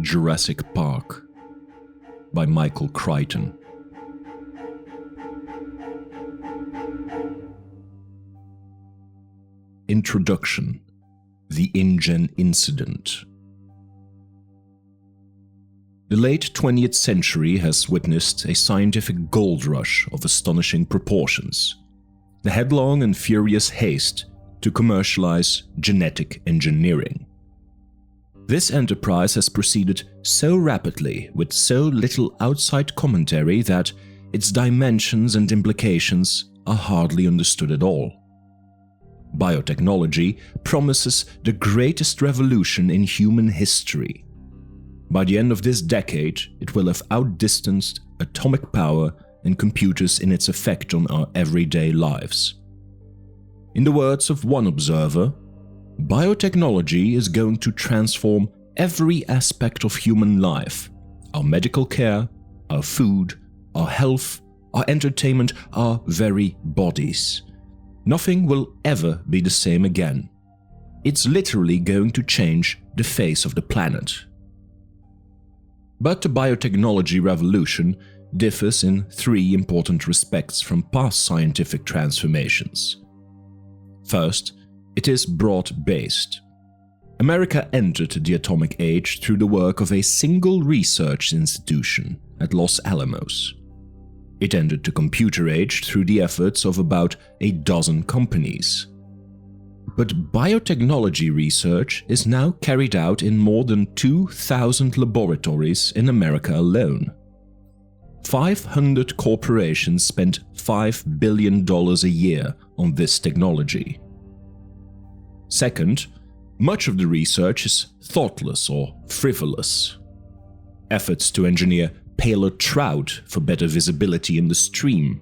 Jurassic Park by Michael Crichton. Introduction: The InGen Incident. The late 20th century has witnessed a scientific gold rush of astonishing proportions. The headlong and furious haste to commercialize genetic engineering. This enterprise has proceeded so rapidly with so little outside commentary that its dimensions and implications are hardly understood at all. Biotechnology promises the greatest revolution in human history. By the end of this decade, it will have outdistanced atomic power and computers in its effect on our everyday lives. In the words of one observer, biotechnology is going to transform every aspect of human life: our medical care, our food, our health, our entertainment, our very bodies. Nothing will ever be the same again. It's literally going to change the face of the planet. But the biotechnology revolution differs in three important respects from past scientific transformations. First, it is broad-based. America entered the atomic age through the work of a single research institution at Los Alamos. It entered the computer age through the efforts of about a dozen companies. But biotechnology research is now carried out in more than 2,000 laboratories in America alone. 500 corporations spent $5 billion a year on this technology. Second, much of the research is thoughtless or frivolous. Efforts to engineer paler trout for better visibility in the stream,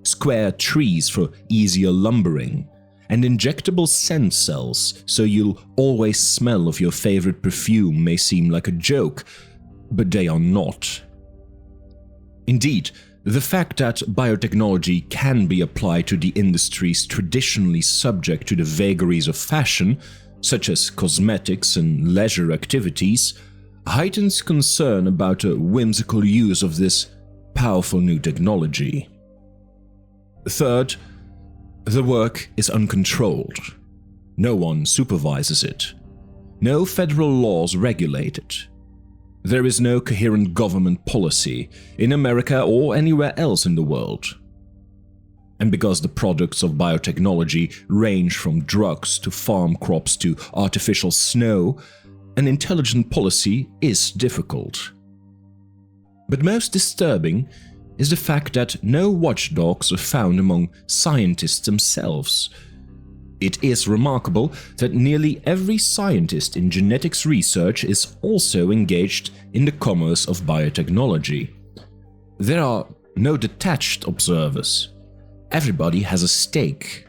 square trees for easier lumbering, and injectable scent cells so you'll always smell of your favorite perfume may seem like a joke, but they are not. Indeed, the fact that biotechnology can be applied to the industries traditionally subject to the vagaries of fashion, such as cosmetics and leisure activities, heightens concern about the whimsical use of this powerful new technology. Third, the work is uncontrolled. No one supervises it. No federal laws regulate it. There is no coherent government policy in America or anywhere else in the world. And because the products of biotechnology range from drugs to farm crops to artificial snow, an intelligent policy is difficult. But most disturbing is the fact that no watchdogs are found among scientists themselves. It is remarkable that nearly every scientist in genetics research is also engaged in the commerce of biotechnology. There are no detached observers. Everybody has a stake.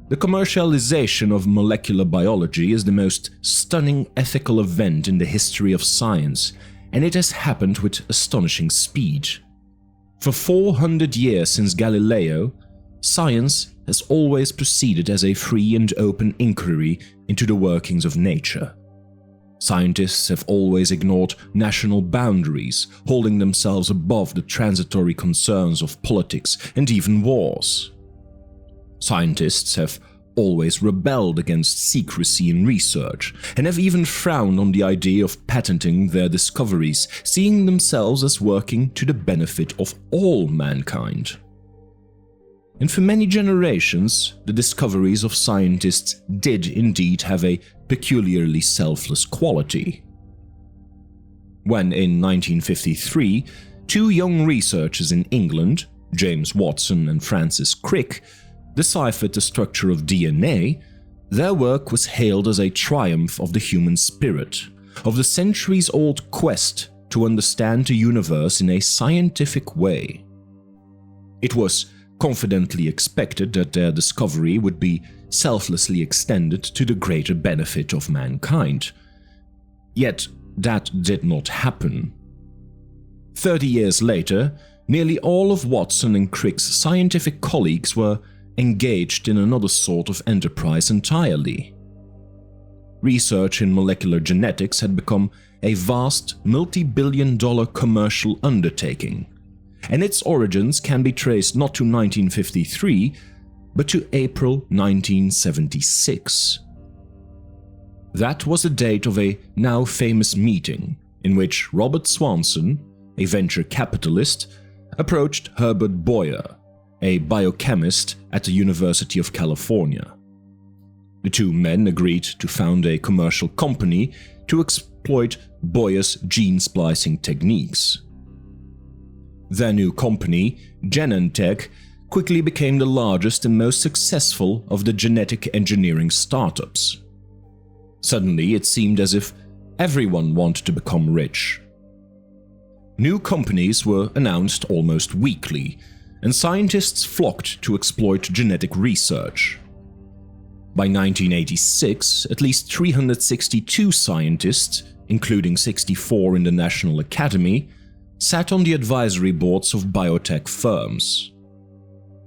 The commercialization of molecular biology is the most stunning ethical event in the history of science, and it has happened with astonishing speed. For 400 years since Galileo, science has always proceeded as a free and open inquiry into the workings of nature. Scientists have always ignored national boundaries, holding themselves above the transitory concerns of politics and even wars. Scientists have always rebelled against secrecy in research, and have even frowned on the idea of patenting their discoveries, seeing themselves as working to the benefit of all mankind. And for many generations, the discoveries of scientists did indeed have a peculiarly selfless quality. When in 1953, two young researchers in England, James Watson and Francis Crick, deciphered the structure of DNA, their work was hailed as a triumph of the human spirit, of the centuries-old quest to understand the universe in a scientific way. It was confidently expected that their discovery would be selflessly extended to the greater benefit of mankind. Yet that did not happen. 30 years later, nearly all of Watson and Crick's scientific colleagues were engaged in another sort of enterprise entirely. research in molecular genetics had become a vast, multi-billion-dollar commercial undertaking, and its origins can be traced not to 1953, but to April 1976. That was the date of a now famous meeting in which Robert Swanson, a venture capitalist, approached Herbert Boyer, a biochemist at the University of California. The two men agreed to found a commercial company to exploit Boyer's gene splicing techniques. Their new company, Genentech, quickly became the largest and most successful of the genetic engineering startups. Suddenly, it seemed as if everyone wanted to become rich. New companies were announced almost weekly, and scientists flocked to exploit genetic research. By 1986, at least 362 scientists, including 64 in the National Academy, sat on the advisory boards of biotech firms.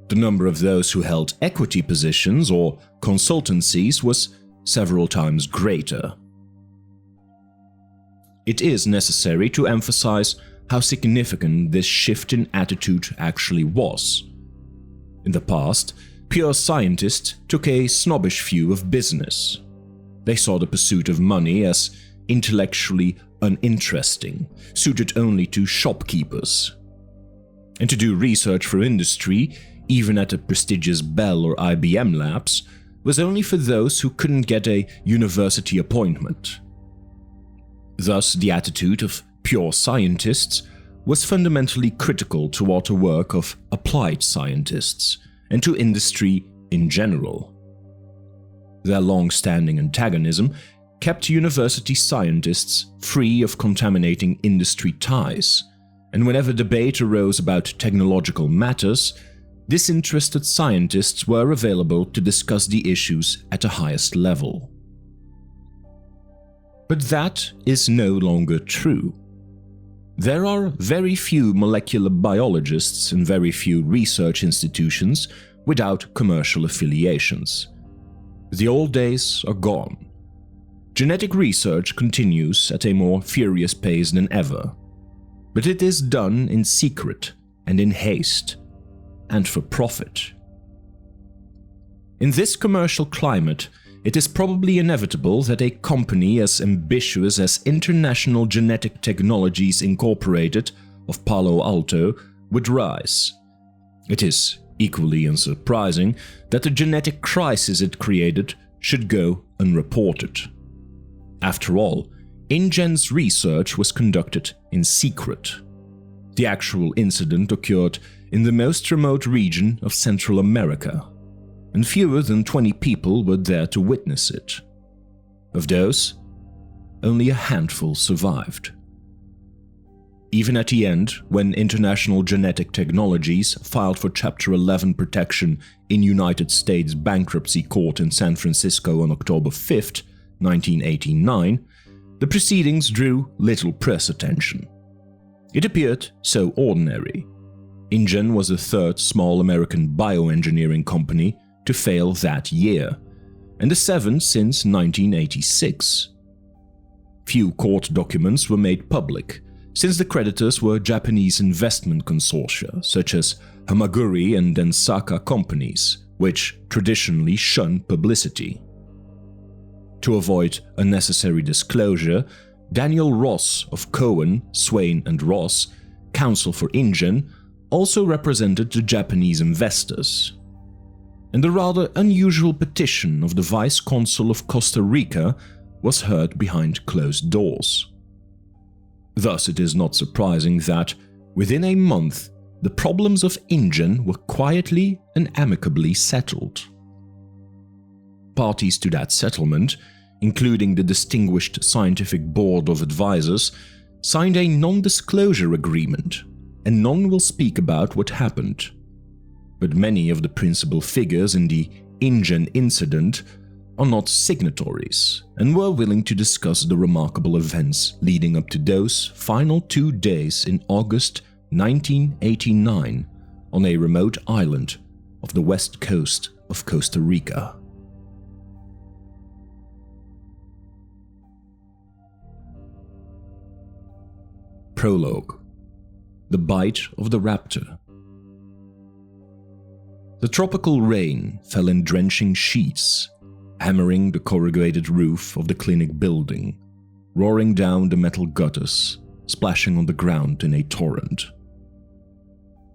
The number of those who held equity positions or consultancies was several times greater. It is necessary to emphasize how significant this shift in attitude actually was. In the past, pure scientists took a snobbish view of business. They saw the pursuit of money as intellectually uninteresting, suited only to shopkeepers. And to do research for industry, even at the prestigious Bell or IBM labs, was only for those who couldn't get a university appointment. Thus, the attitude of pure scientists was fundamentally critical toward the work of applied scientists and to industry in general. Their long-standing antagonism kept university scientists free of contaminating industry ties, and whenever debate arose about technological matters, disinterested scientists were available to discuss the issues at the highest level. But that is no longer true. There are very few molecular biologists and very few research institutions without commercial affiliations. The old days are gone. Genetic research continues at a more furious pace than ever, but it is done in secret and in haste, and for profit. In this commercial climate, it is probably inevitable that a company as ambitious as International Genetic Technologies Incorporated of Palo Alto would rise. It is equally unsurprising that the genetic crisis it created should go unreported. After all, InGen's research was conducted in secret. The actual incident occurred in the most remote region of Central America, and fewer than 20 people were there to witness it. Of those, only a handful survived. Even at the end, when International Genetic Technologies filed for Chapter 11 protection in United States Bankruptcy Court in San Francisco on October 5, 1989, the proceedings drew little press attention. It appeared so ordinary. InGen was the third small American bioengineering company to fail that year, and the seventh since 1986. Few court documents were made public, since the creditors were Japanese investment consortia such as Hamaguri and Densaka companies, which traditionally shunned publicity. To avoid unnecessary disclosure, Daniel Ross of Cohen, Swain and Ross, counsel for InGen, also represented the Japanese investors. And the rather unusual petition of the Vice Consul of Costa Rica was heard behind closed doors. Thus, it is not surprising that, within a month, the problems of InGen were quietly and amicably settled. Parties to that settlement, including the Distinguished Scientific Board of Advisors, signed a non-disclosure agreement, and none will speak about what happened. But many of the principal figures in the InGen incident are not signatories and were willing to discuss the remarkable events leading up to those final 2 days in August 1989 on a remote island of the west coast of Costa Rica. Prologue: The Bite of the Raptor. The tropical rain fell in drenching sheets, hammering the corrugated roof of the clinic building, roaring down the metal gutters, splashing on the ground in a torrent.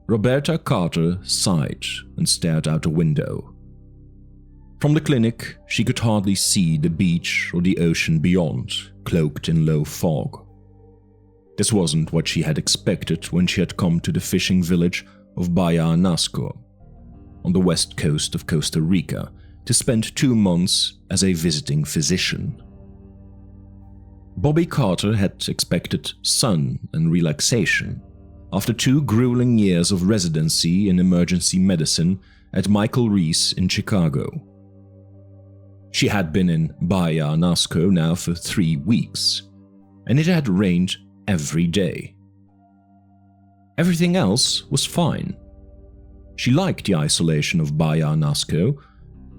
Roberta Carter sighed and stared out a window. From the clinic, she could hardly see the beach or the ocean beyond, cloaked in low fog. This wasn't what she had expected when she had come to the fishing village of Bahia Nasco, on the west coast of Costa Rica, to spend 2 months as a visiting physician. Bobby Carter had expected sun and relaxation after 2 grueling years of residency in emergency medicine at Michael Reese in Chicago. She had been in Bahia Nasco now for 3 weeks, and it had rained every day. Everything else was fine. She liked the isolation of Bahia Nasco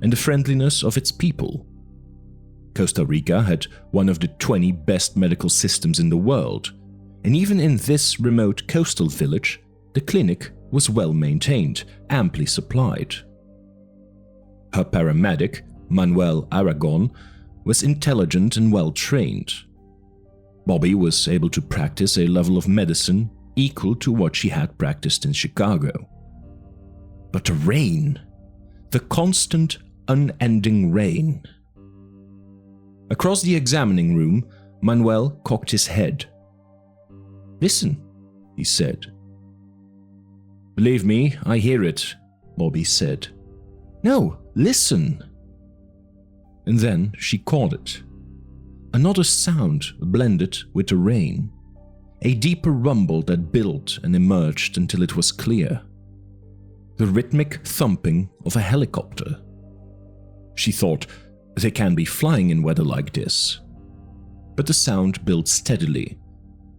and the friendliness of its people. Costa Rica had one of the 20 best medical systems in the world, and even in this remote coastal village, the clinic was well maintained, amply supplied. Her paramedic, Manuel Aragon, was intelligent and well trained. Bobby was able to practice a level of medicine equal to what she had practiced in Chicago. But the rain, the constant, unending rain. Across the examining room, Manuel cocked his head. "Listen," he said. "Believe me, I hear it," Bobby said. "No, listen." And then she caught it. Another sound blended with the rain, a deeper rumble that built and emerged until it was clear. The rhythmic thumping of a helicopter. She thought, they can't be flying in weather like this. But the sound built steadily,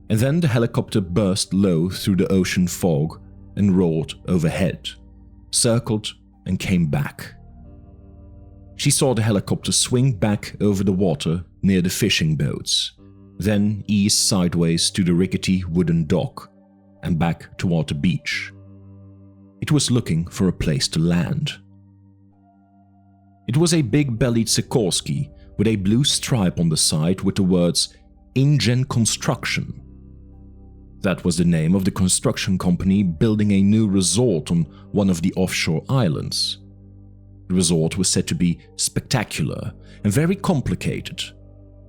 and then the helicopter burst low through the ocean fog and roared overhead, circled and came back. She saw the helicopter swing back over the water near the fishing boats, then ease sideways to the rickety wooden dock and back toward the beach. It was looking for a place to land. It was a big-bellied Sikorsky with a blue stripe on the side with the words InGen Construction. That was the name of the construction company building a new resort on one of the offshore islands. The resort was said to be spectacular and very complicated.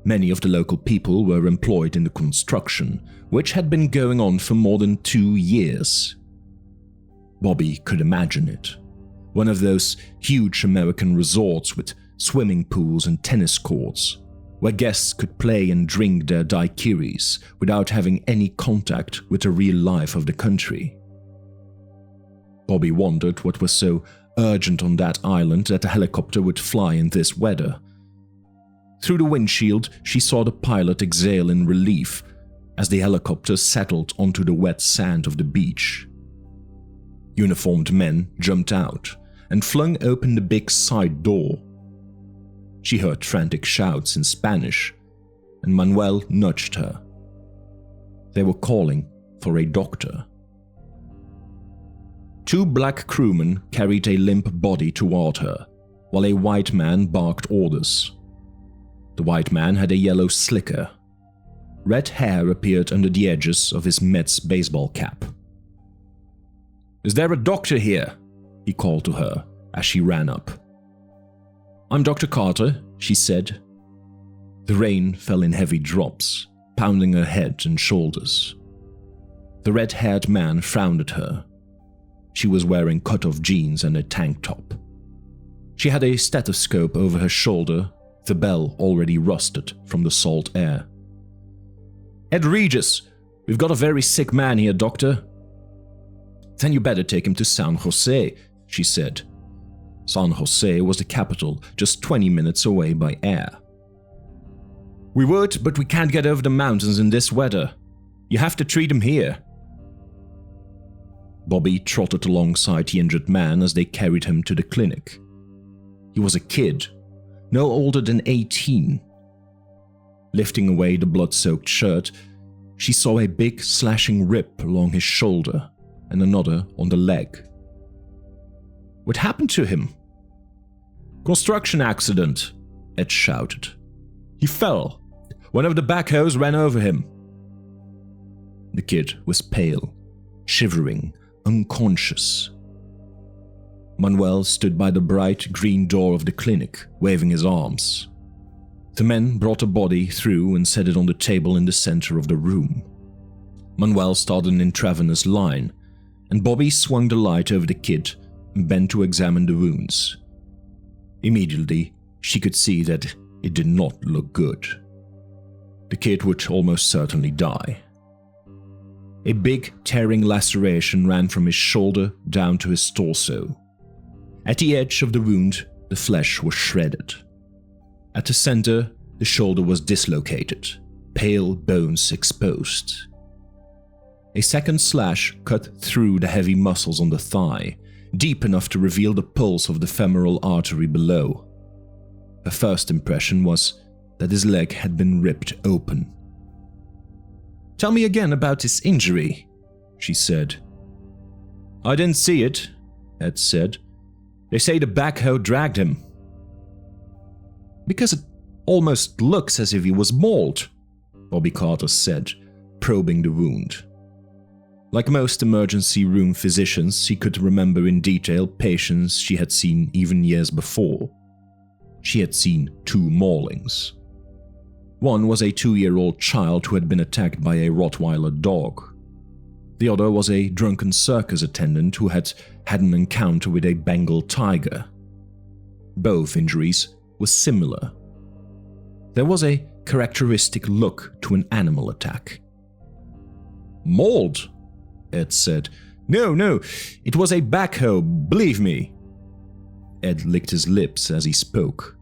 Many of the local people were employed in the construction, which had been going on for more than 2 years. Bobby could imagine it. One of those huge American resorts with swimming pools and tennis courts, where guests could play and drink their daiquiris without having any contact with the real life of the country. Bobby wondered what was so urgent on that island that the helicopter would fly in this weather. Through the windshield, she saw the pilot exhale in relief as the helicopter settled onto the wet sand of the beach. Uniformed men jumped out and flung open the big side door. She heard frantic shouts in Spanish, and Manuel nudged her. They were calling for a doctor. 2 black crewmen carried a limp body toward her, while a white man barked orders. The white man had a yellow slicker. Red hair appeared under the edges of his Mets baseball cap. "Is there a doctor here?" he called to her as she ran up. "I'm Dr. Carter," she said. The rain fell in heavy drops, pounding her head and shoulders. The red-haired man frowned at her. She was wearing cut-off jeans and a tank top. She had a stethoscope over her shoulder, the bell already rusted from the salt air. "Ed Regis, we've got a very sick man here, doctor." "Then you better take him to San Jose," she said. San Jose was the capital, just 20 minutes away by air. "We would, but we can't get over the mountains in this weather. You have to treat him here." Bobby trotted alongside the injured man as they carried him to the clinic. He was a kid, no older than 18. Lifting away the blood-soaked shirt, she saw a big slashing rip along his shoulder and another on the leg. What happened to him? Construction accident, Ed shouted. He fell. One of the backhoes ran over him. The kid was pale, shivering, unconscious. Manuel stood by the bright green door of the clinic, waving his arms. The men brought a body through and set it on the table in the center of the room. Manuel started an intravenous line, and Bobby swung the light over the kid and bent to examine the wounds. Immediately, she could see that it did not look good. The kid would almost certainly die. A big, tearing laceration ran from his shoulder down to his torso. At the edge of the wound, the flesh was shredded. At the center, the shoulder was dislocated, pale bones exposed. A second slash cut through the heavy muscles on the thigh, deep enough to reveal the pulse of the femoral artery below. Her first impression was that his leg had been ripped open. "Tell me again about this injury," she said. "I didn't see it," Ed said. "They say the backhoe dragged him." "Because it almost looks as if he was mauled," Bobby Carter said, probing the wound. Like most emergency room physicians, he could remember in detail patients she had seen even years before. She had seen 2 maulings. One was a 2-year-old child who had been attacked by a Rottweiler dog. The other was a drunken circus attendant who had had an encounter with a Bengal tiger. Both injuries were similar. There was a characteristic look to an animal attack. "Mauled," Ed said. No, it was a backhoe, believe me." Ed licked his lips as he spoke.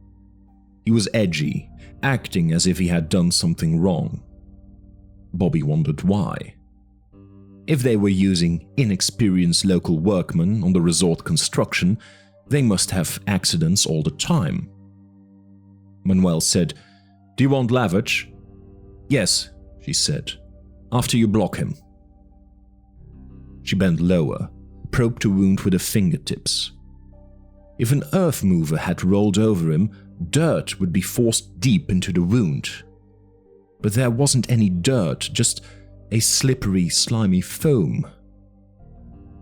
He was edgy, acting as if he had done something wrong. Bobby wondered why. If they were using inexperienced local workmen on the resort construction, they must have accidents all the time. Manuel said, "Do you want lavage?" "Yes," she said, "after you block him." She bent lower, probed the wound with her fingertips. If an earth mover had rolled over him, dirt would be forced deep into the wound. But there wasn't any dirt, just a slippery, slimy foam.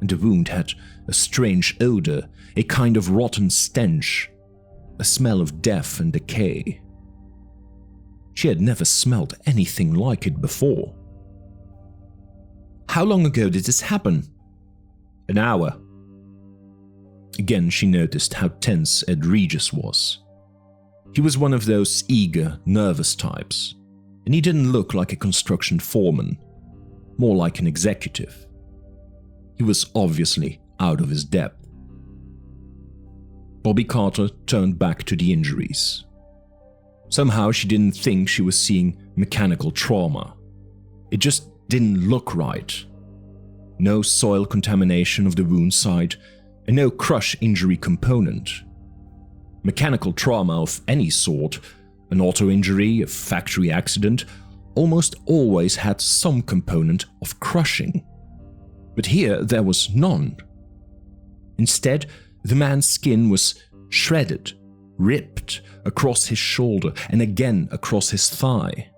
And the wound had a strange odor, a kind of rotten stench, a smell of death and decay. She had never smelled anything like it before. "How long ago did this happen?" "An hour." Again, she noticed how tense Ed Regis was. He was one of those eager, nervous types, and he didn't look like a construction foreman, more like an executive. He was obviously out of his depth. Bobby Carter turned back to the injuries. Somehow she didn't think she was seeing mechanical trauma. It just didn't look right. No soil contamination of the wound site, and no crush injury component. Mechanical trauma of any sort, an auto injury, a factory accident, almost always had some component of crushing. But here there was none. Instead, the man's skin was shredded, ripped across his shoulder and again across his thigh.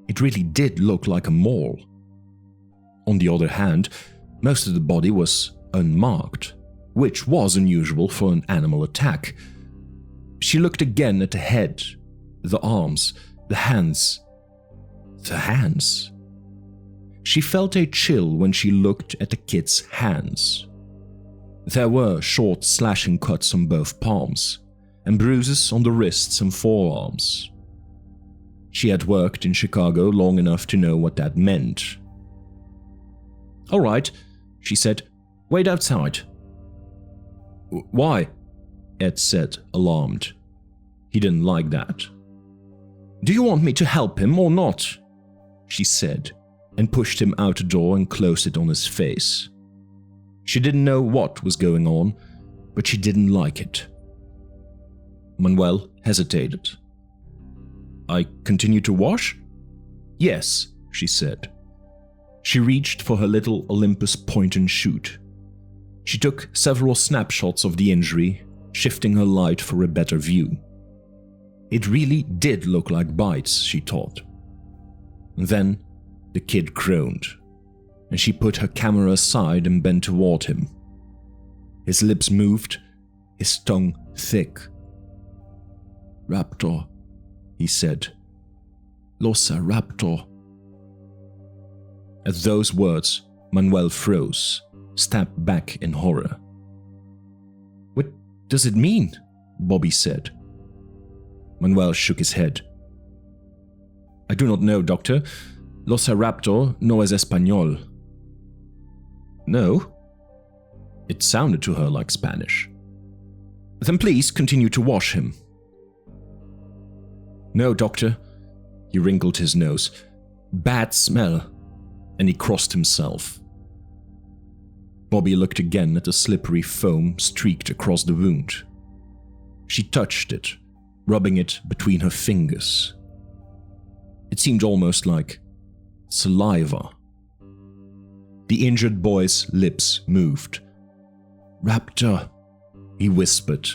It really did look like a maul. On the other hand, most of the body was unmarked, which was unusual for an animal attack. She looked again at the head, the arms, the hands. The hands. She felt a chill when she looked at the kid's hands. There were short slashing cuts on both palms, and bruises on the wrists and forearms. She had worked in Chicago long enough to know what that meant. "All right," she said. "Wait outside." "Why?" Ed said, alarmed. He didn't like that. "Do you want me to help him or not?" she said, and pushed him out the door and closed it on his face. She didn't know what was going on, but she didn't like it. Manuel hesitated. "I continue to wash?" "Yes," she said. She reached for her little Olympus point-and-shoot. She took several snapshots of the injury, shifting her light for a better view. It really did look like bites, she thought. Then the kid groaned, and she put her camera aside and bent toward him. His lips moved, his tongue thick. "Raptor," he said. "Velociraptor." At those words, Manuel froze, stepped back in horror. "What does it mean?" Bobby said. Manuel shook his head. "I do not know, Doctor. Velociraptor no es español." "No?" It sounded to her like Spanish. "Then please continue to wash him." "No, Doctor." He wrinkled his nose. "Bad smell." And he crossed himself. Bobby looked again at the slippery foam streaked across the wound. She touched it, rubbing it between her fingers. It seemed almost like saliva. The injured boy's lips moved. "Raptor," he whispered.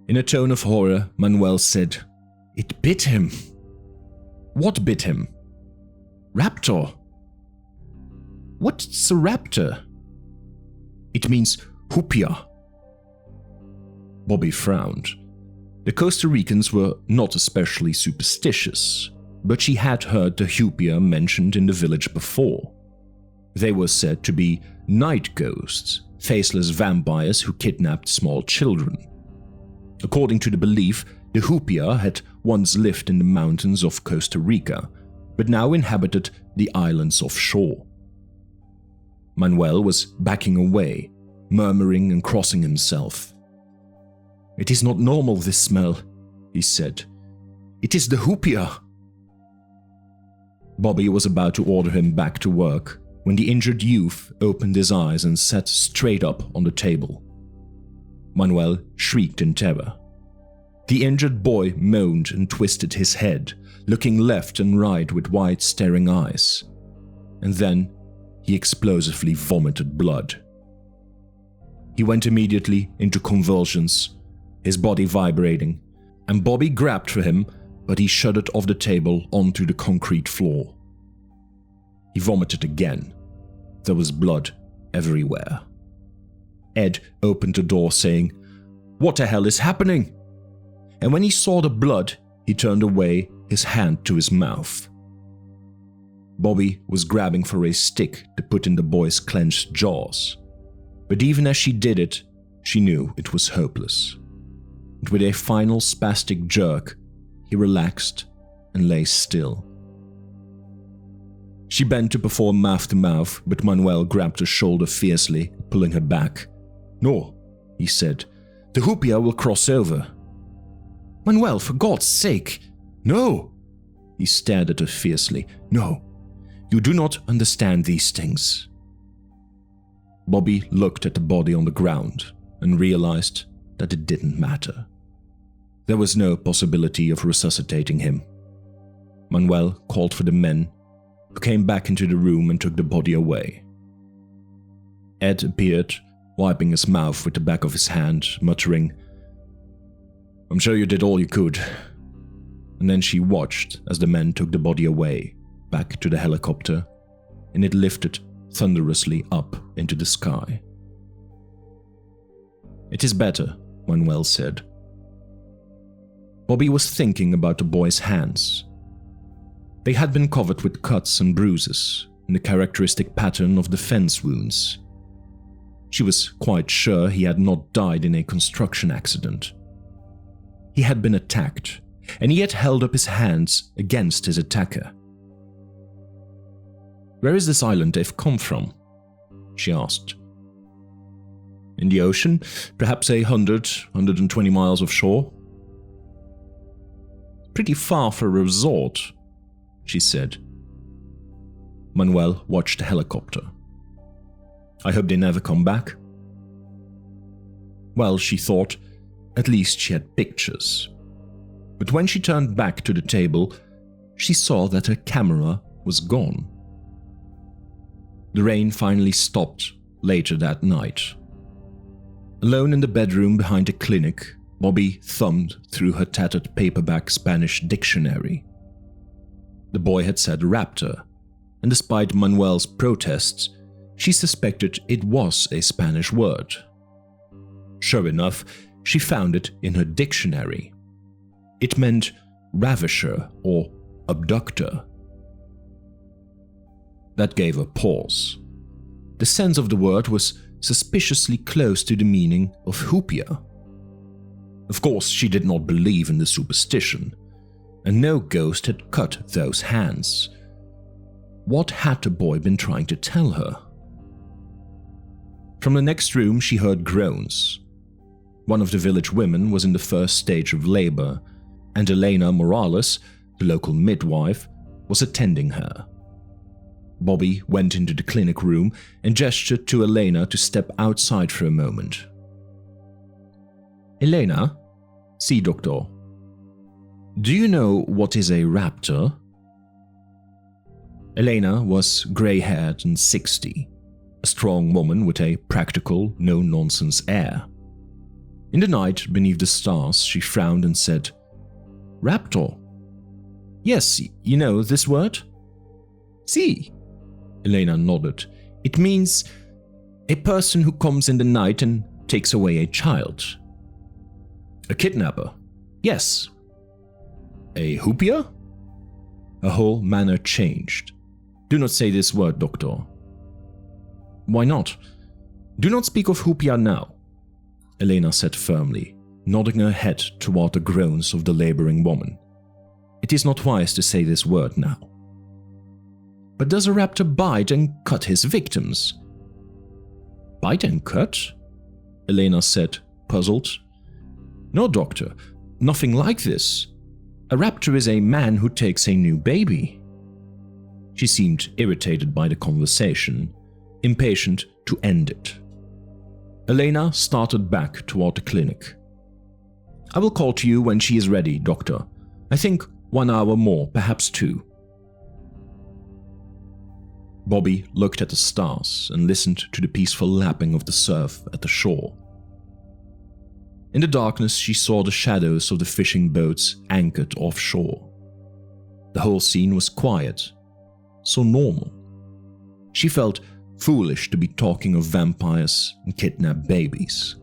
In a tone of horror, Manuel said, "It bit him." "What bit him?" "Raptor." "What's a raptor?" "It means hoopia." Bobby frowned. The Costa Ricans were not especially superstitious, but she had heard the hoopia mentioned in the village before. They were said to be night ghosts, faceless vampires who kidnapped small children. According to the belief, the hoopia had once lived in the mountains of Costa Rica, but now inhabited the islands offshore. Manuel was backing away, murmuring and crossing himself. "It is not normal, this smell," he said. "It is the hoopia." Bobby was about to order him back to work when the injured youth opened his eyes and sat straight up on the table. Manuel shrieked in terror. The injured boy moaned and twisted his head, looking left and right with wide staring eyes. And then he explosively vomited blood. He went immediately into convulsions, his body vibrating, and Bobby grabbed for him, but he shuddered off the table onto the concrete floor. He vomited again. There was blood everywhere. Ed opened the door saying, "What the hell is happening?" And when he saw the blood, he turned away, his hand to his mouth. Bobby was grabbing for a stick to put in the boy's clenched jaws, but even as she did it, she knew it was hopeless. And with a final spastic jerk, he relaxed and lay still. She bent to perform mouth-to-mouth, but Manuel grabbed her shoulder fiercely, pulling her back. "No," he said. "The hoopia will cross over." "Manuel, for God's sake, no!" He stared at her fiercely. "No, you do not understand these things." Bobby looked at the body on the ground and realized that it didn't matter. There was no possibility of resuscitating him. Manuel called for the men, who came back into the room and took the body away. Ed appeared, wiping his mouth with the back of his hand, muttering, "I'm sure you did all you could." And then she watched as the men took the body away, back to the helicopter, and it lifted thunderously up into the sky. "It is better," Manuel said. Bobby was thinking about the boy's hands. They had been covered with cuts and bruises, in the characteristic pattern of defense wounds. She was quite sure he had not died in a construction accident. He had been attacked, and he had held up his hands against his attacker. "Where is this island they've come from?" she asked. "In the ocean, perhaps 120 miles offshore." "Pretty far for a resort," she said. Manuel watched the helicopter. "I hope they never come back." Well, she thought, at least she had pictures. But when she turned back to the table, she saw that her camera was gone. The rain finally stopped later that night. Alone in the bedroom behind the clinic, Bobby thumbed through her tattered paperback Spanish dictionary. The boy had said raptor, and despite Manuel's protests, she suspected it was a Spanish word. Sure enough, she found it in her dictionary. It meant ravisher or abductor. That gave her pause. The sense of the word was suspiciously close to the meaning of hoopia. Of course, she did not believe in the superstition, and no ghost had cut those hands. What had the boy been trying to tell her? From the next room, she heard groans. One of the village women was in the first stage of labor, and Elena Morales, the local midwife, was attending her. Bobby went into the clinic room and gestured to Elena to step outside for a moment. Elena? Si, doctor. Do you know what is a raptor? Elena was grey-haired and 60, a strong woman with a practical, no-nonsense air. In the night, beneath the stars, she frowned and said, Raptor? Yes, you know this word? Si. Elena nodded. It means a person who comes in the night and takes away a child. A kidnapper? Yes. A hoopia? Her whole manner changed. Do not say this word, doctor. Why not? Do not speak of hoopia now, Elena said firmly, nodding her head toward the groans of the laboring woman. It is not wise to say this word now. But does a raptor bite and cut his victims? Bite and cut? Elena said, puzzled. No, doctor, nothing like this. A raptor is a man who takes a new baby. She seemed irritated by the conversation, impatient to end it. Elena started back toward the clinic. I will call to you when she is ready, doctor. I think 1 hour more, perhaps 2. Bobby looked at the stars and listened to the peaceful lapping of the surf at the shore. In the darkness, she saw the shadows of the fishing boats anchored offshore. The whole scene was quiet, so normal. She felt foolish to be talking of vampires and kidnapped babies.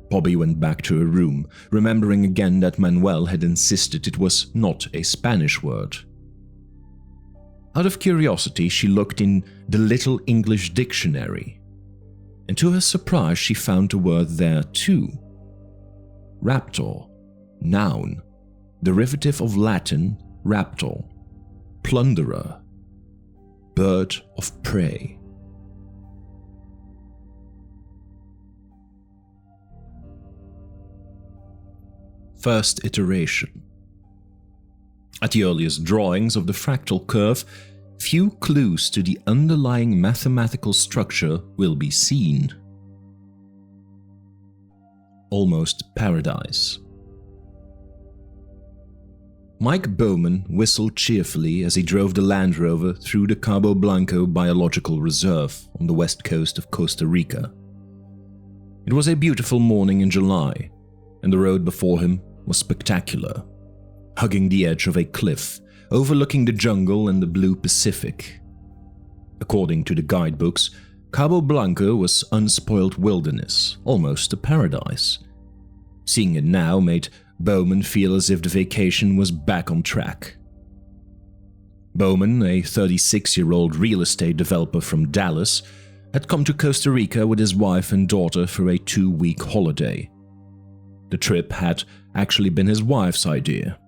Bobby went back to her room, remembering again that Manuel had insisted it was not a Spanish word. Out of curiosity, she looked in the Little English Dictionary, and to her surprise, she found the word there too. Raptor, noun, derivative of Latin raptor, plunderer, bird of prey. First iteration. At the earliest drawings of the fractal curve, few clues to the underlying mathematical structure will be seen. Almost paradise. Mike Bowman whistled cheerfully as he drove the Land Rover through the Cabo Blanco Biological Reserve on the west coast of Costa Rica. It was a beautiful morning in July, and the road before him was spectacular, hugging the edge of a cliff, overlooking the jungle and the blue Pacific. According to the guidebooks, Cabo Blanco was unspoiled wilderness, almost a paradise. Seeing it now made Bowman feel as if the vacation was back on track. Bowman, a 36-year-old real estate developer from Dallas, had come to Costa Rica with his wife and daughter for a 2-week holiday. The trip had actually been his wife's idea.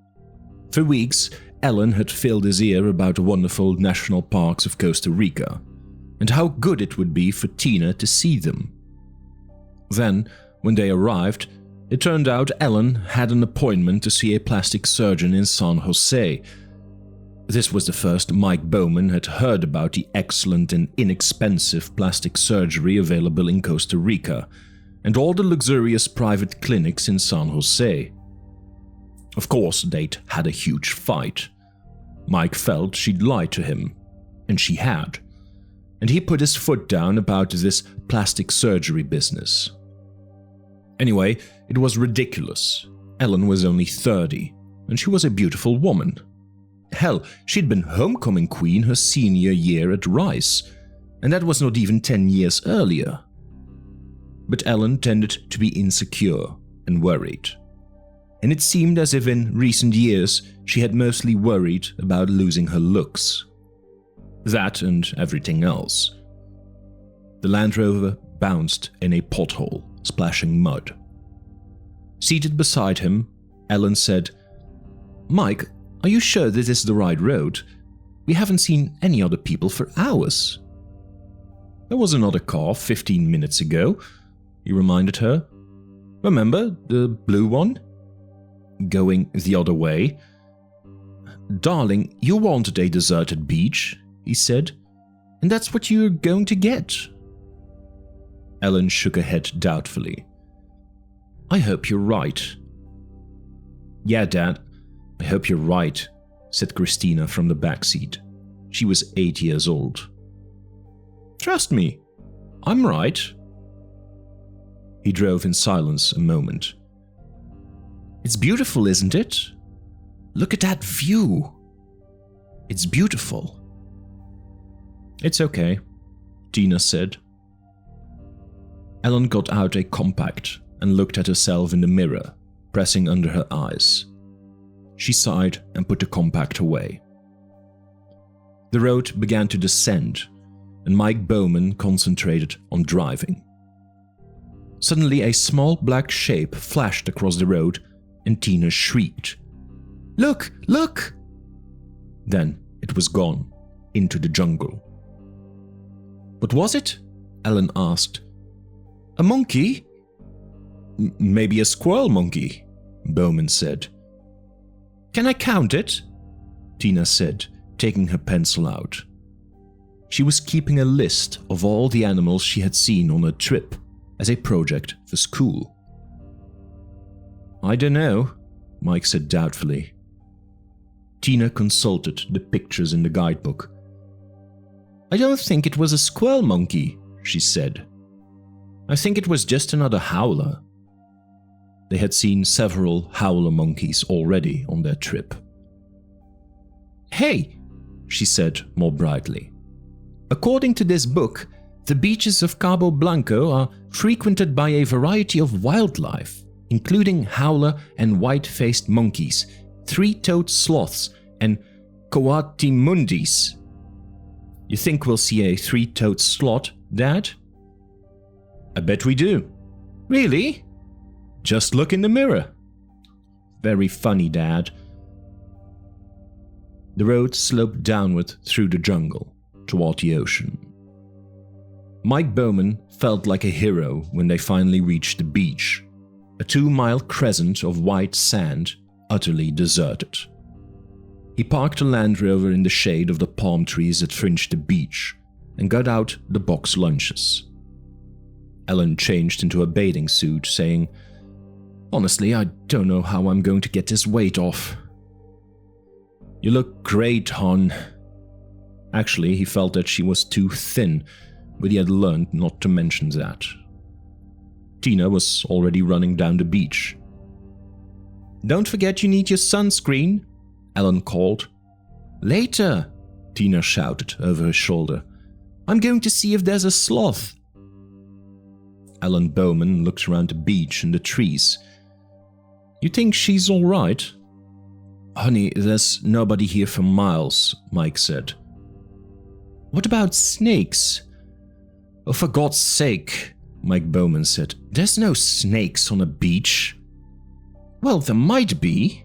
For weeks, Ellen had filled his ear about the wonderful national parks of Costa Rica, and how good it would be for Tina to see them. Then, when they arrived, it turned out Ellen had an appointment to see a plastic surgeon in San Jose. This was the first Mike Bowman had heard about the excellent and inexpensive plastic surgery available in Costa Rica, and all the luxurious private clinics in San Jose. Of course, they'd had a huge fight. Mike felt she'd lied to him, and she had. And he put his foot down about this plastic surgery business. Anyway, it was ridiculous. Ellen was only 30, and she was a beautiful woman. Hell, she'd been homecoming queen her senior year at Rice, and that was not even 10 years earlier. But Ellen tended to be insecure and worried. And it seemed as if in recent years she had mostly worried about losing her looks. That and everything else. The Land Rover bounced in a pothole, splashing mud. Seated beside him, Ellen said, "Mike, are you sure this is the right road? We haven't seen any other people for hours." "There was another car 15 minutes ago," he reminded her. "Remember, the blue one?" "Going the other way." "Darling, you wanted a deserted beach," he said, "and that's what you're going to get." Ellen shook her head doubtfully. "I hope you're right." "Yeah, Dad, I hope you're right," said Christina from the back seat. She was 8 years old. "Trust me, I'm right." He drove in silence a moment. "It's beautiful, isn't it? Look at that view. It's beautiful." "It's okay," Tina said. Ellen got out a compact and looked at herself in the mirror, pressing under her eyes. She sighed and put the compact away. The road began to descend, and Mike Bowman concentrated on driving. Suddenly, a small black shape flashed across the road, and Tina shrieked, "Look! Look!" Then it was gone, into the jungle. "What was it?" Ellen asked. "A monkey?" "Maybe a squirrel monkey," Bowman said. "Can I count it?" Tina said, taking her pencil out. She was keeping a list of all the animals she had seen on her trip as a project for school. "I don't know," Mike said doubtfully. Tina consulted the pictures in the guidebook. "I don't think it was a squirrel monkey," she said. "I think it was just another howler." They had seen several howler monkeys already on their trip. "Hey," she said more brightly. "According to this book, the beaches of Cabo Blanco are frequented by a variety of wildlife, including howler and white-faced monkeys, three-toed sloths, and coatimundis. You think we'll see a three-toed sloth, Dad?" "I bet we do." "Really?" "Just look in the mirror." "Very funny, Dad." The road sloped downward through the jungle, toward the ocean. Mike Bowman felt like a hero when they finally reached the beach, a 2-mile crescent of white sand, utterly deserted. He parked the Land Rover in the shade of the palm trees that fringed the beach and got out the box lunches. Ellen changed into a bathing suit, saying, "Honestly, I don't know how I'm going to get this weight off." "You look great, hon." Actually, he felt that she was too thin, but he had learned not to mention that. Tina was already running down the beach. "Don't forget you need your sunscreen," Ellen called. "Later," Tina shouted over her shoulder. "I'm going to see if there's a sloth." Ellen Bowman looked around the beach and the trees. "You think she's all right?" "Honey, there's nobody here for miles," Mike said. "What about snakes?" "Oh, for God's sake," Mike Bowman said. "There's no snakes on a beach." "Well, there might be."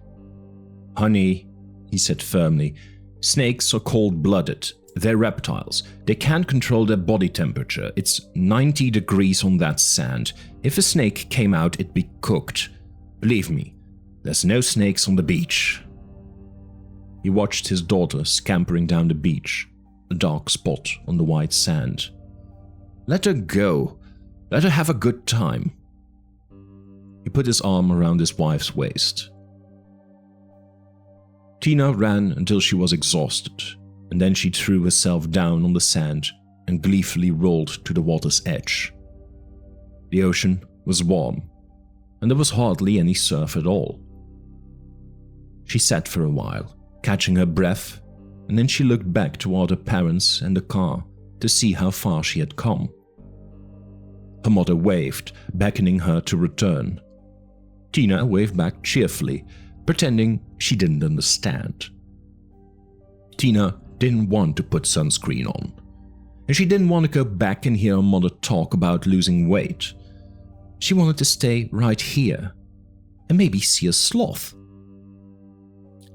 "Honey," he said firmly, "snakes are cold-blooded. They're reptiles. They can't control their body temperature. It's 90 degrees on that sand. If a snake came out, it'd be cooked. Believe me, there's no snakes on the beach." He watched his daughter scampering down the beach, a dark spot on the white sand. "Let her go. Let her have a good time." He put his arm around his wife's waist. Tina ran until she was exhausted, and then she threw herself down on the sand and gleefully rolled to the water's edge. The ocean was warm, and there was hardly any surf at all. She sat for a while, catching her breath, and then she looked back toward her parents and the car to see how far she had come. Her mother waved, beckoning her to return. Tina waved back cheerfully, pretending she didn't understand. Tina didn't want to put sunscreen on, and she didn't want to go back and hear her mother talk about losing weight. She wanted to stay right here and maybe see a sloth.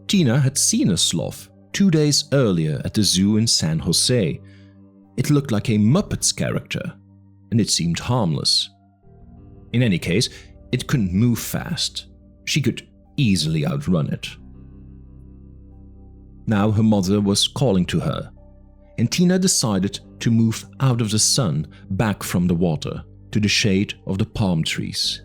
Tina had seen a sloth 2 days earlier at the zoo in San Jose. It looked like a Muppets character, and it seemed harmless. In any case, it couldn't move fast. She could easily outrun it. Now her mother was calling to her, and Tina decided to move out of the sun back from the water to the shade of the palm trees.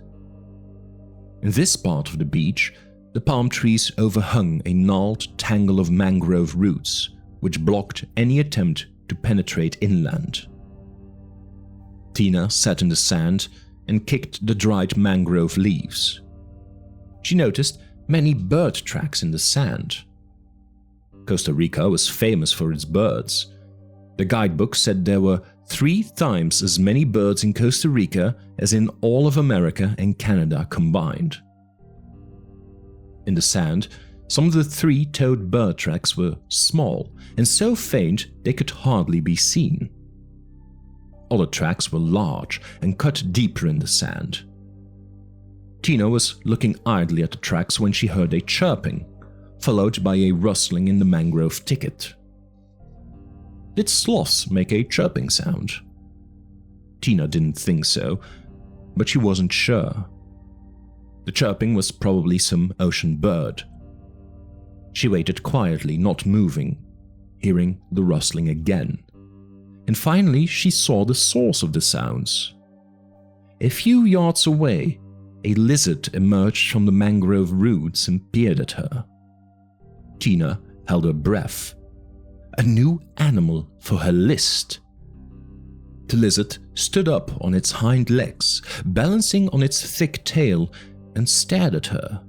In this part of the beach, the palm trees overhung a gnarled tangle of mangrove roots, which blocked any attempt to penetrate inland. Tina sat in the sand and kicked the dried mangrove leaves. She noticed many bird tracks in the sand. Costa Rica was famous for its birds. The guidebook said there were 3 times as many birds in Costa Rica as in all of America and Canada combined. In the sand, some of the 3-toed bird tracks were small and so faint they could hardly be seen. Other tracks were large and cut deeper in the sand. Tina was looking idly at the tracks when she heard a chirping, followed by a rustling in the mangrove thicket. Did sloths make a chirping sound? Tina didn't think so, but she wasn't sure. The chirping was probably some ocean bird. She waited quietly, not moving, hearing the rustling again. And finally she saw the source of the sounds. A few yards away, a lizard emerged from the mangrove roots and peered at her. Tina held her breath. A new animal for her list. The lizard stood up on its hind legs, balancing on its thick tail, and stared at her.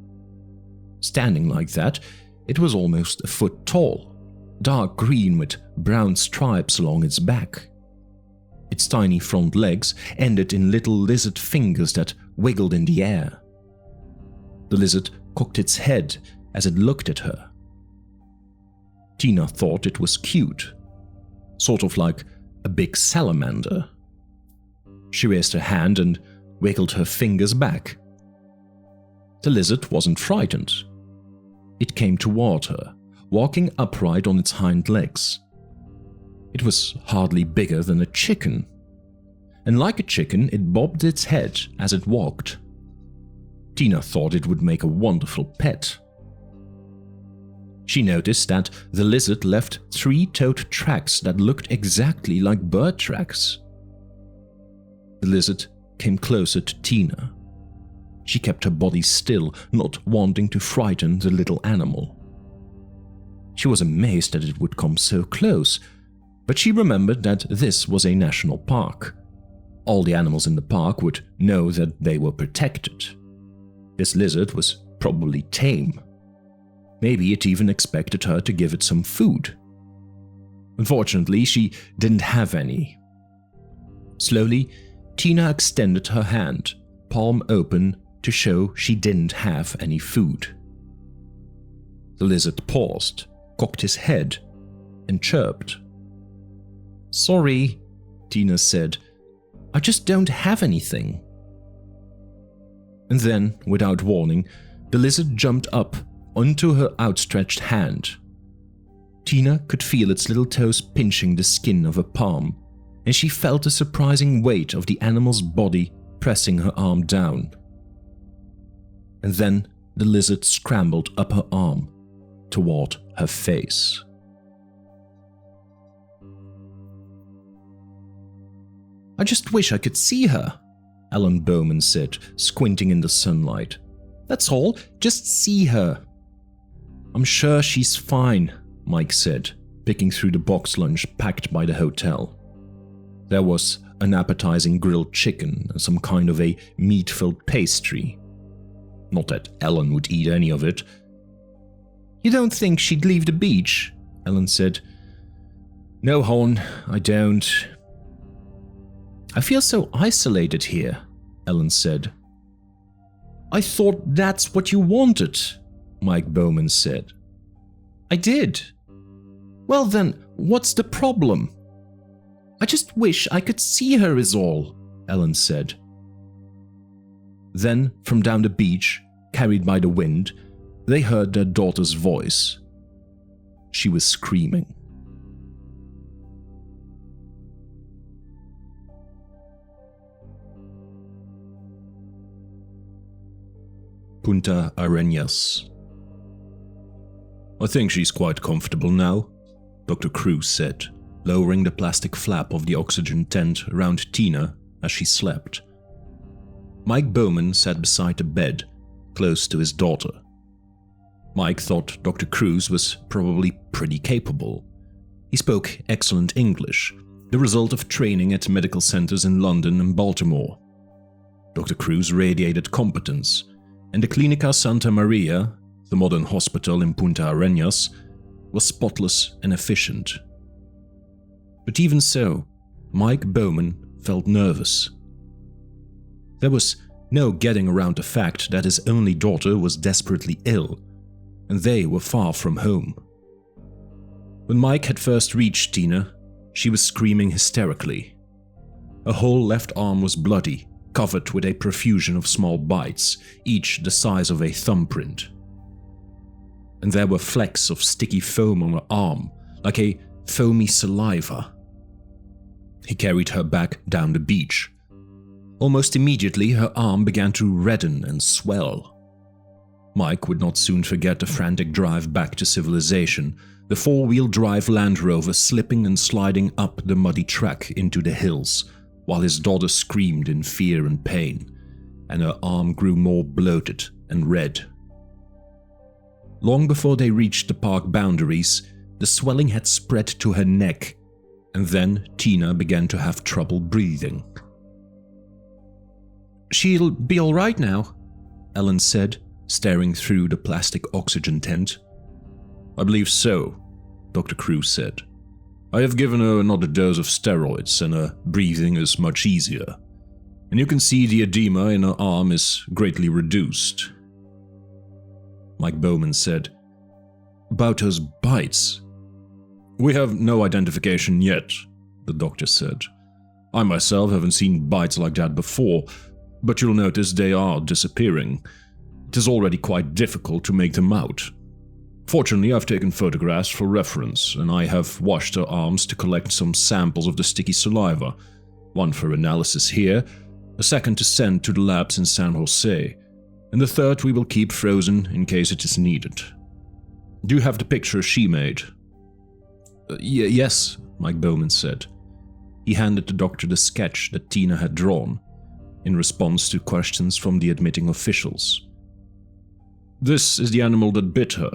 Standing like that, it was almost a foot tall, dark green with brown stripes along its back. Its tiny front legs ended in little lizard fingers that wiggled in the air. The lizard cocked its head as it looked at her. Tina thought it was cute, sort of like a big salamander. She raised her hand and wiggled her fingers back. The lizard wasn't frightened. It came toward her, walking upright on its hind legs. It was hardly bigger than a chicken, and like a chicken, it bobbed its head as it walked. Tina thought it would make a wonderful pet. She noticed that the lizard left 3-toed tracks that looked exactly like bird tracks. The lizard came closer to Tina. She kept her body still, not wanting to frighten the little animal. She was amazed that it would come so close, but she remembered that this was a national park. All the animals in the park would know that they were protected. This lizard was probably tame. Maybe it even expected her to give it some food. Unfortunately, she didn't have any. Slowly, Tina extended her hand, palm open, to show she didn't have any food. The lizard paused, cocked his head, and chirped. "Sorry," Tina said. "I just don't have anything." And then, without warning, the lizard jumped up onto her outstretched hand. Tina could feel its little toes pinching the skin of her palm, and she felt the surprising weight of the animal's body pressing her arm down. And then the lizard scrambled up her arm toward her face. "I just wish I could see her," Alan Bowman said, squinting in the sunlight. "That's all, just see her." I'm sure she's fine, Mike said, picking through the box lunch packed by the hotel. There was an appetizing grilled chicken and some kind of a meat-filled pastry. Not that Ellen would eat any of it. You don't think she'd leave the beach? Ellen said. No, Hon, I don't. I feel so isolated here, Ellen said. I thought that's what you wanted, Mike Bowman said. I did. Well then, what's the problem? I just wish I could see her is all, Ellen said. Then, from down the beach, carried by the wind, they heard their daughter's voice. She was screaming. Punta Arenas. I think she's quite comfortable now, Dr. Cruz said, lowering the plastic flap of the oxygen tent around Tina as she slept. Mike Bowman sat beside the bed, close to his daughter. Mike thought Dr. Cruz was probably pretty capable. He spoke excellent English, the result of training at medical centers in London and Baltimore. Dr. Cruz radiated competence, and the Clínica Santa Maria, the modern hospital in Punta Arenas, was spotless and efficient. But even so, Mike Bowman felt nervous. There was no getting around the fact that his only daughter was desperately ill, and they were far from home. When Mike had first reached Tina, she was screaming hysterically. Her whole left arm was bloody, covered with a profusion of small bites, each the size of a thumbprint. And there were flecks of sticky foam on her arm, like a foamy saliva. He carried her back down the beach. Almost immediately, her arm began to redden and swell. Mike would not soon forget the frantic drive back to civilization, the four-wheel drive Land Rover slipping and sliding up the muddy track into the hills, while his daughter screamed in fear and pain, and her arm grew more bloated and red. Long before they reached the park boundaries, the swelling had spread to her neck, and then Tina began to have trouble breathing. She'll be all right now, Ellen said, staring through the plastic oxygen tent. I believe so, Dr. Cruz said. I have given her another dose of steroids and her breathing is much easier. And you can see the edema in her arm is greatly reduced. Mike Bowman said, About those bites. We have no identification yet, the doctor said. I myself haven't seen bites like that before, but you'll notice they are disappearing. It is already quite difficult to make them out. Fortunately, I've taken photographs for reference, and I have washed her arms to collect some samples of the sticky saliva, one for analysis here, a second to send to the labs in San Jose, and the third we will keep frozen in case it is needed. Do you have the picture she made? Yes, Mike Bowman said. He handed the doctor the sketch that Tina had drawn, in response to questions from the admitting officials. This is the animal that bit her,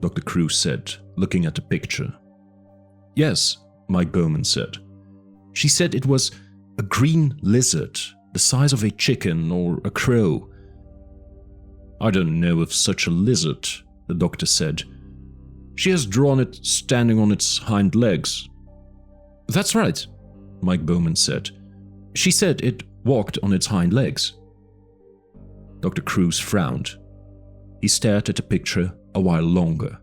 Dr. Cruz said, looking at the picture. Yes, Mike Bowman said. She said it was a green lizard, the size of a chicken or a crow. I don't know of such a lizard, the doctor said. She has drawn it standing on its hind legs. That's right, Mike Bowman said. She said it walked on its hind legs. Dr. Cruz frowned. He stared at the picture a while longer.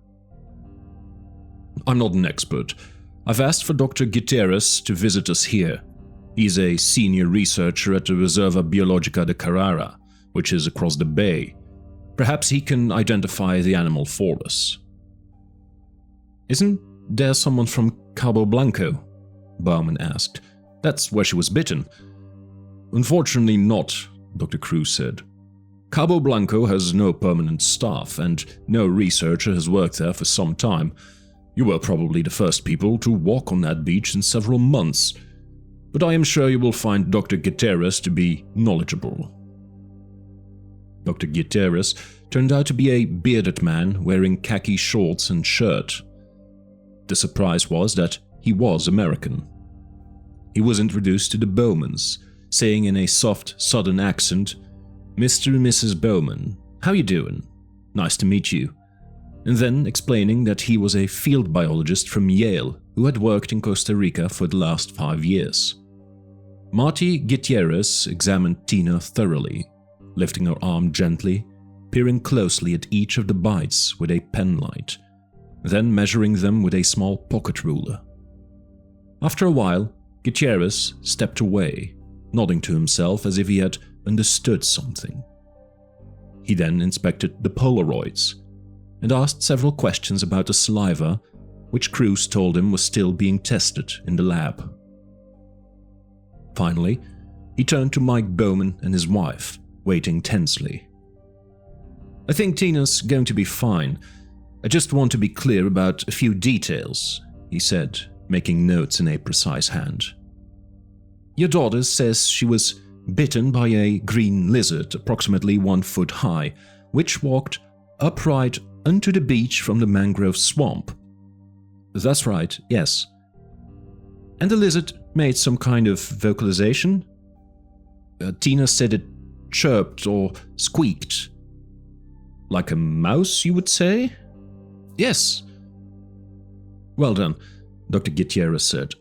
I'm not an expert. I've asked for Dr. Gutierrez to visit us here. He's a senior researcher at the Reserva Biologica de Carrara, which is across the bay. Perhaps he can identify the animal for us. Isn't there someone from Cabo Blanco? Bowman asked. That's where she was bitten. Unfortunately not, Dr. Cruz said. Cabo Blanco has no permanent staff, and no researcher has worked there for some time. You were probably the first people to walk on that beach in several months, but I am sure you will find Dr. Gutierrez to be knowledgeable. Dr. Gutierrez turned out to be a bearded man wearing khaki shorts and shirt. The surprise was that he was American. He was introduced to the Bowmans, saying in a soft southern accent, "Mr. and Mrs. Bowman, how you doing? Nice to meet you," and then explaining that he was a field biologist from Yale who had worked in Costa Rica for the last 5 years. Marty Gutierrez examined Tina thoroughly, lifting her arm gently, peering closely at each of the bites with a penlight, then measuring them with a small pocket ruler. After a while, Gutierrez stepped away, nodding to himself as if he had understood something. He then inspected the Polaroids and asked several questions about the saliva, which Cruz told him was still being tested in the lab. Finally, he turned to Mike Bowman and his wife, waiting tensely. "I think Tina's going to be fine. I just want to be clear about a few details," he said, making notes in a precise hand. "Your daughter says she was bitten by a green lizard approximately 1 foot high, which walked upright onto the beach from the mangrove swamp." "That's right, yes." "And the lizard made some kind of vocalization?" Tina said it chirped or squeaked." "Like a mouse, you would say?" "Yes." "Well done," Dr. Gutierrez said.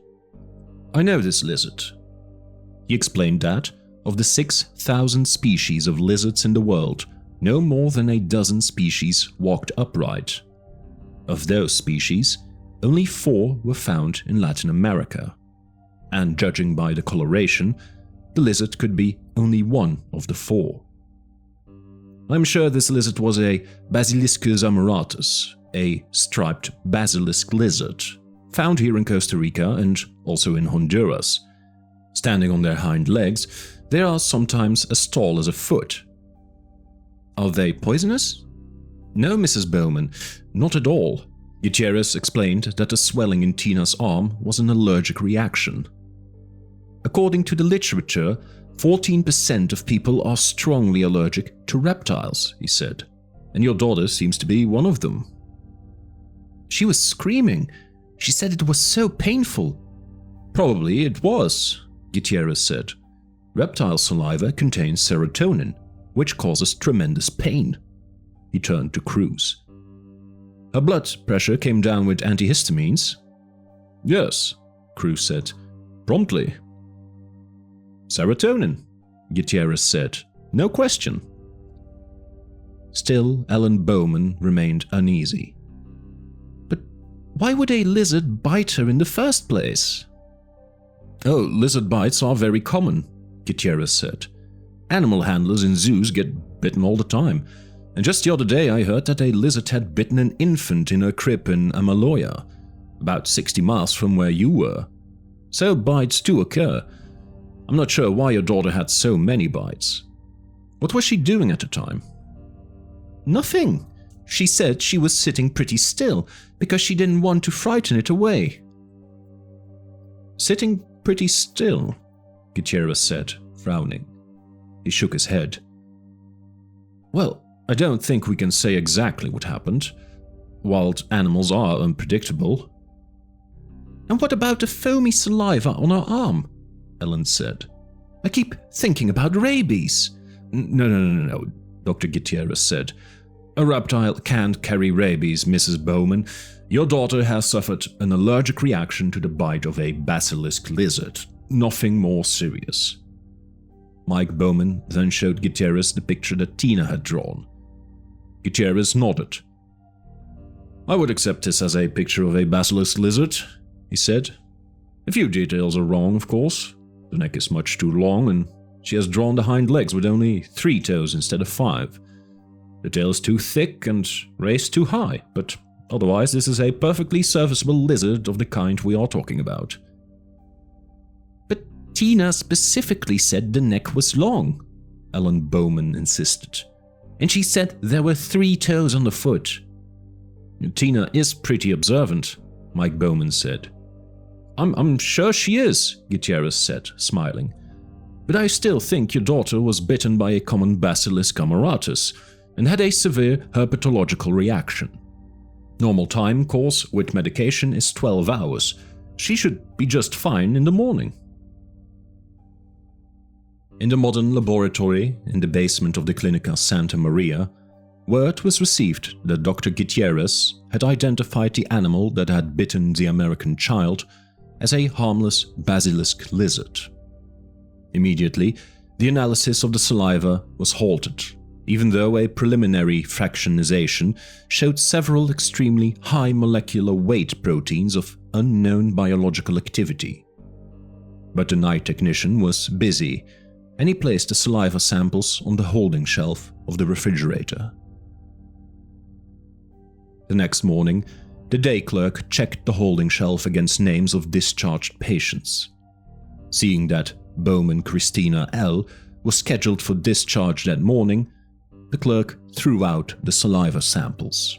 "I know this lizard." He explained that, of the 6,000 species of lizards in the world, no more than a dozen species walked upright. Of those species, only 4 were found in Latin America. And judging by the coloration, the lizard could be only one of the 4. "I'm sure this lizard was a Basiliscus amoratus, a striped basilisk lizard, found here in Costa Rica and also in Honduras. Standing on their hind legs, they are sometimes as tall as a foot." "Are they poisonous?" "No, Mrs. Bowman, not at all." Gutierrez explained that the swelling in Tina's arm was an allergic reaction. "According to the literature, 14% of people are strongly allergic to reptiles," he said, "and your daughter seems to be one of them." "She was screaming. She said it was so painful." "Probably it was," Gutierrez said. "Reptile saliva contains serotonin, which causes tremendous pain." He turned to Cruz. "Her blood pressure came down with antihistamines?" "Yes," Cruz said. "Promptly." "Serotonin," Gutierrez said. "No question." Still, Ellen Bowman remained uneasy. "But why would a lizard bite her in the first place?" "Oh, lizard bites are very common," Gutierrez said. "Animal handlers in zoos get bitten all the time. And just the other day I heard that a lizard had bitten an infant in her crib in Amaloya, about 60 miles from where you were. So bites do occur. I'm not sure why your daughter had so many bites. What was she doing at the time?" "Nothing. She said she was sitting pretty still because she didn't want to frighten it away." "Sitting pretty still," Gutierrez said, frowning. He shook his head. "Well, I don't think we can say exactly what happened. Wild animals are unpredictable." "And what about the foamy saliva on her arm?" Ellen said. "I keep thinking about rabies." No, Dr. Gutierrez said. "A reptile can't carry rabies, Mrs. Bowman. Your daughter has suffered an allergic reaction to the bite of a basilisk lizard. Nothing more serious." Mike Bowman then showed Gutierrez the picture that Tina had drawn. Gutierrez nodded. "I would accept this as a picture of a basilisk lizard," he said. "A few details are wrong, of course. The neck is much too long, and she has drawn the hind legs with only 3 toes instead of 5. The tail is too thick and raised too high, but otherwise this is a perfectly serviceable lizard of the kind we are talking about." "But Tina specifically said the neck was long," Ellen Bowman insisted. "And she said there were 3 toes on the foot." "Tina is pretty observant," Mike Bowman said. I'm sure she is," Gutierrez said, smiling. "But I still think your daughter was bitten by a common Basiliscus amoratus, and had a severe herpetological reaction. Normal time course with medication is 12 hours. She should be just fine in the morning. In the modern laboratory in the basement of the Clinica Santa Maria, word was received that Dr. Gutierrez had identified the animal that had bitten the American child as a harmless basilisk lizard. Immediately, the analysis of the saliva was halted, even though a preliminary fractionization showed several extremely high molecular weight proteins of unknown biological activity. But the night technician was busy, and he placed the saliva samples on the holding shelf of the refrigerator. The next morning, the day clerk checked the holding shelf against names of discharged patients. Seeing that Bowman Christina L. was scheduled for discharge that morning, the clerk threw out the saliva samples.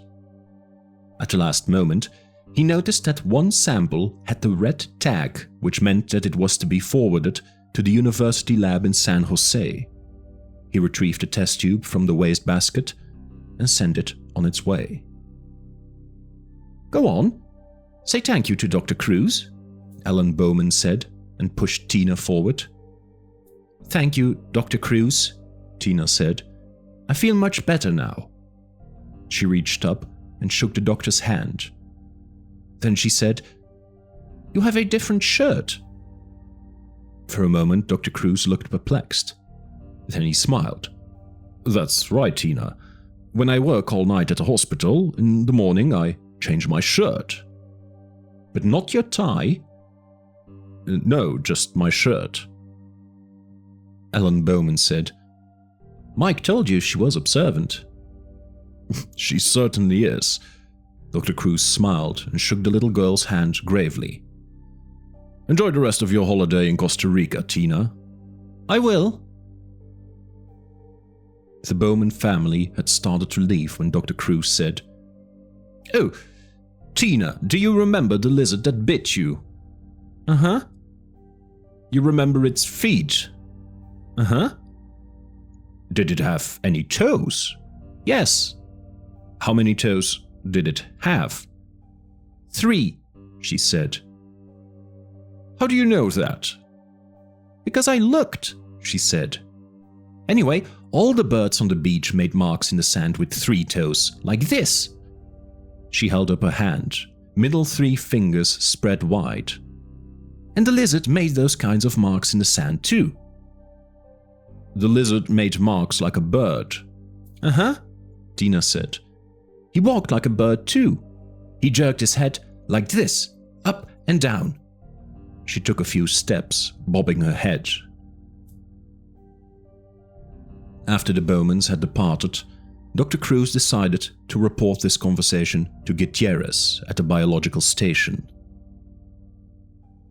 At the last moment, he noticed that one sample had the red tag, which meant that it was to be forwarded to the university lab in San Jose. He retrieved the test tube from the wastebasket and sent it on its way. "Go on. Say thank you to Dr. Cruz," Ellen Bowman said and pushed Tina forward. "Thank you, Dr. Cruz," Tina said. "I feel much better now." She reached up and shook the doctor's hand. Then she said, "You have a different shirt." For a moment, Dr. Cruz looked perplexed. Then he smiled. "That's right, Tina. When I work all night at a hospital, in the morning I change my shirt." "But not your tie?" "No, just my shirt." Ellen Bowman said, "Mike told you she was observant." "She certainly is." Dr. Cruz smiled and shook the little girl's hand gravely. "Enjoy the rest of your holiday in Costa Rica, Tina." "I will." The Bowman family had started to leave when Dr. Cruz said, "Oh, Tina, do you remember the lizard that bit you?" "Uh-huh." "You remember its feet?" "Uh-huh." "Did it have any toes?" "Yes." "How many toes did it have?" "3, she said. "How do you know that?" "Because I looked," she said. "Anyway, all the birds on the beach made marks in the sand with 3 toes, like this." She held up her hand, middle 3 fingers spread wide. "And the lizard made those kinds of marks in the sand too." "The lizard made marks like a bird." "Uh-huh," Tina said. "He walked like a bird too. He jerked his head like this, up and down." She took a few steps, bobbing her head. After the Bowmans had departed, Dr. Cruz decided to report this conversation to Gutierrez at the biological station.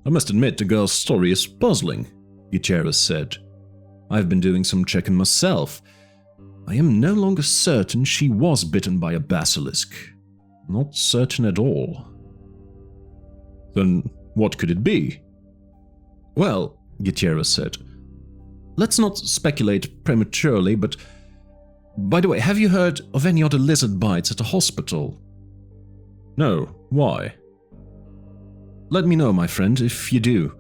"I must admit the girl's story is puzzling," Gutierrez said. "I've been doing some checking myself. I am no longer certain she was bitten by a basilisk. Not certain at all." "Then what could it be?" "Well," Gutierrez said, "let's not speculate prematurely, but by the way, have you heard of any other lizard bites at the hospital?" "No, why?" "Let me know, my friend, if you do."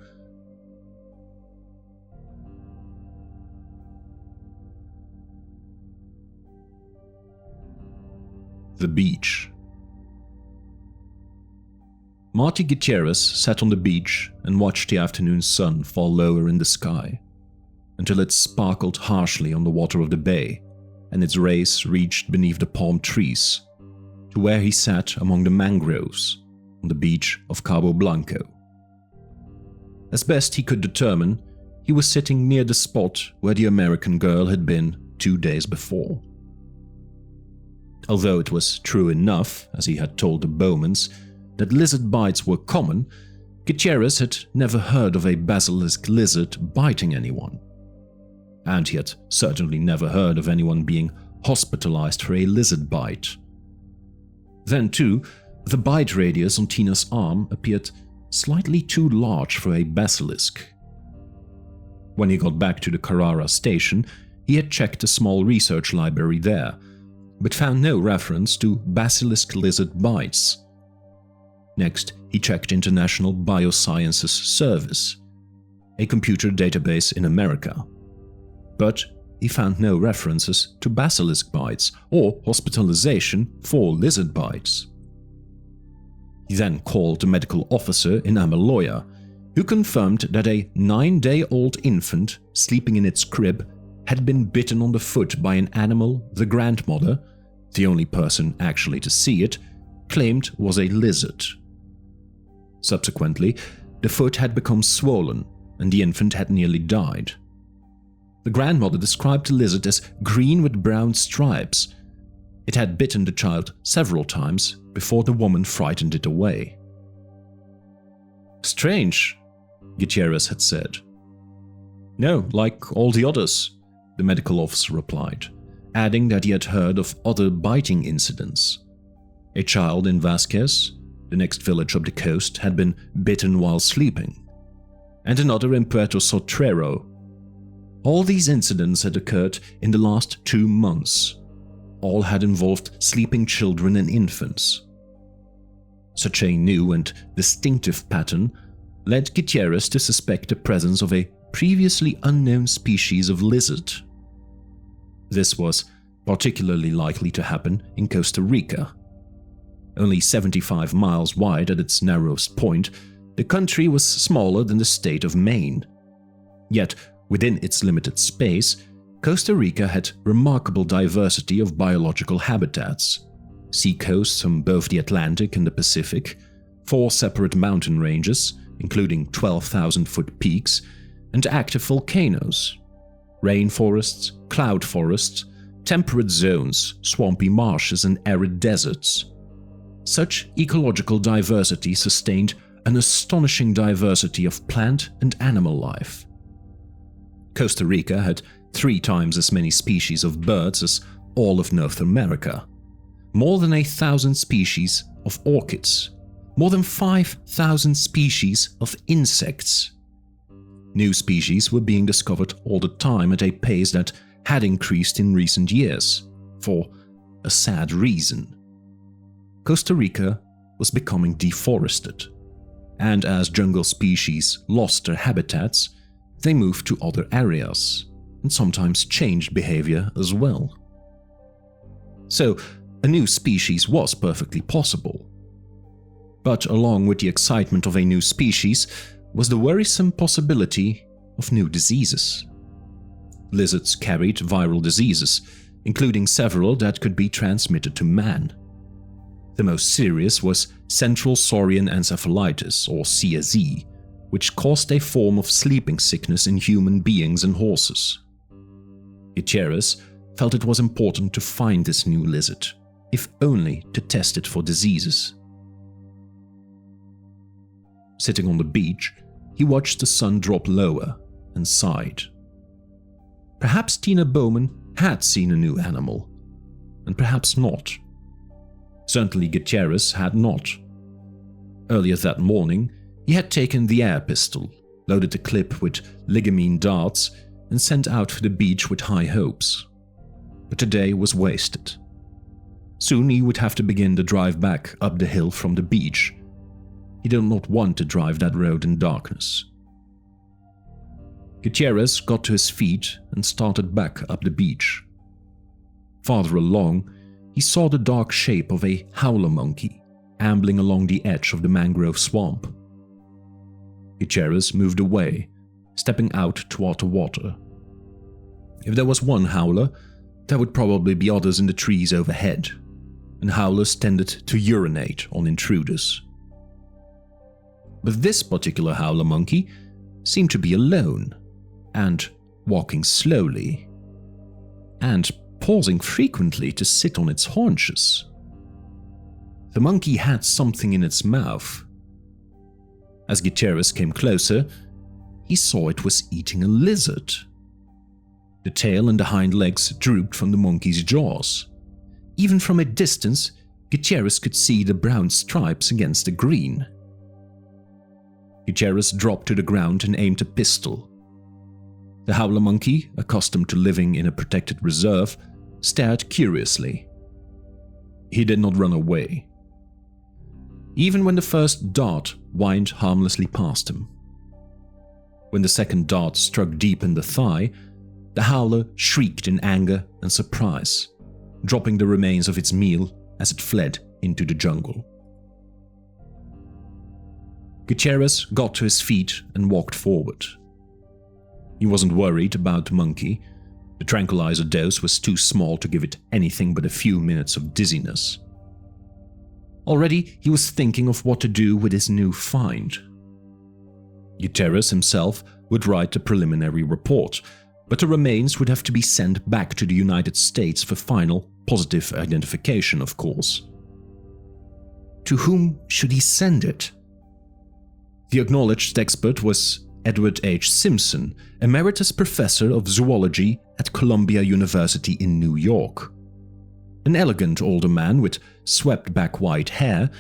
The beach. Marty Gutierrez sat on the beach and watched the afternoon sun fall lower in the sky, until it sparkled harshly on the water of the bay, and its rays reached beneath the palm trees, to where he sat among the mangroves on the beach of Cabo Blanco. As best he could determine, he was sitting near the spot where the American girl had been 2 days before. Although it was true enough, as he had told the Bowmans, that lizard bites were common, Gutierrez had never heard of a basilisk lizard biting anyone. And he had certainly never heard of anyone being hospitalized for a lizard bite. Then, too, the bite radius on Tina's arm appeared slightly too large for a basilisk. When he got back to the Carrara station, he had checked a small research library there, but found no reference to basilisk lizard bites. Next, he checked International Biosciences Service, a computer database in America. But he found no references to basilisk bites or hospitalization for lizard bites. He then called a medical officer in Amaloya, who confirmed that a 9-day-old infant sleeping in its crib had been bitten on the foot by an animal the grandmother, the only person actually to see it, claimed was a lizard. Subsequently, the foot had become swollen and the infant had nearly died. The grandmother described the lizard as green with brown stripes. It had bitten the child several times before the woman frightened it away. "Strange," Gutierrez had said. "No, like all the others," the medical officer replied, adding that he had heard of other biting incidents. A child in Vasquez, the next village up the coast, had been bitten while sleeping, and another in Puerto Sotrero. All these incidents had occurred in the last 2 months. All had involved sleeping children and infants. Such a new and distinctive pattern led Gutierrez to suspect the presence of a previously unknown species of lizard. This was particularly likely to happen in Costa Rica. Only 75 miles wide at its narrowest point, the country was smaller than the state of Maine. Yet, within its limited space, Costa Rica had remarkable diversity of biological habitats: seacoasts on both the Atlantic and the Pacific, 4 separate mountain ranges, including 12,000-foot peaks, and active volcanoes, rainforests, cloud forests, temperate zones, swampy marshes, and arid deserts. Such ecological diversity sustained an astonishing diversity of plant and animal life. Costa Rica had 3 times as many species of birds as all of North America, more than 1,000 species of orchids, more than 5,000 species of insects. New species were being discovered all the time at a pace that had increased in recent years, for a sad reason. Costa Rica was becoming deforested, and as jungle species lost their habitats, they moved to other areas, and sometimes changed behavior as well. So, a new species was perfectly possible. But along with the excitement of a new species was the worrisome possibility of new diseases. Lizards carried viral diseases, including several that could be transmitted to man. The most serious was central saurian encephalitis, or CSE, which caused a form of sleeping sickness in human beings and horses. Gutierrez felt it was important to find this new lizard, if only to test it for diseases. Sitting on the beach, he watched the sun drop lower and sighed. Perhaps Tina Bowman had seen a new animal, and perhaps not. Certainly Gutierrez had not. Earlier that morning, he had taken the air pistol, loaded the clip with ligamine darts, and sent out for the beach with high hopes. But the day was wasted. Soon he would have to begin the drive back up the hill from the beach. He did not want to drive that road in darkness. Gutierrez got to his feet and started back up the beach. Farther along, he saw the dark shape of a howler monkey ambling along the edge of the mangrove swamp. Gutierrez moved away, stepping out toward the water. If there was one howler, there would probably be others in the trees overhead, and howlers tended to urinate on intruders. But this particular howler monkey seemed to be alone, and walking slowly, and pausing frequently to sit on its haunches. The monkey had something in its mouth. As Gutierrez came closer, he saw it was eating a lizard. The tail and the hind legs drooped from the monkey's jaws. Even from a distance, Gutierrez could see the brown stripes against the green. Gutierrez dropped to the ground and aimed a pistol. The howler monkey, accustomed to living in a protected reserve, stared curiously, he did not run away. Even when the first dart whined harmlessly past him. When the second dart struck deep in the thigh, the howler shrieked in anger and surprise, dropping the remains of its meal as it fled into the jungle. Gutierrez got to his feet and walked forward. He wasn't worried about the monkey. The tranquilizer dose was too small to give it anything but a few minutes of dizziness. Already, he was thinking of what to do with his new find. Gutierrez himself would write the preliminary report, but the remains would have to be sent back to the United States for final, positive identification, of course. To whom should he send it? The acknowledged expert was Edward H. Simpson, emeritus professor of zoology at Columbia University in New York. An elegant older man with swept-back white hair,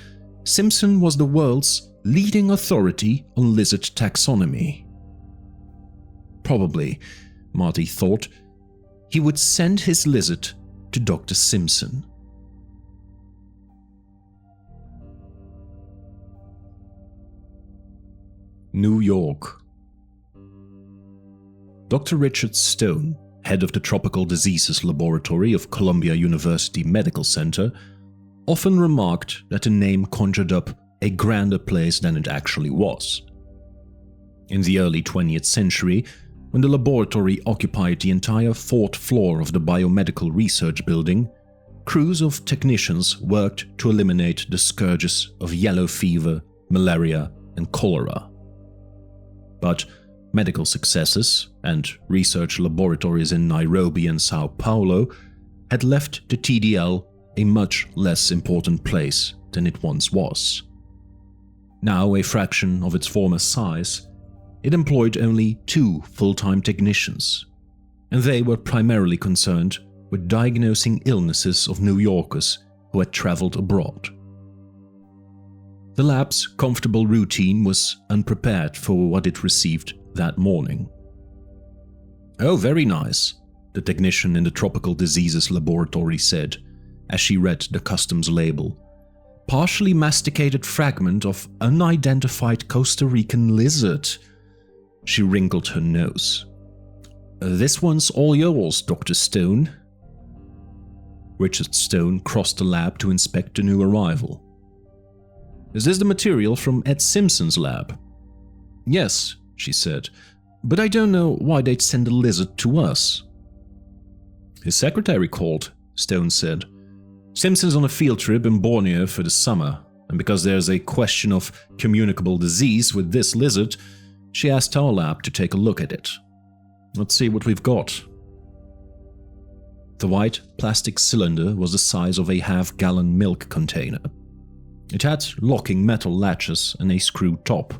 Simpson was the world's leading authority on lizard taxonomy. Probably, Marty thought, he would send his lizard to Dr. Simpson. New York. Dr. Richard Stone, head of the Tropical Diseases Laboratory of Columbia University Medical Center, often remarked that the name conjured up a grander place than it actually was. In the early 20th century, when the laboratory occupied the entire fourth floor of the biomedical research building, crews of technicians worked to eliminate the scourges of yellow fever, malaria, and cholera. But medical successes and research laboratories in Nairobi and Sao Paulo had left the TDL a much less important place than it once was. Now a fraction of its former size, it employed only 2 full-time technicians, and they were primarily concerned with diagnosing illnesses of New Yorkers who had traveled abroad. The lab's comfortable routine was unprepared for what it received that morning. "Oh, very nice," the technician in the Tropical Diseases Laboratory said, as she read the customs label. "Partially masticated fragment of unidentified Costa Rican lizard." She wrinkled her nose. "This one's all yours, Dr. Stone." Richard Stone crossed the lab to inspect the new arrival. "Is this the material from Ed Simpson's lab?" "Yes," she said, "but I don't know why they'd send a lizard to us." "His secretary called," Stone said. "Simpson's on a field trip in Borneo for the summer, and because there's a question of communicable disease with this lizard, she asked our lab to take a look at it. Let's see what we've got." The white plastic cylinder was the size of a half-gallon milk container. It had locking metal latches and a screw top.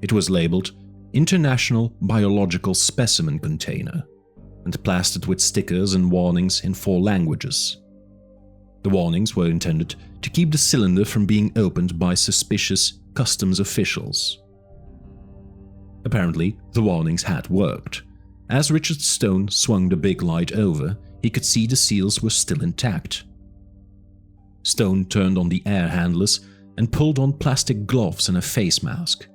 It was labeled International Biological Specimen Container and plastered with stickers and warnings in 4 languages. The warnings were intended to keep the cylinder from being opened by suspicious customs officials. Apparently, the warnings had worked. As Richard Stone swung the big light over, he could see the seals were still intact. Stone turned on the air handlers and pulled on plastic gloves and a face mask.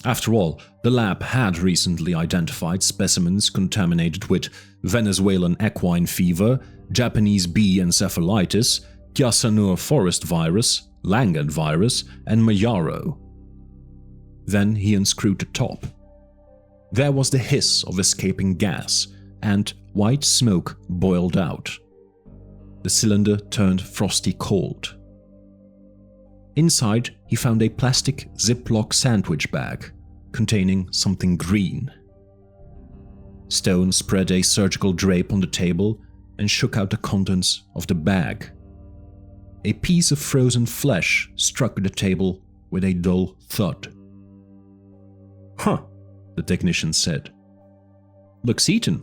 After all, the lab had recently identified specimens contaminated with Venezuelan equine fever, Japanese bee encephalitis, Kyasanur forest virus, Langan virus, and Jarro. Then he unscrewed the top. There was the hiss of escaping gas, and white smoke boiled out. The cylinder turned frosty cold. Inside, he found a plastic Ziploc sandwich bag containing something green. Stone spread a surgical drape on the table and shook out the contents of the bag. A piece of frozen flesh struck the table with a dull thud. "Huh," the technician said. "Looks eaten."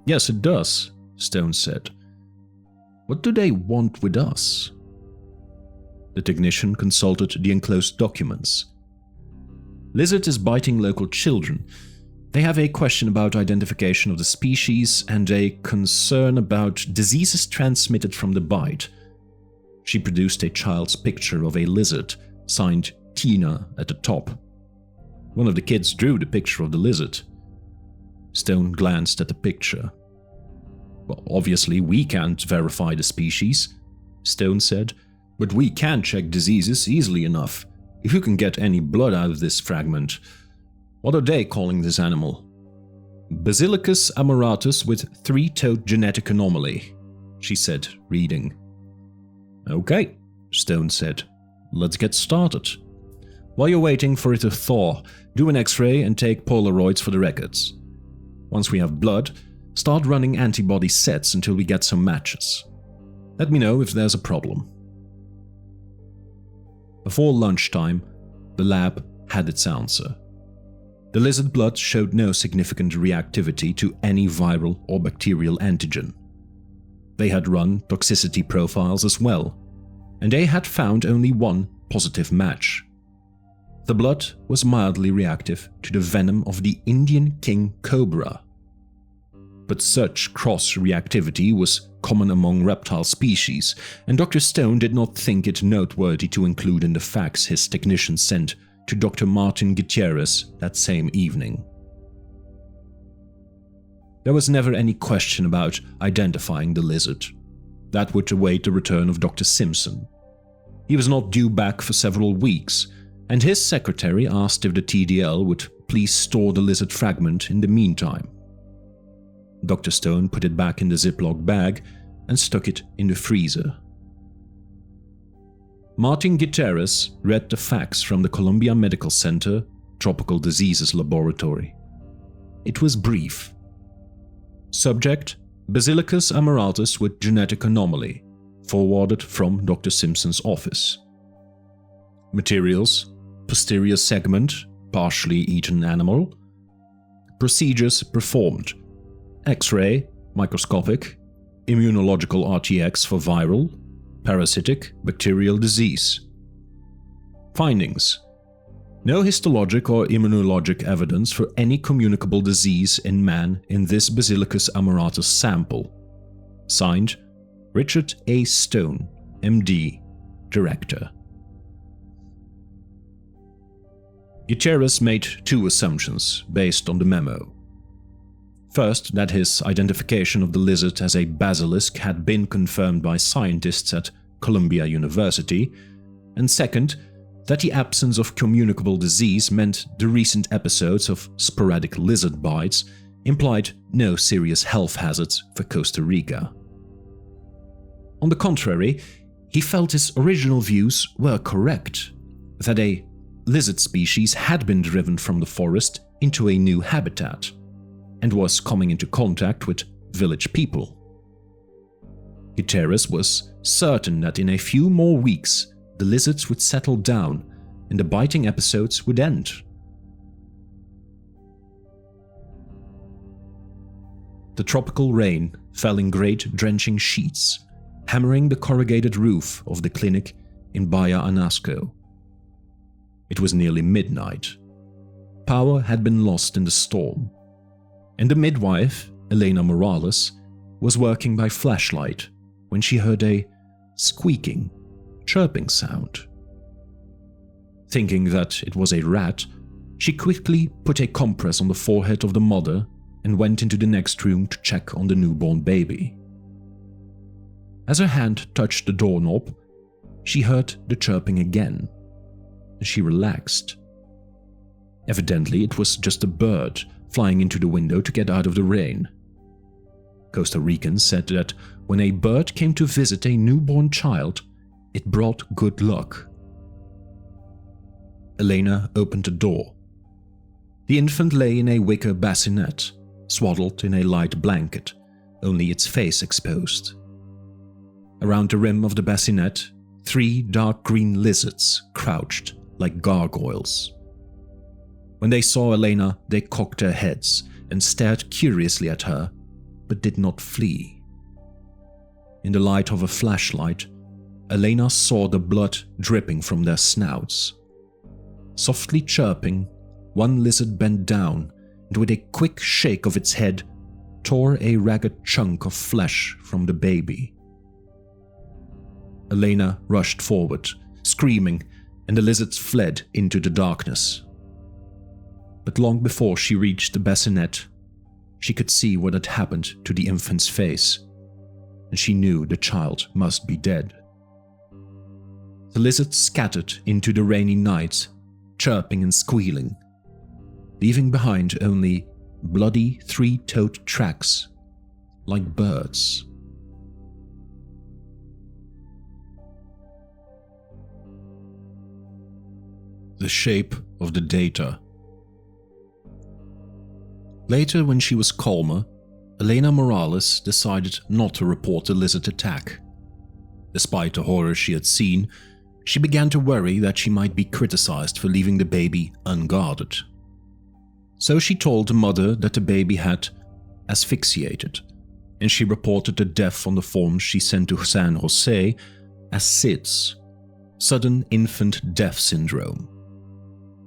"Yes, it does," Stone said. "What do they want with us?" The technician consulted the enclosed documents. "Lizard is biting local children. They have a question about identification of the species and a concern about diseases transmitted from the bite. She produced a child's picture of a lizard, signed Tina at the top. One of the kids drew the picture of the lizard. Stone glanced at the picture. "Well, obviously we can't verify the species," Stone said, "but we can check diseases easily enough. If you can get any blood out of this fragment. What are they calling this animal?" "Basilicus amoratus with three-toed genetic anomaly," she said, reading. "Okay," Stone said. "Let's get started. While you're waiting for it to thaw, do an X-ray and take Polaroids for the records. Once we have blood, start running antibody sets until we get some matches. Let me know if there's a problem." Before lunchtime, the lab had its answer. The lizard blood showed no significant reactivity to any viral or bacterial antigen. They had run toxicity profiles as well, and they had found only one positive match. The blood was mildly reactive to the venom of the Indian king cobra. But such cross-reactivity was common among reptile species, and Dr. Stone did not think it noteworthy to include in the facts his technician sent to Dr. Martin Gutierrez that same evening. There was never any question about identifying the lizard. That would await the return of Dr. Simpson. He was not due back for several weeks, and his secretary asked if the TDL would please store the lizard fragment in the meantime. Dr. Stone put it back in the Ziploc bag and stuck it in the freezer. Martin Gutierrez read the facts from the Columbia Medical Center Tropical Diseases Laboratory. It was brief. Subject: Basilicus amoratus with genetic anomaly, forwarded from Dr. Simpson's office. Materials: posterior segment, partially eaten animal. Procedures performed: X-ray, microscopic, immunological RTX for viral, parasitic, bacterial disease. Findings: no histologic or immunologic evidence for any communicable disease in man in this Basilicus amoratus sample. Signed, Richard A. Stone, MD, Director. Gutierrez made two assumptions based on the memo. First, that his identification of the lizard as a basilisk had been confirmed by scientists at Columbia University, and second, that the absence of communicable disease meant the recent episodes of sporadic lizard bites implied no serious health hazards for Costa Rica. On the contrary, he felt his original views were correct, that a lizard species had been driven from the forest into a new habitat, and was coming into contact with village people. Gutierrez was certain that in a few more weeks the lizards would settle down and the biting episodes would end. The tropical rain fell in great drenching sheets, hammering the corrugated roof of the clinic in Bahia Anasco. It was nearly midnight. Power had been lost in the storm, and the midwife, Elena Morales, was working by flashlight when she heard a squeaking, chirping sound. Thinking that it was a rat, she quickly put a compress on the forehead of the mother and went into the next room to check on the newborn baby. As her hand touched the doorknob, she heard the chirping again. She relaxed. Evidently, it was just a bird flying into the window to get out of the rain. Costa Ricans said that when a bird came to visit a newborn child, it brought good luck. Elena opened the door. The infant lay in a wicker bassinet, swaddled in a light blanket, only its face exposed. Around the rim of the bassinet, 3 dark green lizards crouched like gargoyles. When they saw Elena, they cocked their heads and stared curiously at her, but did not flee. In the light of a flashlight, Elena saw the blood dripping from their snouts. Softly chirping, one lizard bent down and with a quick shake of its head, tore a ragged chunk of flesh from the baby. Elena rushed forward, screaming, and the lizards fled into the darkness. But long before she reached the bassinet, she could see what had happened to the infant's face, and she knew the child must be dead. The lizards scattered into the rainy night, chirping and squealing, leaving behind only bloody three-toed tracks, like birds. The shape of the data. Later, when she was calmer, Elena Morales decided not to report the lizard attack. Despite the horror she had seen, she began to worry that she might be criticized for leaving the baby unguarded. So she told the mother that the baby had asphyxiated, and she reported the death on the form she sent to San Jose as SIDS, Sudden Infant Death Syndrome.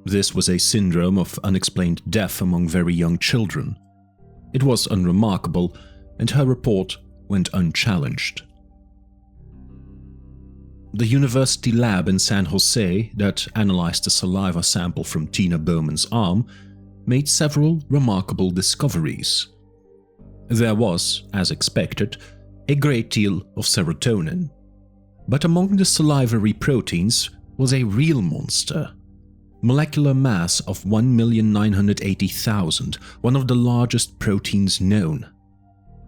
This was a syndrome of unexplained death among very young children. It was unremarkable, and her report went unchallenged. The university lab in San Jose that analyzed the saliva sample from Tina Bowman's arm made several remarkable discoveries. There was, as expected, a great deal of serotonin. But among the salivary proteins was a real monster. Molecular mass of 1,980,000, one of the largest proteins known.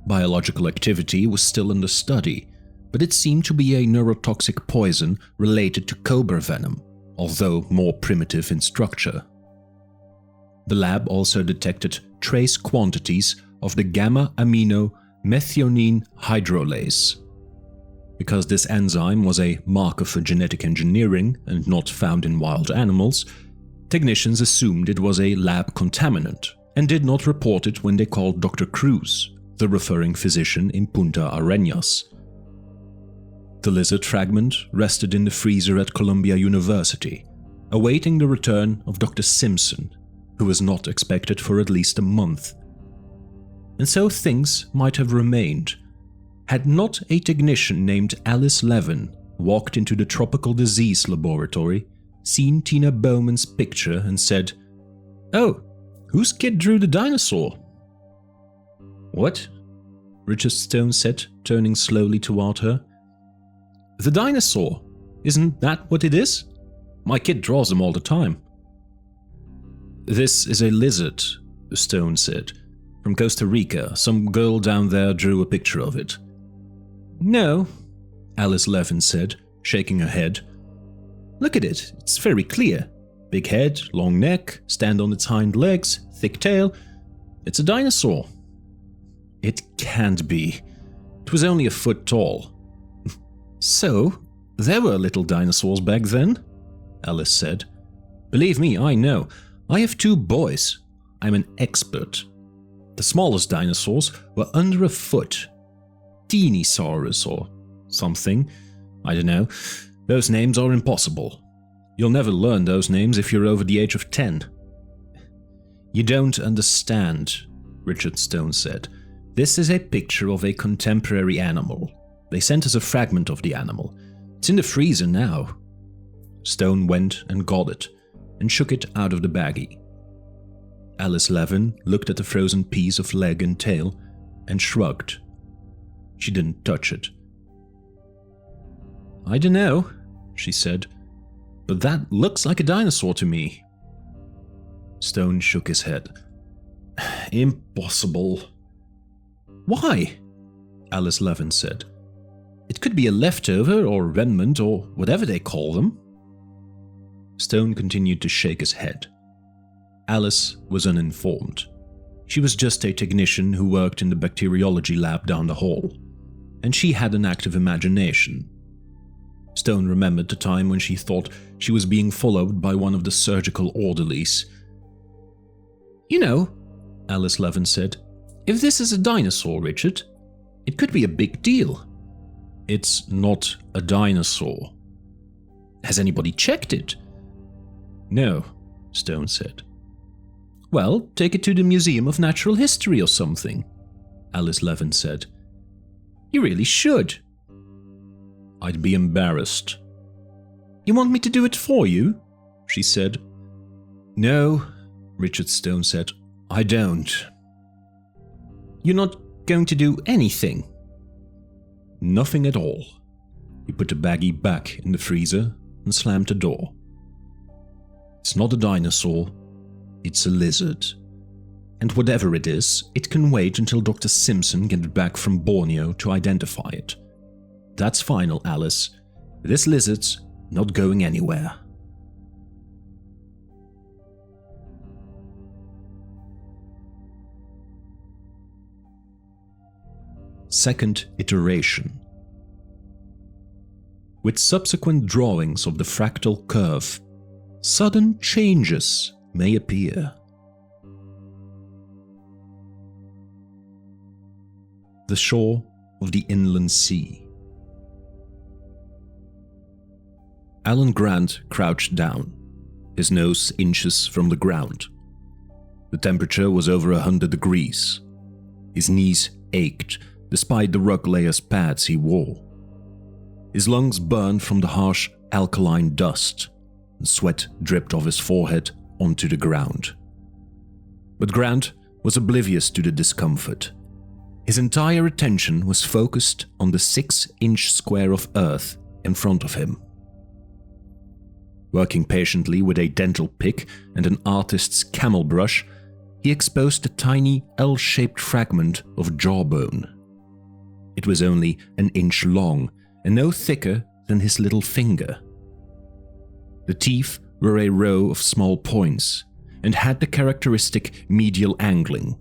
Biological activity was still under study, but it seemed to be a neurotoxic poison related to cobra venom, although more primitive in structure. The lab also detected trace quantities of the gamma-amino methionine hydrolase. Because this enzyme was a marker for genetic engineering and not found in wild animals, technicians assumed it was a lab contaminant and did not report it when they called Dr. Cruz, the referring physician in Punta Arenas. The lizard fragment rested in the freezer at Columbia University, awaiting the return of Dr. Simpson, who was not expected for at least a month. And so things might have remained, had not a technician named Alice Levin walked into the tropical disease laboratory, seen Tina Bowman's picture and said, "Oh, whose kid drew the dinosaur?" "What?" Richard Stone said, turning slowly toward her. "The dinosaur. Isn't that what it is? My kid draws them all the time." "This is a lizard," Stone said. "From Costa Rica. Some girl down there drew a picture of it." "No," Alice Levin said, shaking her head. "Look at it. It's very clear. Big head, long neck, stand on its hind legs, thick tail. It's a dinosaur." "It can't be. It was only a foot tall." "So, there were little dinosaurs back then," Alice said. "Believe me, I know. I have 2 boys. I'm an expert. The smallest dinosaurs were under a foot. Teenosaurus or something. I don't know. Those names are impossible. You'll never learn those names if you're over the age of 10. "You don't understand," Richard Stone said. "This is a picture of a contemporary animal. They sent us a fragment of the animal. It's in the freezer now." Stone went and got it, and shook it out of the baggie. Alice Levin looked at the frozen piece of leg and tail, and shrugged. She didn't touch it. "I don't know," she said, "but that looks like a dinosaur to me." Stone shook his head. "Impossible." "Why?" Alice Levin said. "It could be a leftover or remnant or whatever they call them." Stone continued to shake his head. Alice was uninformed. She was just a technician who worked in the bacteriology lab down the hall, and she had an active imagination. Stone remembered the time when she thought she was being followed by one of the surgical orderlies. "You know," Alice Levin said, "if this is a dinosaur, Richard, it could be a big deal." "It's not a dinosaur." "Has anybody checked it?" "No," Stone said. Well, take it to the Museum of Natural History or something, Alice Levin said. You really should. I'd be embarrassed. You want me to do it for you? She said. No, Richard Stone said. I don't. You're not going to do anything? Nothing at all. He put the baggie back in the freezer and slammed the door. It's not a dinosaur, it's a lizard. And whatever it is, it can wait until Dr. Simpson gets back from Borneo to identify it. That's final, Alice. This lizard's not going anywhere. Second iteration. With subsequent drawings of the fractal curve, sudden changes may appear. The shore of the inland sea. Alan Grant crouched down, his nose inches from the ground. The temperature was over 100 degrees. His knees ached despite the rug layer's pads he wore. His lungs burned from the harsh alkaline dust, and sweat dripped off his forehead onto the ground. But Grant was oblivious to the discomfort. His entire attention was focused on the 6-inch square of earth in front of him. Working patiently with a dental pick and an artist's camel brush, he exposed a tiny L-shaped fragment of jawbone. It was only an inch long and no thicker than his little finger. The teeth were a row of small points and had the characteristic medial angling.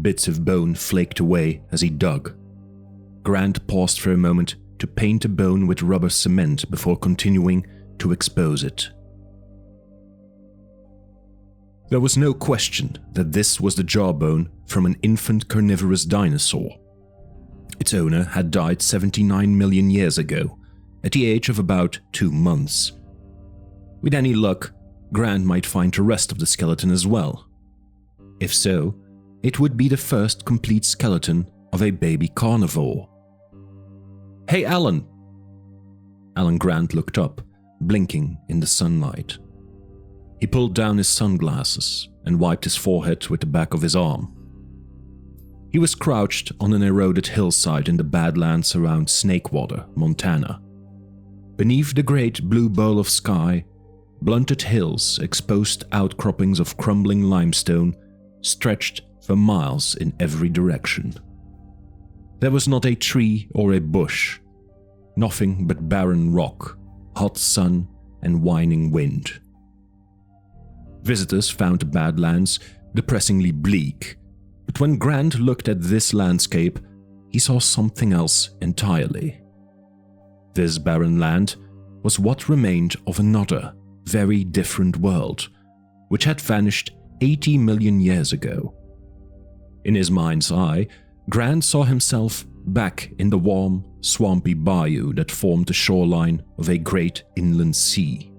Bits of bone flaked away as he dug. Grant paused for a moment to paint the bone with rubber cement before continuing to expose it. There was no question that this was the jawbone from an infant carnivorous dinosaur. Its owner had died 79 million years ago, at the age of about 2 months. With any luck, Grant might find the rest of the skeleton as well. If so, it would be the first complete skeleton of a baby carnivore. Hey, Alan! Alan Grant looked up, blinking in the sunlight. He pulled down his sunglasses and wiped his forehead with the back of his arm. He was crouched on an eroded hillside in the Badlands around Snakewater, Montana. Beneath the great blue bowl of sky, blunted hills exposed outcroppings of crumbling limestone stretched for miles in every direction. There was not a tree or a bush, nothing but barren rock, hot sun, and whining wind. Visitors found the Badlands depressingly bleak, but when Grant looked at this landscape, he saw something else entirely. This barren land was what remained of another, very different world, which had vanished 80 million years ago. In his mind's eye, Grant saw himself back in the warm, swampy bayou that formed the shoreline of a great inland sea.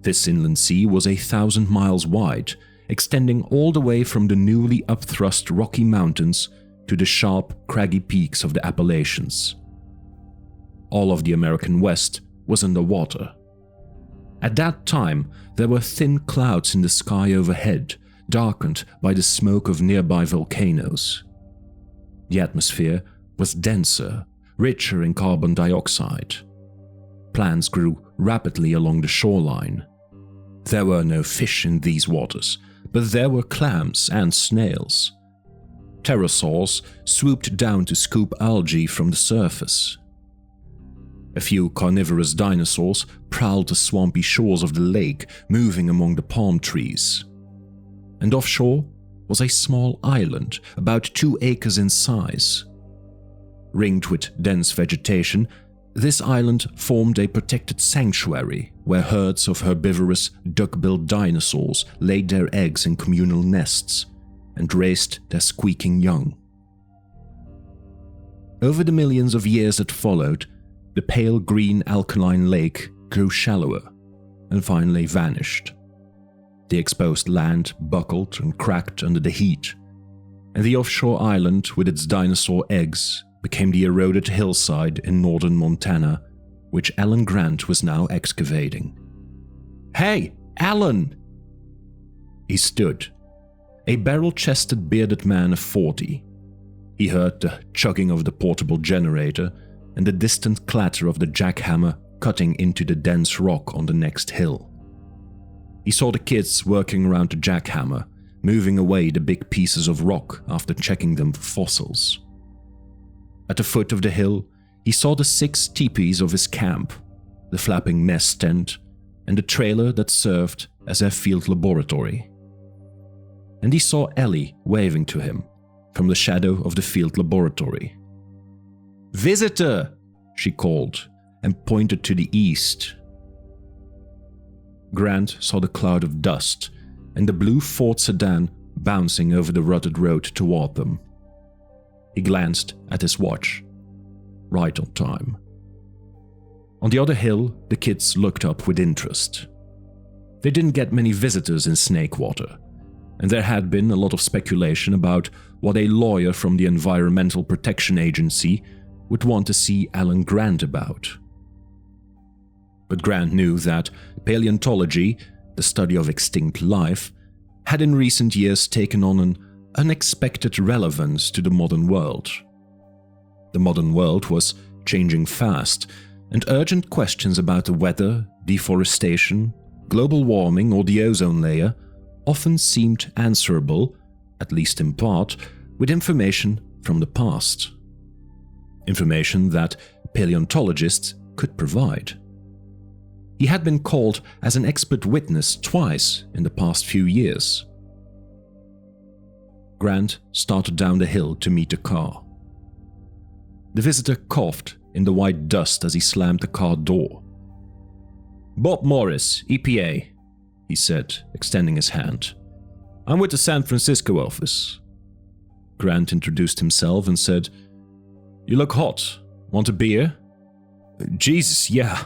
This inland sea was 1,000 miles wide, extending all the way from the newly upthrust Rocky Mountains to the sharp, craggy peaks of the Appalachians. All of the American West was underwater. At that time, there were thin clouds in the sky overhead, darkened by the smoke of nearby volcanoes. The atmosphere was denser, richer in carbon dioxide. Plants grew rapidly along the shoreline. There were no fish in these waters, but there were clams and snails. Pterosaurs swooped down to scoop algae from the surface. A few carnivorous dinosaurs prowled the swampy shores of the lake, moving among the palm trees. And offshore was a small island, about 2 acres in size. Ringed with dense vegetation, this island formed a protected sanctuary where herds of herbivorous, duck-billed dinosaurs laid their eggs in communal nests and raised their squeaking young. Over the millions of years that followed, the pale green alkaline lake grew shallower and finally vanished. The exposed land buckled and cracked under the heat, and the offshore island with its dinosaur eggs became the eroded hillside in northern Montana, which Alan Grant was now excavating. "Hey, Alan!" He stood, a barrel-chested bearded man of 40. He heard the chugging of the portable generator and the distant clatter of the jackhammer cutting into the dense rock on the next hill. He saw the kids working around the jackhammer, moving away the big pieces of rock after checking them for fossils. At the foot of the hill, he saw the 6 teepees of his camp, the flapping nest tent, and the trailer that served as their field laboratory. And he saw Ellie waving to him from the shadow of the field laboratory. "Visitor!" she called, and pointed to the east. Grant saw the cloud of dust and the blue Ford sedan bouncing over the rutted road toward them. He glanced at his watch. Right on time. On the other hill, the kids looked up with interest. They didn't get many visitors in Snakewater, and there had been a lot of speculation about what a lawyer from the Environmental Protection Agency would want to see Alan Grant about. But Grant knew that paleontology, the study of extinct life, had in recent years taken on an unexpected relevance to the modern world. The modern world was changing fast, and urgent questions about the weather, deforestation, global warming, or the ozone layer often seemed answerable, at least in part, with information from the past. Information that paleontologists could provide. He had been called as an expert witness twice in the past few years. Grant started down the hill to meet the car. The visitor coughed in the white dust as he slammed the car door. "Bob Morris, EPA," he said, extending his hand. "I'm with the San Francisco office." Grant introduced himself and said, "You look hot. Want a beer?" "Jesus, yeah."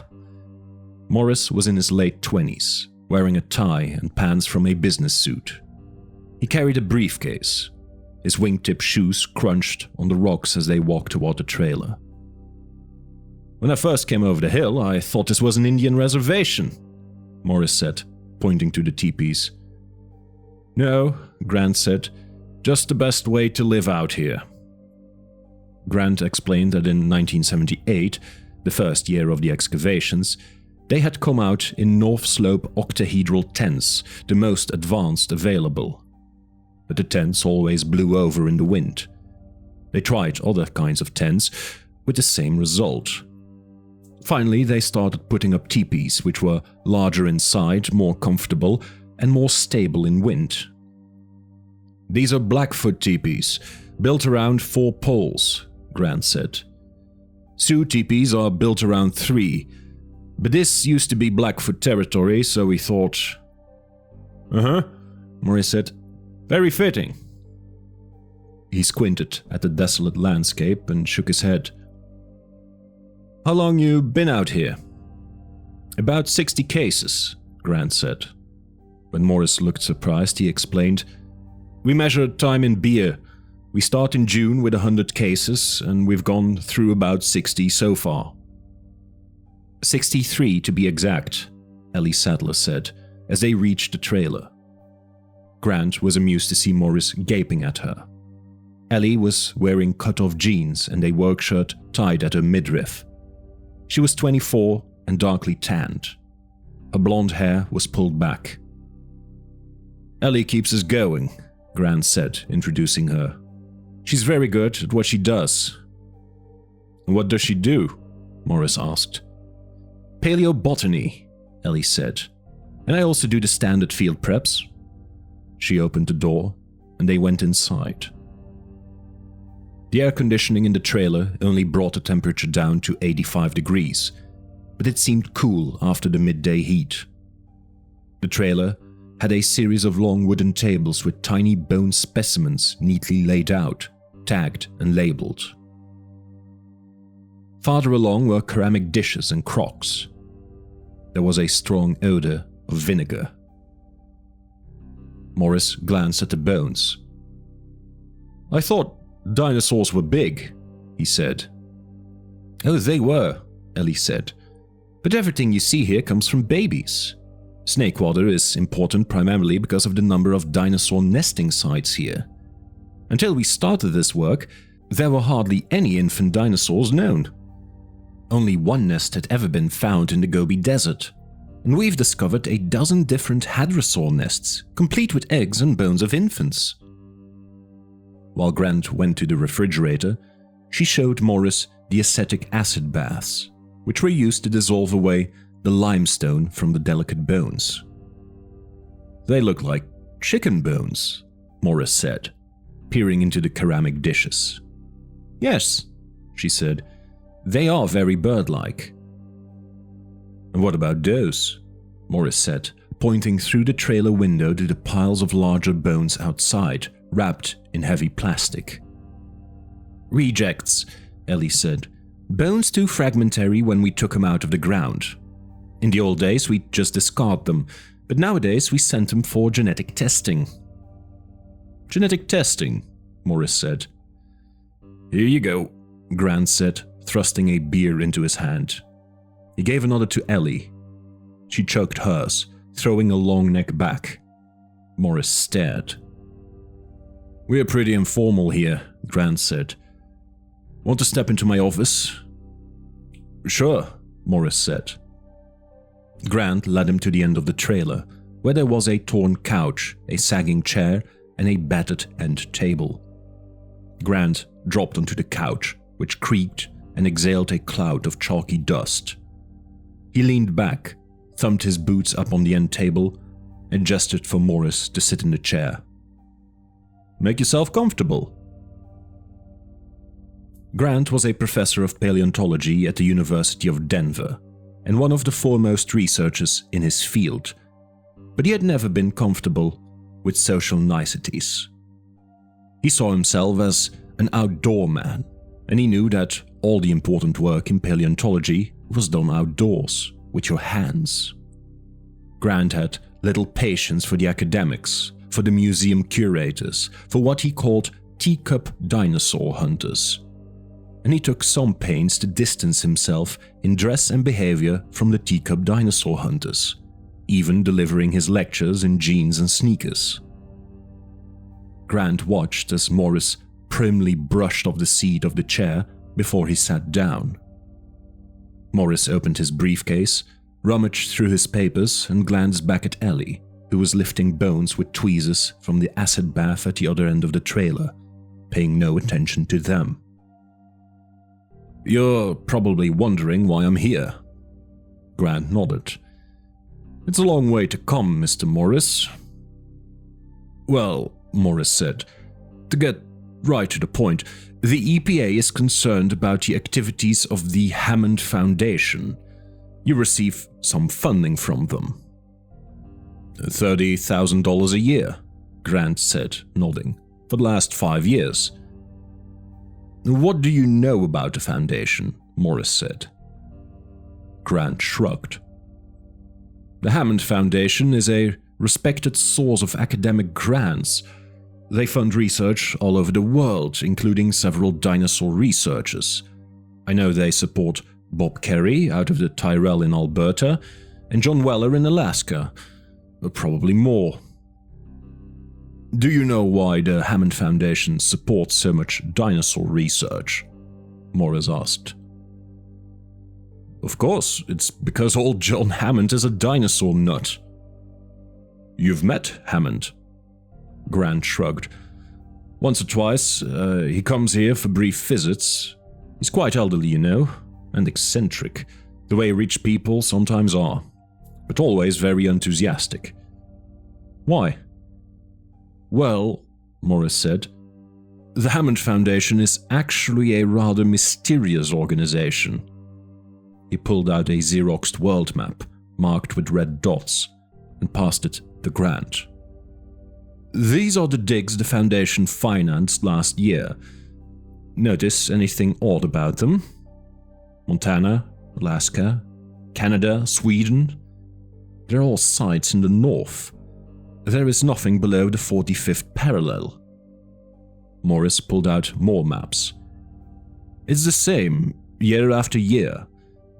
Morris was in his late 20s, wearing a tie and pants from a business suit. He carried a briefcase. His wingtip shoes crunched on the rocks as they walked toward the trailer. "When I first came over the hill, I thought this was an Indian reservation," Morris said, pointing to the teepees. "No," Grant said, "just the best way to live out here." Grant explained that in 1978, the first year of the excavations, they had come out in North Slope octahedral tents, the most advanced available. But the tents always blew over in the wind. They tried other kinds of tents, with the same result. Finally, they started putting up teepees, which were larger inside, more comfortable, and more stable in wind. "These are Blackfoot teepees, built around 4 poles," Grant said. "Sioux teepees are built around 3, but this used to be Blackfoot territory, so we thought..." "Uh-huh," Morris said. "Very fitting." He squinted at the desolate landscape and shook his head. "How long you been out here?" "About 60 cases," Grant said. When Morris looked surprised, he explained, "We measure time in beer. We start in June with 100 cases, and we've gone through about 60 so far." 63 to be exact, Ellie Sattler said, as they reached the trailer. Grant was amused to see Morris gaping at her. Ellie was wearing cut-off jeans and a work shirt tied at her midriff. She was 24 and darkly tanned. Her blonde hair was pulled back. "Ellie keeps us going," Grant said, introducing her. "She's very good at what she does." "What does she do?" Morris asked. "Paleobotany," Ellie said. "And I also do the standard field preps." She opened the door, and they went inside. The air conditioning in the trailer only brought the temperature down to 85 degrees, but it seemed cool after the midday heat. The trailer had a series of long wooden tables with tiny bone specimens neatly laid out, tagged and labeled. Farther along were ceramic dishes and crocks. There was a strong odor of vinegar. Morris glanced at the bones. "I thought dinosaurs were big," he said. "Oh, they were," Ellie said. "But everything you see here comes from babies. Snakewater is important primarily because of the number of dinosaur nesting sites here. Until we started this work, there were hardly any infant dinosaurs known. Only one nest had ever been found in the Gobi Desert, and we've discovered a dozen different hadrosaur nests, complete with eggs and bones of infants." While Grant went to the refrigerator, she showed Morris the acetic acid baths, which were used to dissolve away the limestone from the delicate bones. "They look like chicken bones," Morris said, peering into the ceramic dishes. "Yes," she said, "they are very bird-like." "And what about those?" Morris said, pointing through the trailer window to the piles of larger bones outside, wrapped in heavy plastic. "Rejects," Ellie said. "Bones too fragmentary when we took them out of the ground. In the old days, we'd just discard them, but nowadays we sent them for genetic testing." "Genetic testing," Morris said. "Here you go," Grant said, thrusting a beer into his hand. He gave another to Ellie. She choked hers, throwing a long neck back. Morris stared. "We're pretty informal here," Grant said. "Want to step into my office?" "Sure," Morris said. Grant led him to the end of the trailer, where there was a torn couch, a sagging chair, and a battered end table. Grant dropped onto the couch, which creaked and exhaled a cloud of chalky dust. He leaned back, thumped his boots up on the end table, and gestured for Morris to sit in the chair. "Make yourself comfortable." Grant was a professor of paleontology at the University of Denver, and one of the foremost researchers in his field, but he had never been comfortable with social niceties. He saw himself as an outdoor man, and he knew that all the important work in paleontology was done outdoors, with your hands. Grant had little patience for the academics, for the museum curators, for what he called teacup dinosaur hunters. And he took some pains to distance himself in dress and behavior from the teacup dinosaur hunters, even delivering his lectures in jeans and sneakers. Grant watched as Morris primly brushed off the seat of the chair before he sat down. Morris opened his briefcase, rummaged through his papers, and glanced back at Ellie, who was lifting bones with tweezers from the acid bath at the other end of the trailer, paying no attention to them. "You're probably wondering why I'm here." Grant nodded. "It's a long way to come, Mr. Morris." "Well," Morris said, "to get right to the point, the EPA is concerned about the activities of the Hammond Foundation. You receive some funding from them." $30,000 a year, Grant said, nodding, "for the last 5 years. "What do you know about the foundation?" Morris said. Grant shrugged. "The Hammond Foundation is a respected source of academic grants. They fund research all over the world, including several dinosaur researchers. I know they support Bob Kerry out of the Tyrrell in Alberta and John Weller in Alaska, probably more." "Do you know why the Hammond Foundation supports so much dinosaur research?" Morris asked. "Of course, it's because old John Hammond is a dinosaur nut." "You've met Hammond?" Grant shrugged. "Once or twice. He comes here for brief visits. He's quite elderly, you know, and eccentric, the way rich people sometimes are, but always very enthusiastic." "Why?" "Well," Morris said, "the Hammond Foundation is actually a rather mysterious organization." He pulled out a Xeroxed world map, marked with red dots, and passed it to Grant. "These are the digs the Foundation financed last year. Notice anything odd about them? Montana, Alaska, Canada, Sweden. They're all sites in the north. there is nothing below the 45th parallel. Morris pulled out more maps. It's the same, year after year.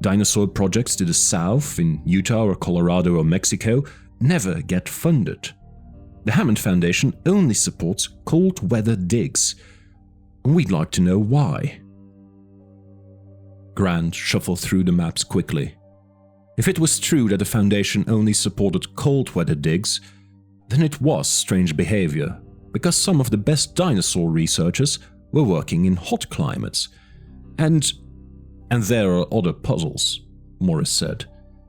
Dinosaur projects to the south, in Utah or Colorado or Mexico, never get funded. The Hammond Foundation only supports cold weather digs. We'd like to know why. Grant shuffled through the maps quickly. If it was true that the Foundation only supported cold weather digs, then it was strange behavior, because some of the best dinosaur researchers were working in hot climates. And there are other puzzles, Morris said.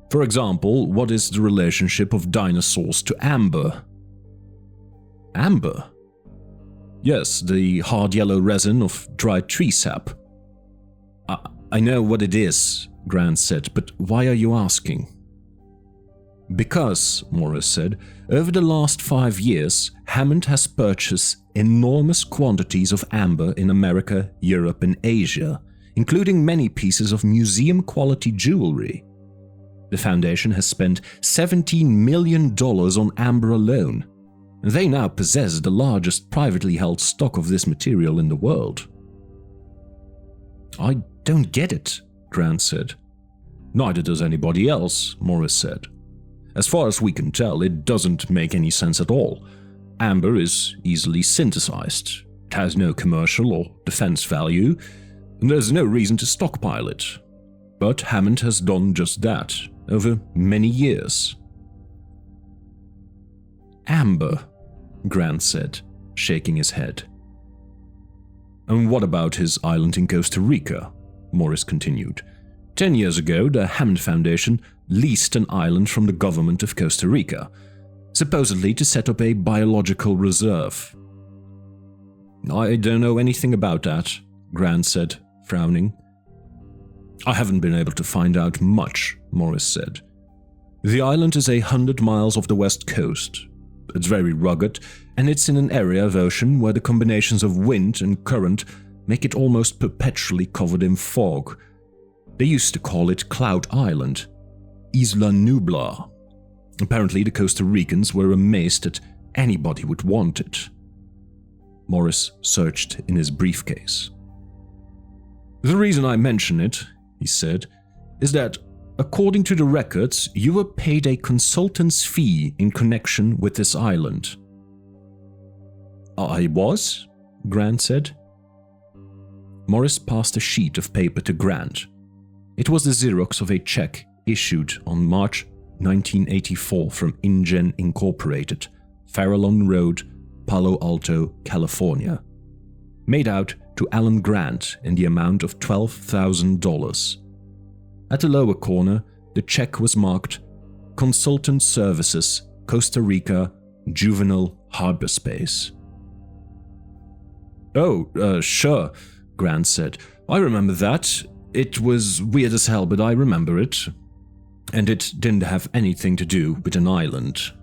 For example, what is the relationship of dinosaurs to amber? Amber? Yes, the hard yellow resin of dried tree sap. I know what it is, Grant said, but why are you asking? Because, Morris said, over the last 5 years, Hammond has purchased enormous quantities of amber in America, Europe, and Asia, including many pieces of museum-quality jewelry. The Foundation has spent $17 million on amber alone. They now possess the largest privately held stock of this material in the world. I don't get it, Grant said. Neither does anybody else, Morris said. As far as we can tell, it doesn't make any sense at all. Amber is easily synthesized. It has no commercial or defense value, and there's no reason to stockpile it. But Hammond has done just that over many years. Amber, Grant said, shaking his head. And what about his island in Costa Rica? Morris continued. 10 years ago, the Hammond Foundation leased an island from the government of Costa Rica, supposedly to set up a biological reserve. I don't know anything about that, Grant said, frowning. I haven't been able to find out much, Morris said. The island is 100 miles off the west coast. It's very rugged, and it's in an area of ocean where the combinations of wind and current make it almost perpetually covered in fog. They used to call it Cloud Island, Isla Nublar. Apparently the Costa Ricans were amazed that anybody would want it. Morris searched in his briefcase. The reason I mention it, he said, is that, according to the records, you were paid a consultant's fee in connection with this island. I was? Grant said. Morris passed a sheet of paper to Grant. It was the Xerox of a check issued on March 1984 from InGen Incorporated, Farallon Road, Palo Alto, California. Made out to Alan Grant in the amount of $12,000. At the lower corner, the check was marked Consultant Services, Costa Rica, Juvenile Hyperspace. Oh, sure, Grant said. I remember that. It was weird as hell, but I remember it. And it didn't have anything to do with an island.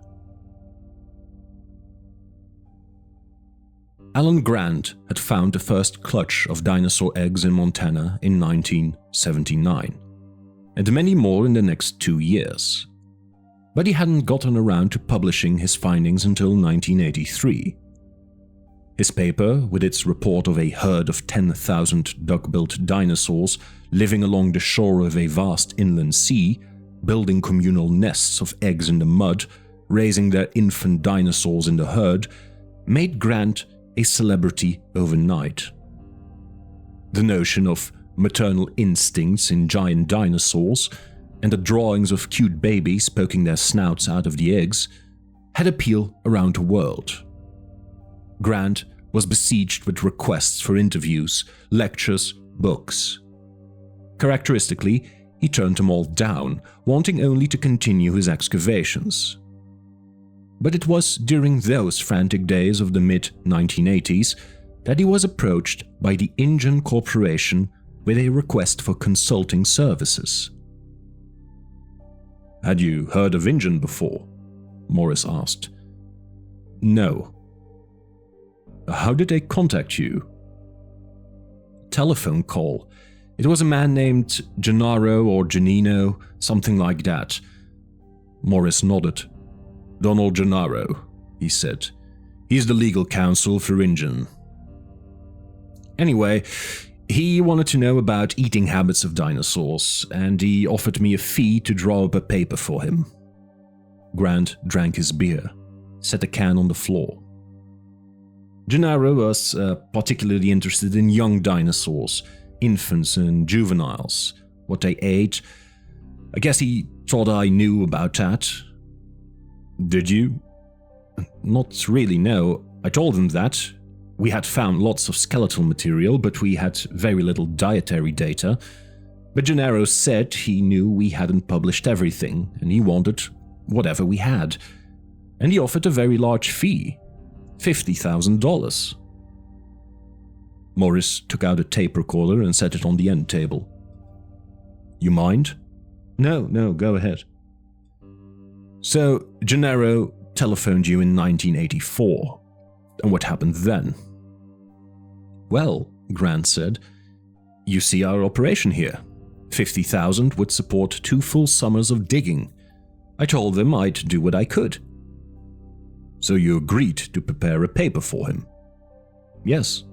Alan Grant had found the first clutch of dinosaur eggs in Montana in 1979, and many more in the next 2 years. But he hadn't gotten around to publishing his findings until 1983. His paper, with its report of a herd of 10,000 duck-billed dinosaurs living along the shore of a vast inland sea, building communal nests of eggs in the mud, raising their infant dinosaurs in the herd, made Grant a celebrity overnight. The notion of maternal instincts in giant dinosaurs and the drawings of cute babies poking their snouts out of the eggs had appeal around the world. Grant was besieged with requests for interviews, lectures, books. Characteristically, he turned them all down, wanting only to continue his excavations. But it was during those frantic days of the mid-1980s that he was approached by the InGen Corporation with a request for consulting services. Had you heard of InGen before? Morris asked. No. How did they contact you? Telephone call. It was a man named Gennaro or Giannino, something like that. Morris nodded. Donald Gennaro. he said. He's the legal counsel for InGen. Anyway, he wanted to know about eating habits of dinosaurs, and he offered me a fee to draw up a paper for him. Grant drank his beer, set the can on the floor. Gennaro was particularly interested in young dinosaurs, infants and juveniles, what they ate. I guess he thought I knew about that. Did you? Not really, no. I told him that. We had found lots of skeletal material, but we had very little dietary data. But Gennaro said he knew we hadn't published everything, and he wanted whatever we had. And he offered a very large fee, $50,000. Morris took out a tape recorder and set it on the end table. You mind? No, go ahead. So, Gennaro telephoned you in 1984. And what happened then? Well, Grant said, you see our operation here. 50,000 would support 2 full summers of digging. I told them I'd do what I could. So you agreed to prepare a paper for him? Yes.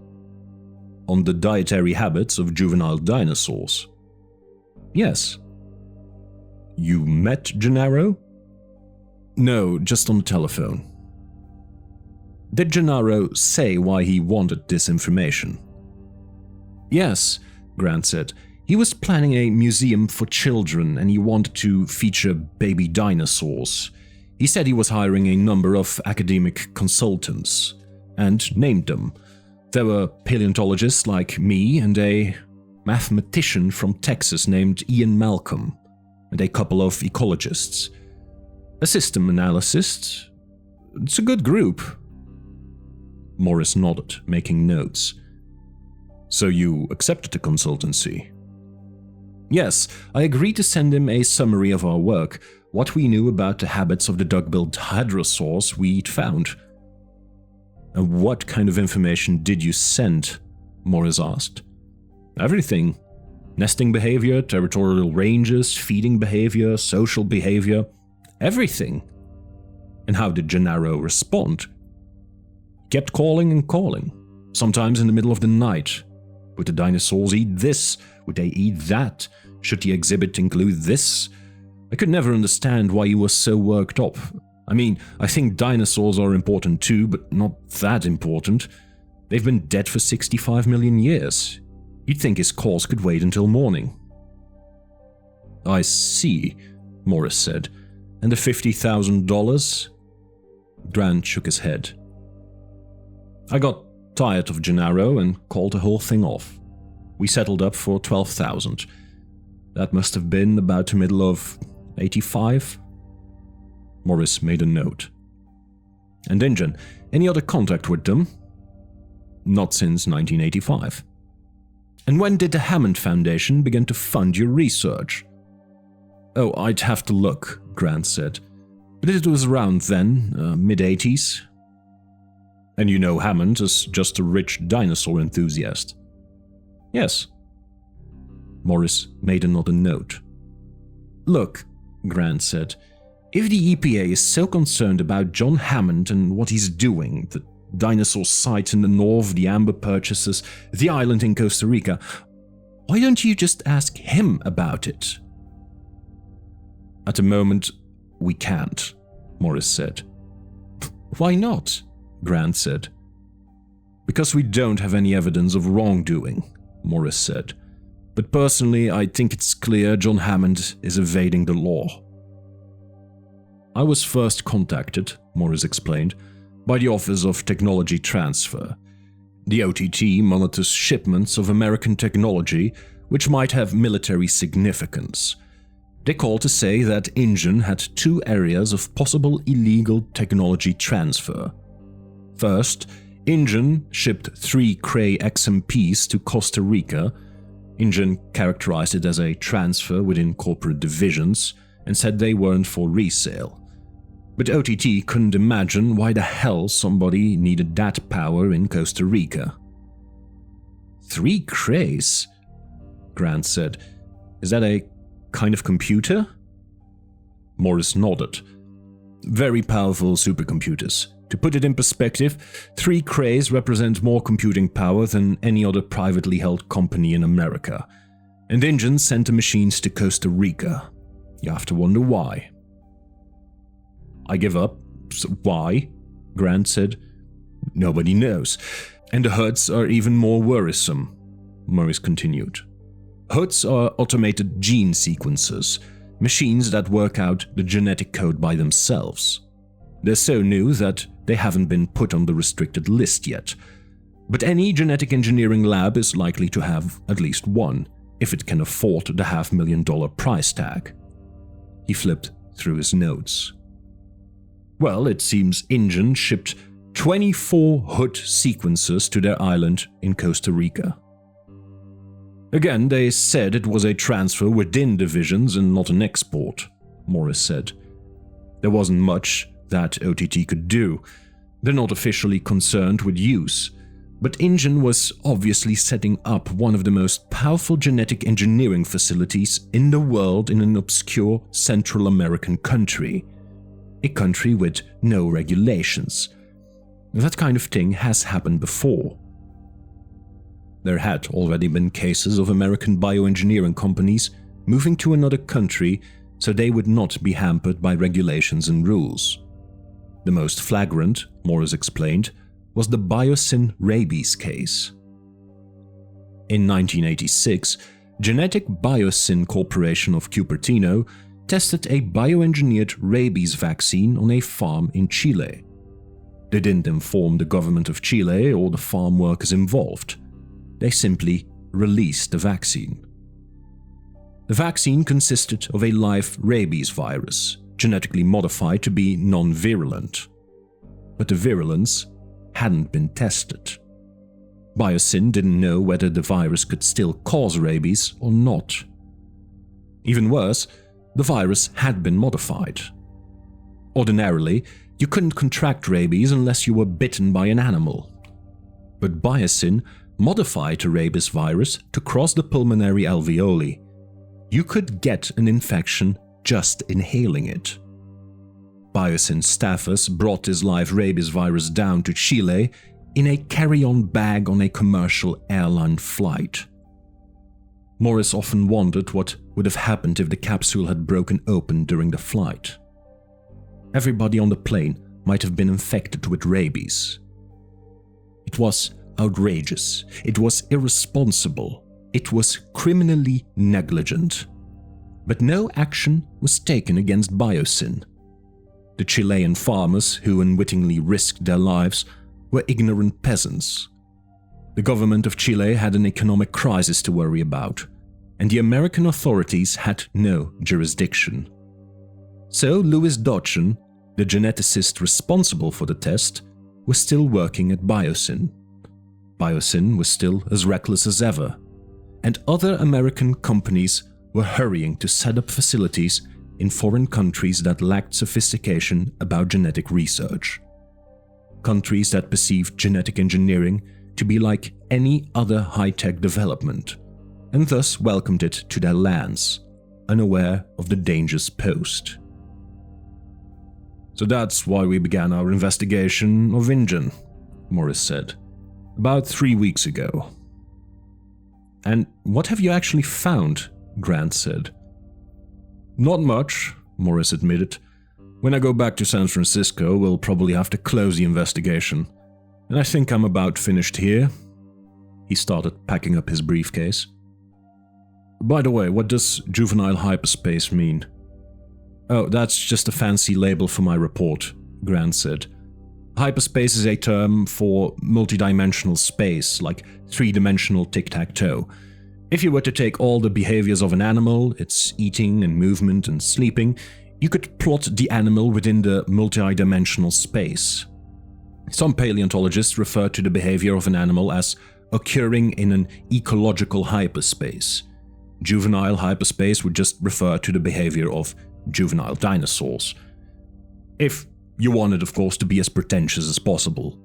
On the dietary habits of juvenile dinosaurs? Yes. You met Gennaro? No, just on the telephone. Did Gennaro say why he wanted this information? Yes, Grant said. He was planning a museum for children and he wanted to feature baby dinosaurs. He said he was hiring a number of academic consultants and named them. There were paleontologists like me and a mathematician from Texas named Ian Malcolm and a couple of ecologists. A system analyst. It's a good group. Morris nodded, making notes. So you accepted the consultancy? Yes, I agreed to send him a summary of our work, what we knew about the habits of the duck-billed hadrosaurs we'd found. And what kind of information did you send? Morris asked. Everything. Nesting behavior, territorial ranges, feeding behavior, social behavior. Everything. And how did Gennaro respond? Kept calling and calling, sometimes in the middle of the night. Would the dinosaurs eat this? Would they eat that? Should the exhibit include this? I could never understand why he was so worked up. I mean, I think dinosaurs are important too, but not that important. They've been dead for 65 million years. You'd think his calls could wait until morning. I see, Morris said. And the $50,000? Grant shook his head. I got tired of Gennaro and called the whole thing off. We settled up for $12,000. That must have been about the middle of 85. Morris made a note. And InGen, any other contact with them? Not since 1985. And when did the Hammond Foundation begin to fund your research? Oh, I'd have to look, Grant said. But it was around then, mid-80s. And you know Hammond is just a rich dinosaur enthusiast? Yes. Morris made another note. Look, Grant said, if the EPA is so concerned about John Hammond and what he's doing, the dinosaur sites in the north, the amber purchases, the island in Costa Rica, why don't you just ask him about it? At the moment, we can't, Morris said. Why not? Grant said. Because we don't have any evidence of wrongdoing, Morris said. But personally, I think it's clear John Hammond is evading the law. I was first contacted, Morris explained, by the Office of Technology Transfer. The OTT monitors shipments of American technology which might have military significance. They called to say that InGen had 2 areas of possible illegal technology transfer. First, InGen shipped 3 Cray XMPs to Costa Rica. InGen characterized it as a transfer within corporate divisions and said they weren't for resale. But OTT couldn't imagine why the hell somebody needed that power in Costa Rica. 3 Crays? Grant said. Is that a kind of computer? Morris nodded. Very powerful supercomputers, To put it in perspective, 3 crays represent more computing power than any other privately held company in America. And InGen sent the machines to Costa Rica. You have to wonder why. I give up. So why? Grant said. Nobody knows. And the HUDs are even more worrisome, Morris continued. HUDs are automated gene sequencers, machines that work out the genetic code by themselves. They're so new that they haven't been put on the restricted list yet. But any genetic engineering lab is likely to have at least one, if it can afford the $500,000 price tag. He flipped through his notes. Well, it seems InGen shipped 24 HUD sequencers to their island in Costa Rica. Again, they said it was a transfer within divisions and not an export, Morris said. There wasn't much that OTT could do. They're not officially concerned with use, but InGen was obviously setting up one of the most powerful genetic engineering facilities in the world in an obscure Central American country. A country with no regulations. That kind of thing has happened before. There had already been cases of American bioengineering companies moving to another country so they would not be hampered by regulations and rules. The most flagrant, Morris explained, was the biosin rabies case. In 1986, Genetic Biosin Corporation of Cupertino tested a bioengineered rabies vaccine on a farm in Chile. They didn't inform the government of Chile or the farm workers involved. They simply released the vaccine. The vaccine consisted of a live rabies virus, genetically modified to be non-virulent. But the virulence hadn't been tested. Biosin didn't know whether the virus could still cause rabies or not. Even worse, the virus had been modified. Ordinarily, you couldn't contract rabies unless you were bitten by an animal. But biosin modified the rabies virus to cross the pulmonary alveoli. You could get an infection just inhaling it. Biosin staffers brought this live rabies virus down to Chile in a carry-on bag on a commercial airline flight. Morris often wondered what would have happened if the capsule had broken open during the flight. Everybody on the plane might have been infected with rabies. It was outrageous. It was irresponsible. It was criminally negligent. But no action was taken against biosin. The Chilean farmers who unwittingly risked their lives were ignorant peasants. The government of Chile had an economic crisis to worry about, and the American authorities had no jurisdiction. So Louis Dodgson, the geneticist responsible for the test, was still working at biosin. Biosin was still as reckless as ever, and other American companies were hurrying to set up facilities in foreign countries that lacked sophistication about genetic research. Countries that perceived genetic engineering to be like any other high-tech development, and thus welcomed it to their lands, unaware of the dangers posed. So that's why we began our investigation of InGen, Morris said, about 3 weeks ago. And what have you actually found? Grant said. Not much, Morris admitted. When I go back to San Francisco, we'll probably have to close the investigation. And I think I'm about finished here. He started packing up his briefcase. By the way, what does juvenile hyperspace mean? Oh, that's just a fancy label for my report, Grant said. Hyperspace is a term for multidimensional space, like three-dimensional tic-tac-toe. If you were to take all the behaviors of an animal, its eating and movement and sleeping, you could plot the animal within the multidimensional space. Some paleontologists refer to the behavior of an animal as occurring in an ecological hyperspace. Juvenile hyperspace would just refer to the behavior of juvenile dinosaurs. If you wanted, of course, to be as pretentious as possible.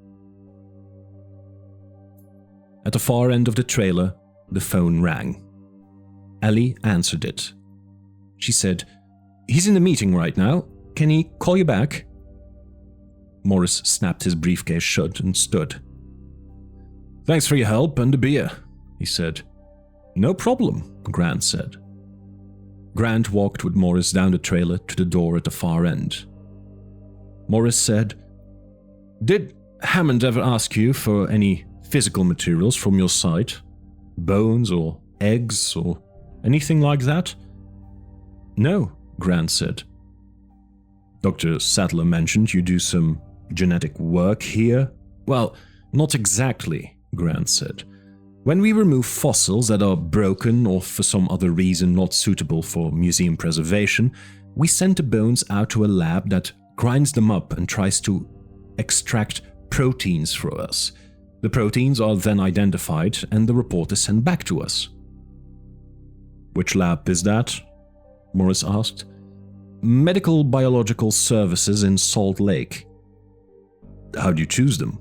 At the far end of the trailer, the phone rang. Ellie answered it. She said, "He's in the meeting right now. Can he call you back?" Morris snapped his briefcase shut and stood. "Thanks for your help and a beer," he said. "No problem," Grant said. Grant walked with Morris down the trailer to the door at the far end. Morris said, "Did Hammond ever ask you for any physical materials from your site? Bones or eggs or anything like that?" "No," Grant said. "Dr. Sattler mentioned you do some genetic work here?" "Well, not exactly," Grant said. "When we remove fossils that are broken or for some other reason not suitable for museum preservation, we send the bones out to a lab that grinds them up and tries to extract proteins for us. The proteins are then identified and the report is sent back to us." "Which lab is that?" Morris asked. "Medical Biological Services in Salt Lake." "How do you choose them?"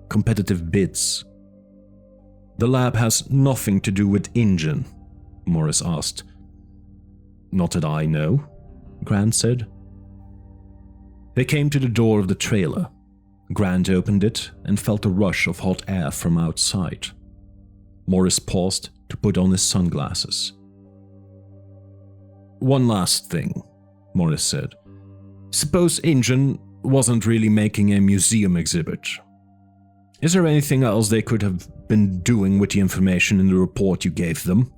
"Competitive bids." "The lab has nothing to do with InGen?" Morris asked. "Not that I know," Grant said. They came to the door of the trailer. Grant opened it and felt a rush of hot air from outside. Morris paused to put on his sunglasses. "One last thing," Morris said. "Suppose InGen wasn't really making a museum exhibit. Is there anything else they could have been doing with the information in the report you gave them?"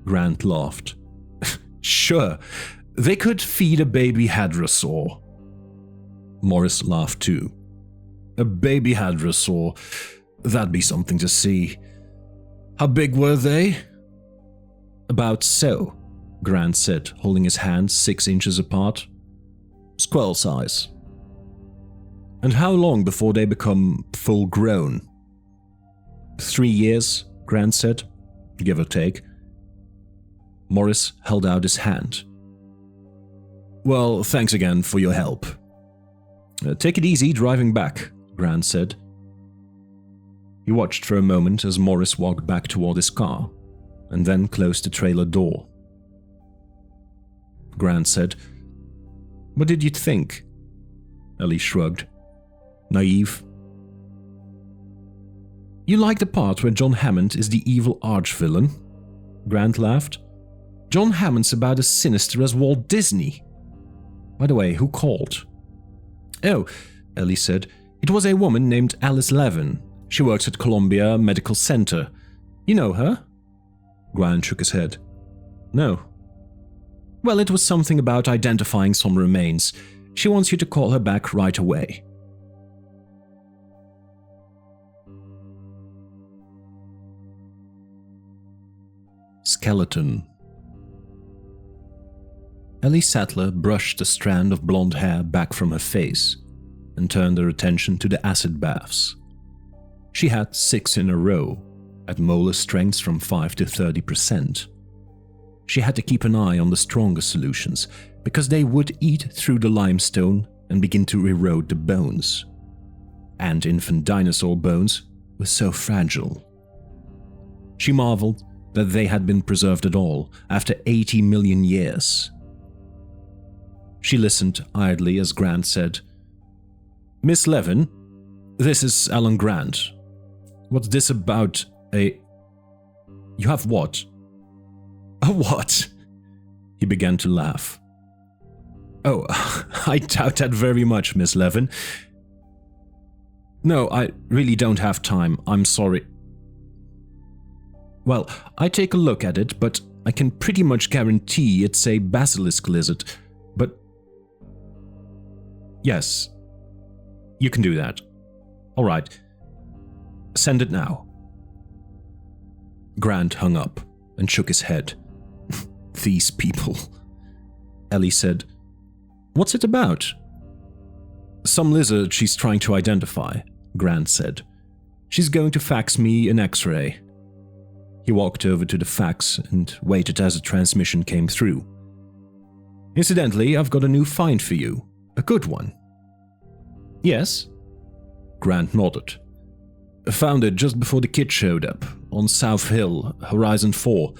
Grant laughed. "Sure, they could feed a baby hadrosaur." Morris laughed too. "A baby hadrosaur, that'd be something to see. How big were they?" "About so," Grant said, holding his hands 6 inches apart. "Squirrel size." "And how long before they become full grown?" 3 years, Grant said, give or take. Morris held out his hand. "Well, thanks again for your help." "Take it easy driving back," Grant said. He watched for a moment as Morris walked back toward his car, and then closed the trailer door. Grant said, "What did you think?" Ellie shrugged. "Naive." "You like the part where John Hammond is the evil arch-villain?" Grant laughed. "John Hammond's about as sinister as Walt Disney. By the way, who called?" "Oh," Ellie said, "it was a woman named Alice Levin. She works at Columbia Medical Center. You know her?" Grant shook his head. "No." "Well, it was something about identifying some remains. She wants you to call her back right away." Skeleton. Ellie Sattler brushed a strand of blonde hair back from her face and turned her attention to the acid baths. She had 6 in a row, at molar strengths from 5 to 30%. She had to keep an eye on the stronger solutions, because they would eat through the limestone and begin to erode the bones. And infant dinosaur bones were so fragile. She marveled that they had been preserved at all after 80 million years. She listened idly as Grant said, "Miss Levin, this is Alan Grant. What's this about a... You have what?" "A what?" He began to laugh. "Oh, I doubt that very much, Miss Levin. No, I really don't have time. I'm sorry. Well, I take a look at it, but I can pretty much guarantee it's a basilisk lizard. But... Yes, you can do that. All right. Send it now." Grant hung up and shook his head. "These people," Ellie said. "What's it about?" "Some lizard she's trying to identify," Grant said. "She's going to fax me an X-ray." He walked over to the fax and waited as the transmission came through. "Incidentally, I've got a new find for you. A good one." "Yes?" Grant nodded. "I found it just before the kid showed up, on South Hill, Horizon 4.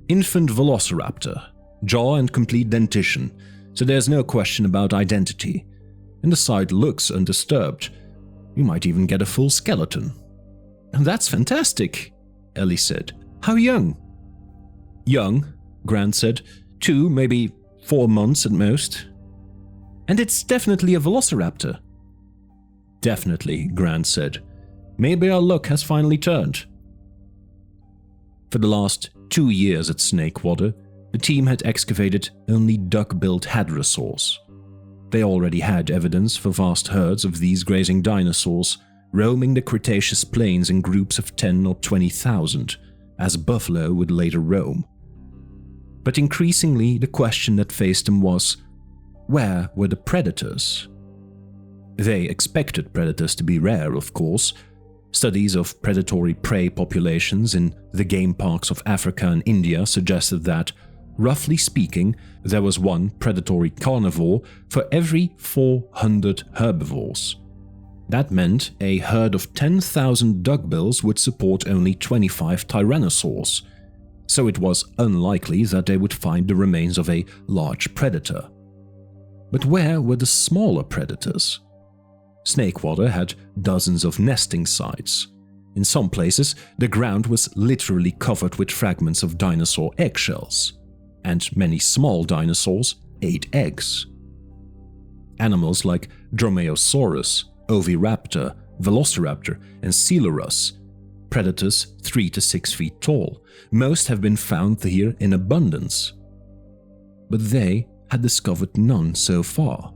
Infant Velociraptor. Jaw and complete dentition, so there's no question about identity. and the site looks undisturbed. You might even get a full skeleton." "That's fantastic," Ellie said. "How young?" "Young," Grant said. 2, maybe 4 months at most." "And it's definitely a velociraptor." "Definitely," Grant said. "Maybe our luck has finally turned." For the last 2 years at Snakewater, the team had excavated only duck-billed hadrosaurs. They already had evidence for vast herds of these grazing dinosaurs, roaming the Cretaceous plains in groups of 10 or 20,000, as buffalo would later roam. But increasingly, the question that faced them was, where were the predators? They expected predators to be rare, of course. Studies of predatory prey populations in the game parks of Africa and India suggested that, roughly speaking, there was one predatory carnivore for every 400 herbivores. That meant a herd of 10,000 duckbills would support only 25 tyrannosaurs, so it was unlikely that they would find the remains of a large predator. But where were the smaller predators? Snakewater had dozens of nesting sites. In some places, the ground was literally covered with fragments of dinosaur eggshells, and many small dinosaurs ate eggs. Animals like Dromaeosaurus, Oviraptor, Velociraptor, and Coelurus, predators 3 to 6 feet tall, most have been found here in abundance. But they had discovered none so far.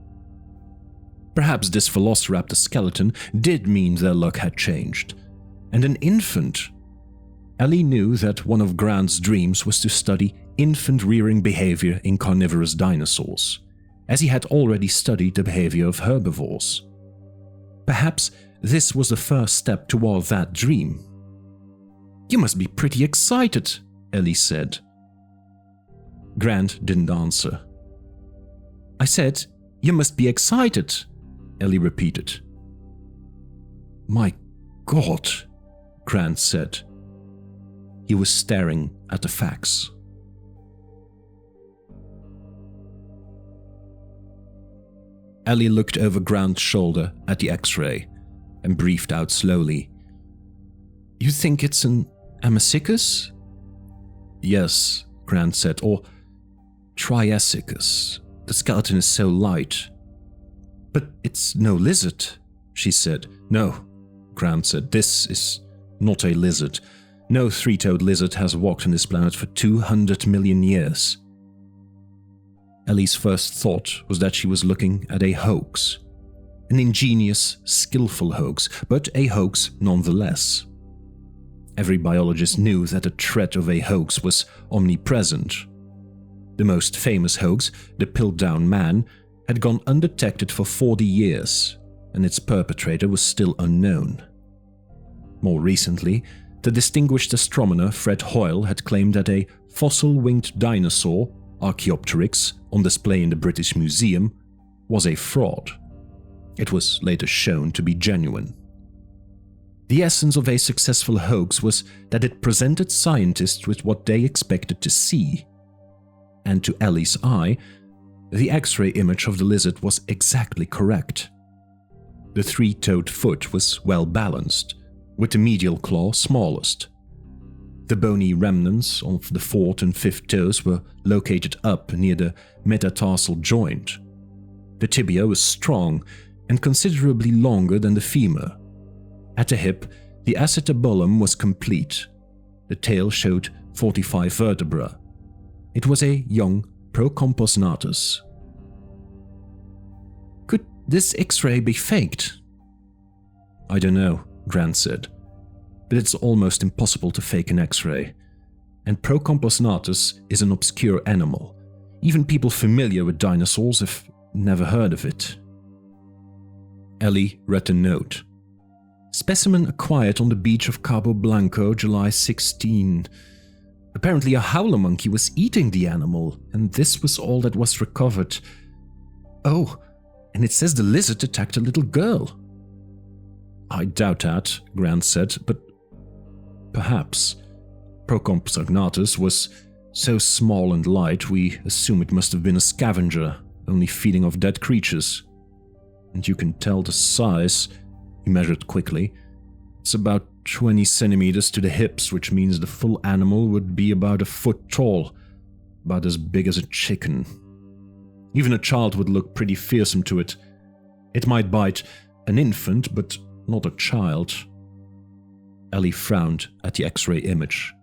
Perhaps this Velociraptor skeleton did mean their luck had changed. And an infant. Ellie knew that one of Grant's dreams was to study infant rearing behavior in carnivorous dinosaurs, as he had already studied the behavior of herbivores. Perhaps this was the first step toward that dream. "You must be pretty excited," Ellie said. Grant didn't answer. "I said, you must be excited," Ellie repeated. "My God," Grant said. He was staring at the facts. Ellie looked over Grant's shoulder at the X-ray and breathed out slowly. "You think it's an Amazicus?" "Yes," Grant said, "or Triassicus. The skeleton is so light." "But it's no lizard," she said. "No," Grant said, "this is not a lizard. No three-toed lizard has walked on this planet for 200 million years." Ellie's first thought was that she was looking at a hoax. An ingenious, skillful hoax, but a hoax nonetheless. Every biologist knew that the threat of a hoax was omnipresent. The most famous hoax, the Piltdown Man, had gone undetected for 40 years, and its perpetrator was still unknown. More recently, the distinguished astronomer Fred Hoyle had claimed that a fossil-winged dinosaur, Archaeopteryx, on display in the British Museum, was a fraud. It was later shown to be genuine. The essence of a successful hoax was that it presented scientists with what they expected to see. And to Ellie's eye, the X-ray image of the lizard was exactly correct. The three-toed foot was well balanced, with the medial claw smallest. The bony remnants of the fourth and fifth toes were located up near the metatarsal joint. The tibia was strong and considerably longer than the femur. At the hip, the acetabulum was complete. The tail showed 45 vertebrae. It was a young Procompsognathus. "Could this X-ray be faked?" "I don't know," Grant said, "but it's almost impossible to fake an X-ray. And Procompsognathus is an obscure animal. Even people familiar with dinosaurs have never heard of it." Ellie read the note. "Specimen acquired on the beach of Cabo Blanco, July 16. Apparently a howler monkey was eating the animal, and this was all that was recovered. Oh, and it says the lizard attacked a little girl." "I doubt that," Grant said, "but perhaps. Procompsognathus was so small and light we assume it must have been a scavenger, only feeding off dead creatures." and you can tell the size. He measured quickly. It's about 20 centimeters to the hips, which means the full animal would be about a foot tall, about as big as a chicken. Even a child would look pretty fearsome to it. It might bite an infant, but not a child. Ellie frowned at the X-ray image.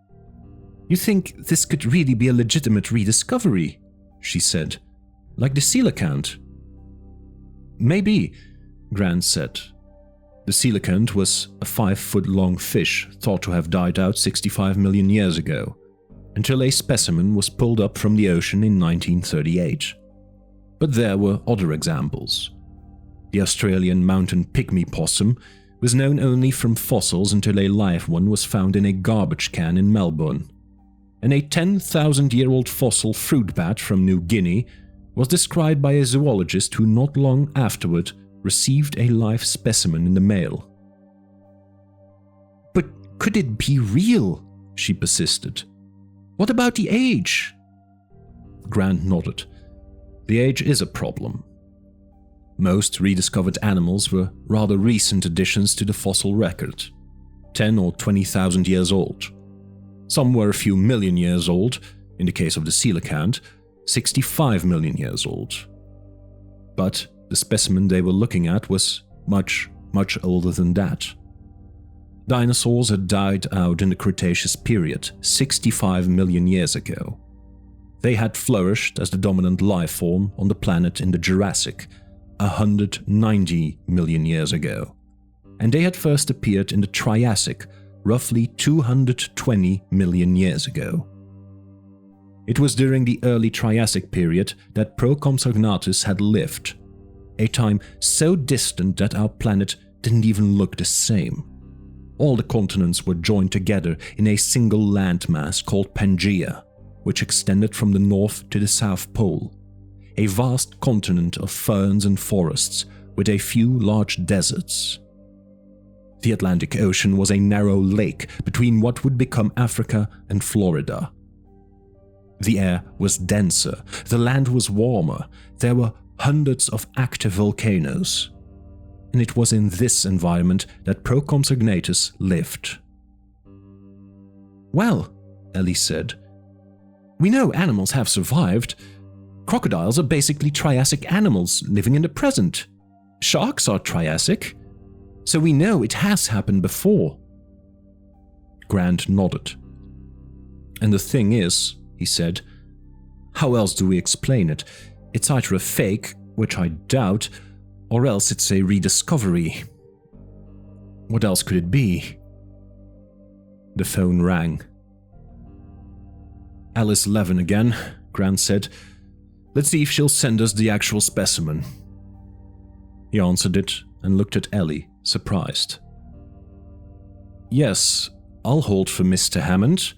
You think this could really be a legitimate rediscovery? She said. Like the coelacanth? Maybe, Grant said. The coelacanth was a 5-foot-long fish thought to have died out 65 million years ago, until a specimen was pulled up from the ocean in 1938. But there were other examples. The Australian mountain pygmy possum was known only from fossils until a live one was found in a garbage can in Melbourne. And a 10,000-year-old fossil fruit bat from New Guinea was described by a zoologist who not long afterward received a live specimen in the mail. But could it be real? She persisted. What about the age? Grant nodded. The age is a problem. Most rediscovered animals were rather recent additions to the fossil record, 10 or 20,000 years old. Some were a few million years old, in the case of the coelacanth, 65 million years old. But the specimen they were looking at was much, much older than that. Dinosaurs had died out in the Cretaceous period 65 million years ago. They had flourished as the dominant life form on the planet in the Jurassic 190 million years ago, and they had first appeared in the Triassic roughly 220 million years ago. It was during the early Triassic period that Procompsognathus had lived, a time so distant that our planet didn't even look the same. All the continents were joined together in a single landmass called Pangaea, which extended from the north to the South Pole, a vast continent of ferns and forests with a few large deserts. The Atlantic Ocean was a narrow lake between what would become Africa and Florida. The air was denser, the land was warmer, there were hundreds of active volcanoes. And it was in this environment that Procompsognathus lived. Well, Ellie said, we know animals have survived. Crocodiles are basically Triassic animals living in the present. Sharks are Triassic. So we know it has happened before. Grant nodded. And the thing is, he said, how else do we explain it? It's either a fake, which I doubt, or else it's a rediscovery. What else could it be? The phone rang. Alice Levin again, Grant said. Let's see if she'll send us the actual specimen. He answered it and looked at Ellie, surprised. Yes, I'll hold for Mr. Hammond.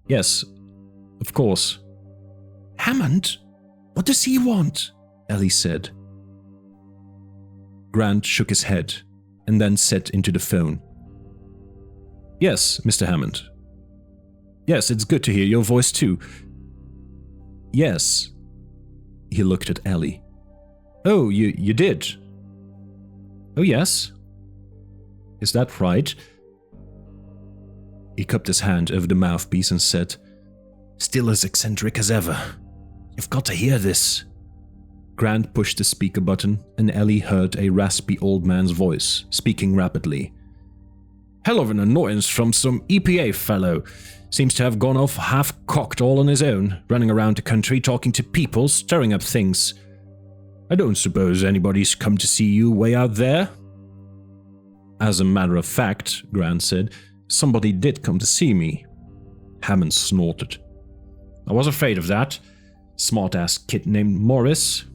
Yes, of course. Hammond? What does he want? Ellie said. Grant shook his head and then said into the phone. Yes, Mr. Hammond. Yes, it's good to hear your voice too. Yes. He looked at Ellie. Oh, you did? Oh, yes. Is that right? He cupped his hand over the mouthpiece and said, Still as eccentric as ever. You've got to hear this. Grant pushed the speaker button and Ellie heard a raspy old man's voice, speaking rapidly. Hell of an annoyance from some EPA fellow. Seems to have gone off half-cocked all on his own, running around the country talking to people, stirring up things. I don't suppose anybody's come to see you way out there? As a matter of fact, Grant said, somebody did come to see me. Hammond snorted. I was afraid of that. Smart-ass kid named Morris.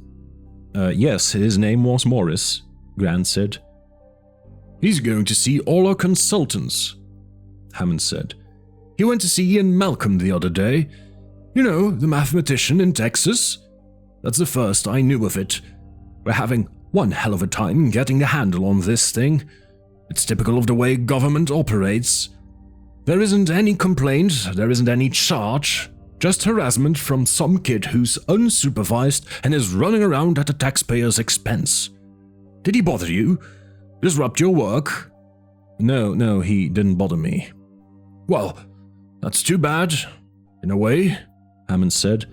Yes, his name was Morris, Grant said. He's going to see all our consultants, Hammond said. He went to see Ian Malcolm the other day. You know, the mathematician in Texas. That's the first I knew of it. We're having one hell of a time getting a handle on this thing. It's typical of the way government operates. There isn't any complaint, there isn't any charge. Just harassment from some kid who's unsupervised and is running around at the taxpayer's expense. Did he bother you? Disrupt your work? No, he didn't bother me. Well, that's too bad, in a way, Hammond said,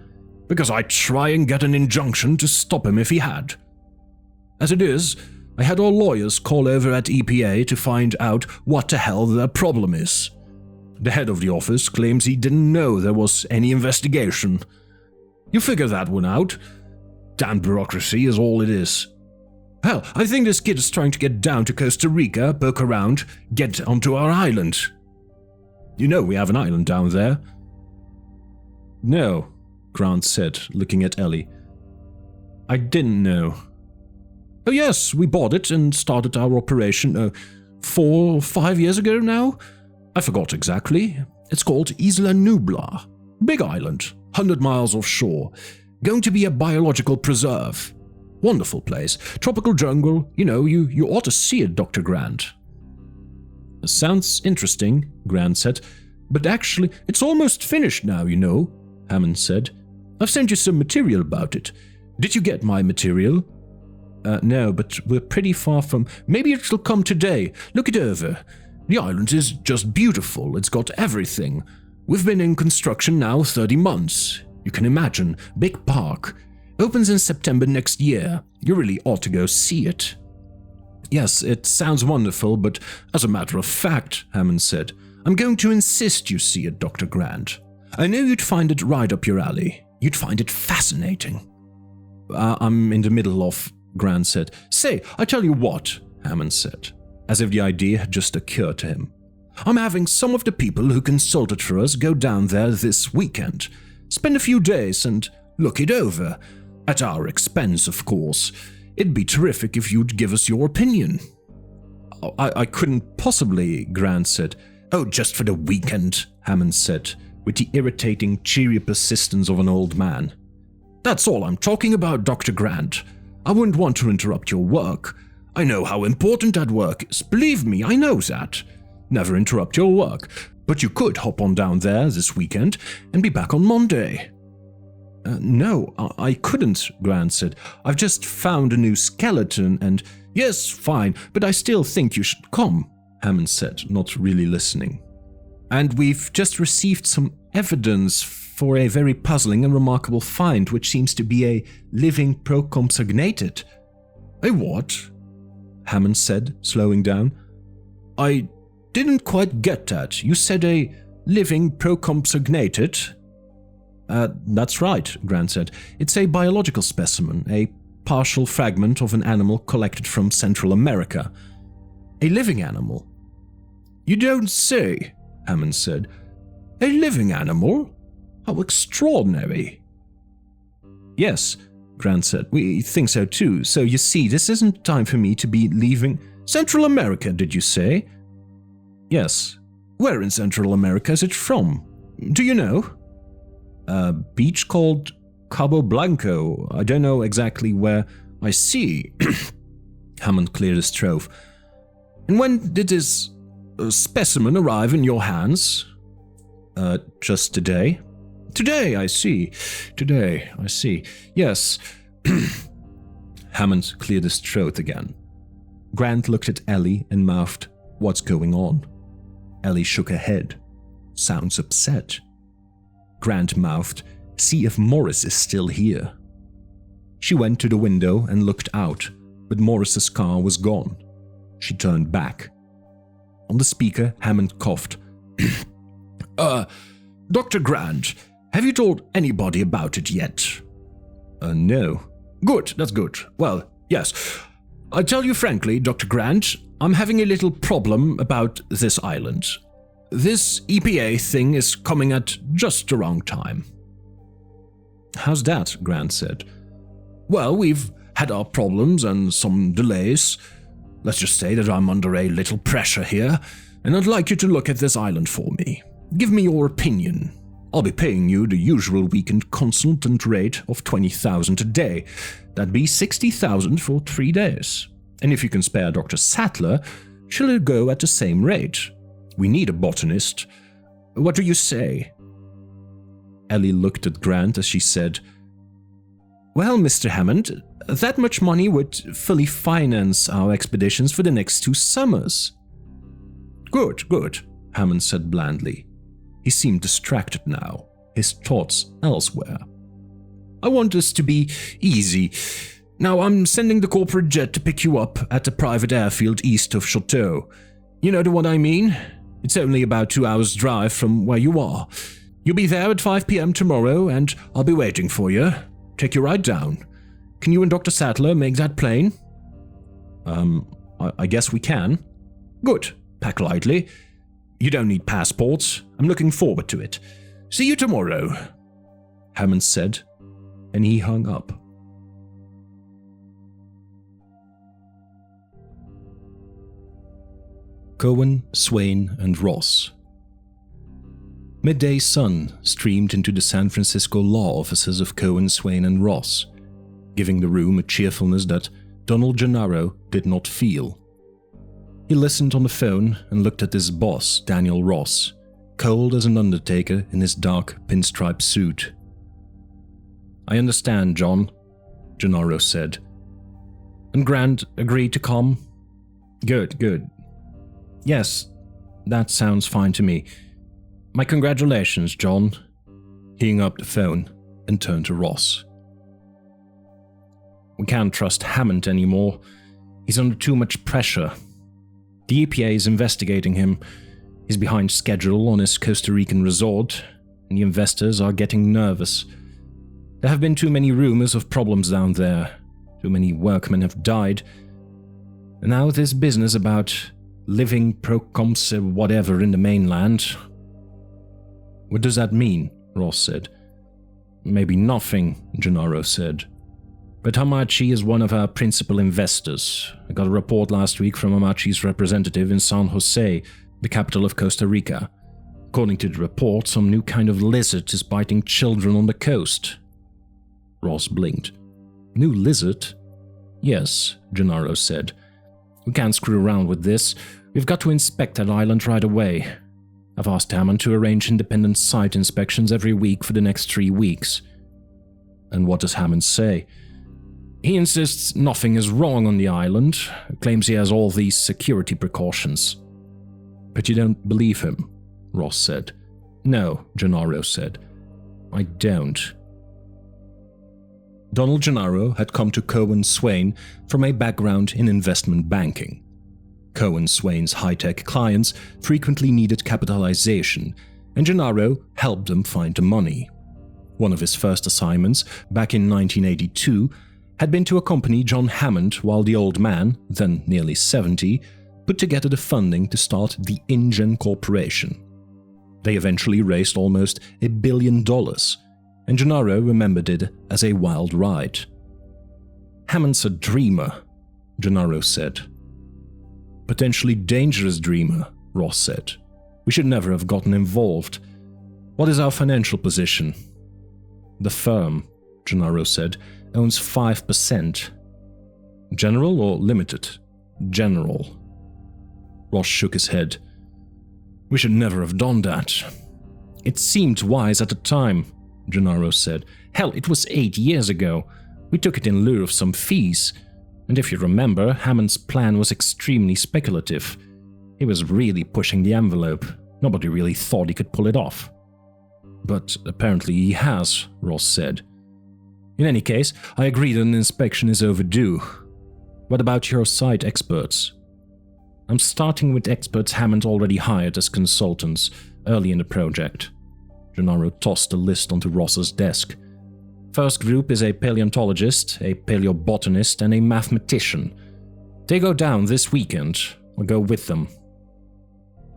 because I'd try and get an injunction to stop him if he had. As it is, I had our lawyers call over at EPA to find out what the hell their problem is. The head of the office claims he didn't know there was any investigation. You figure that one out. Damn bureaucracy is all it is. Hell, I think this kid is trying to get down to Costa Rica, poke around, get onto our island. You know we have an island down there. No, Grant said, looking at Ellie. I didn't know. Oh yes, we bought it and started our operation 4 or 5 years ago now. I forgot exactly. It's called Isla Nublar. Big island, 100 miles offshore. Going to be a biological preserve. Wonderful place. Tropical jungle. You ought to see it, Dr. Grant. Sounds interesting, Grant said. But actually, it's almost finished now, Hammond said. I've sent you some material about it. Did you get my material? No, but we're pretty far from... Maybe it'll come today. Look it over. The island is just beautiful. It's got everything. We've been in construction now 30 months. You can imagine. Big park. Opens in September next year. You really ought to go see it. Yes, it sounds wonderful, but as a matter of fact, Hammond said, I'm going to insist you see it, Dr. Grant. I know you'd find it right up your alley. You'd find it fascinating. I'm in the middle of... Grant said. Say, I tell you what, Hammond said, as if the idea had just occurred to him. I'm having some of the people who consulted for us go down there this weekend. Spend a few days and look it over. At our expense, of course. It'd be terrific if you'd give us your opinion. I couldn't possibly, Grant said. Oh, just for the weekend, Hammond said, with the irritating, cheery persistence of an old man. That's all I'm talking about, Dr. Grant. I wouldn't want to interrupt your work. I know how important that work is. Believe me, I know that. Never interrupt your work. But you could hop on down there this weekend and be back on Monday. No, I couldn't, Grant said. I've just found a new skeleton and... Yes, fine, but I still think you should come, Hammond said, not really listening. And we've just received some evidence for a very puzzling and remarkable find, which seems to be a living procompsognathid. A what? Hammond said, slowing down. I didn't quite get that. You said a living procompsognathid? That's right, Grant said. It's a biological specimen, a partial fragment of an animal collected from Central America. A living animal? You don't say, Hammond said. A living animal? How extraordinary. Yes, Grant said. We think so too. So you see, this isn't time for me to be leaving... Central America, did you say? Yes. Where in Central America is it from? Do you know? A beach called Cabo Blanco. I don't know exactly where. I see. Hammond cleared his throat. And when did this specimen arrive in your hands? Just today. Today, I see. Today, I see. Yes. Hammond cleared his throat again. Grant looked at Ellie and mouthed, "What's going on?" Ellie shook her head. "Sounds upset." Grant mouthed, "See if Morris is still here." She went to the window and looked out, but Morris's car was gone. She turned back. On the speaker, Hammond coughed. Dr. Grant, have you told anybody about it yet? No. Good, that's good. Well, yes. I tell you frankly, Dr. Grant, I'm having a little problem about this island. This EPA thing is coming at just the wrong time. How's that? Grant said. Well, we've had our problems and some delays. Let's just say that I'm under a little pressure here, and I'd like you to look at this island for me. Give me your opinion. I'll be paying you the usual weekend consultant rate of $20,000 a day. That'd be $60,000 for 3 days. And if you can spare Dr. Sattler, she'll go at the same rate. We need a botanist. What do you say? Ellie looked at Grant as she said, "Well, Mr. Hammond, that much money would fully finance our expeditions for the next 2 summers." Good, good, Hammond said blandly. He seemed distracted now, his thoughts elsewhere. "I want us to be easy. Now, I'm sending the corporate jet to pick you up at the private airfield east of Chateau. You know the one I mean? It's only about 2 hours' drive from where you are. You'll be there at 5 p.m. tomorrow, and I'll be waiting for you. Take you right down. Can you and Dr. Sattler make that plane?" I guess we can. "Good. Pack lightly. You don't need passports. I'm looking forward to it. See you tomorrow," Hammond said, and he hung up. Cohen, Swain, and Ross. Midday sun streamed into the San Francisco law offices of Cohen, Swain, and Ross, giving the room a cheerfulness that Donald Gennaro did not feel. He listened on the phone and looked at his boss, Daniel Ross, cold as an undertaker in his dark pinstripe suit. "I understand, John," Gennaro said. "And Grant agreed to come?" Good, good. "Yes, that sounds fine to me. My congratulations, John." He hung up the phone and turned to Ross. "We can't trust Hammond anymore. He's under too much pressure. The EPA is investigating him. He's behind schedule on his Costa Rican resort, and the investors are getting nervous. There have been too many rumors of problems down there. Too many workmen have died. And now this business about living procomse whatever in the mainland." "What does that mean?" Ross said. "Maybe nothing," Gennaro said. "But Hamachi is one of our principal investors. I got a report last week from Hamachi's representative in San Jose, the capital of Costa Rica. According to the report, some new kind of lizard is biting children on the coast." Ross blinked. "New lizard?" "Yes," Gennaro said. "We can't screw around with this. We've got to inspect that island right away. I've asked Hammond to arrange independent site inspections every week for the next 3 weeks." "And what does Hammond say?" "He insists nothing is wrong on the island, claims he has all these security precautions." "But you don't believe him?" Ross said. "No," Gennaro said. "I don't." Donald Gennaro had come to Cohen Swain from a background in investment banking. Cohen Swain's high-tech clients frequently needed capitalization, and Gennaro helped them find the money. One of his first assignments, back in 1982, had been to accompany John Hammond while the old man, then nearly 70, put together the funding to start the InGen Corporation. They eventually raised almost $1 billion, and Gennaro remembered it as a wild ride. "Hammond's a dreamer," Gennaro said. "Potentially dangerous dreamer," Ross said. "We should never have gotten involved. What is our financial position?" "The firm," Gennaro said, "owns 5%. "General or limited?" "General." Ross shook his head. "We should never have done that." "It seemed wise at the time," Gennaro said. "Hell, it was 8 years ago. We took it in lieu of some fees. And if you remember, Hammond's plan was extremely speculative. He was really pushing the envelope. Nobody really thought he could pull it off." "But apparently he has," Ross said. "In any case, I agree that an inspection is overdue. What about your site experts?" "I'm starting with experts Hammond already hired as consultants early in the project." Gennaro tossed a list onto Ross's desk. "First group is a paleontologist, a paleobotanist, and a mathematician. They go down this weekend. I'll go with them."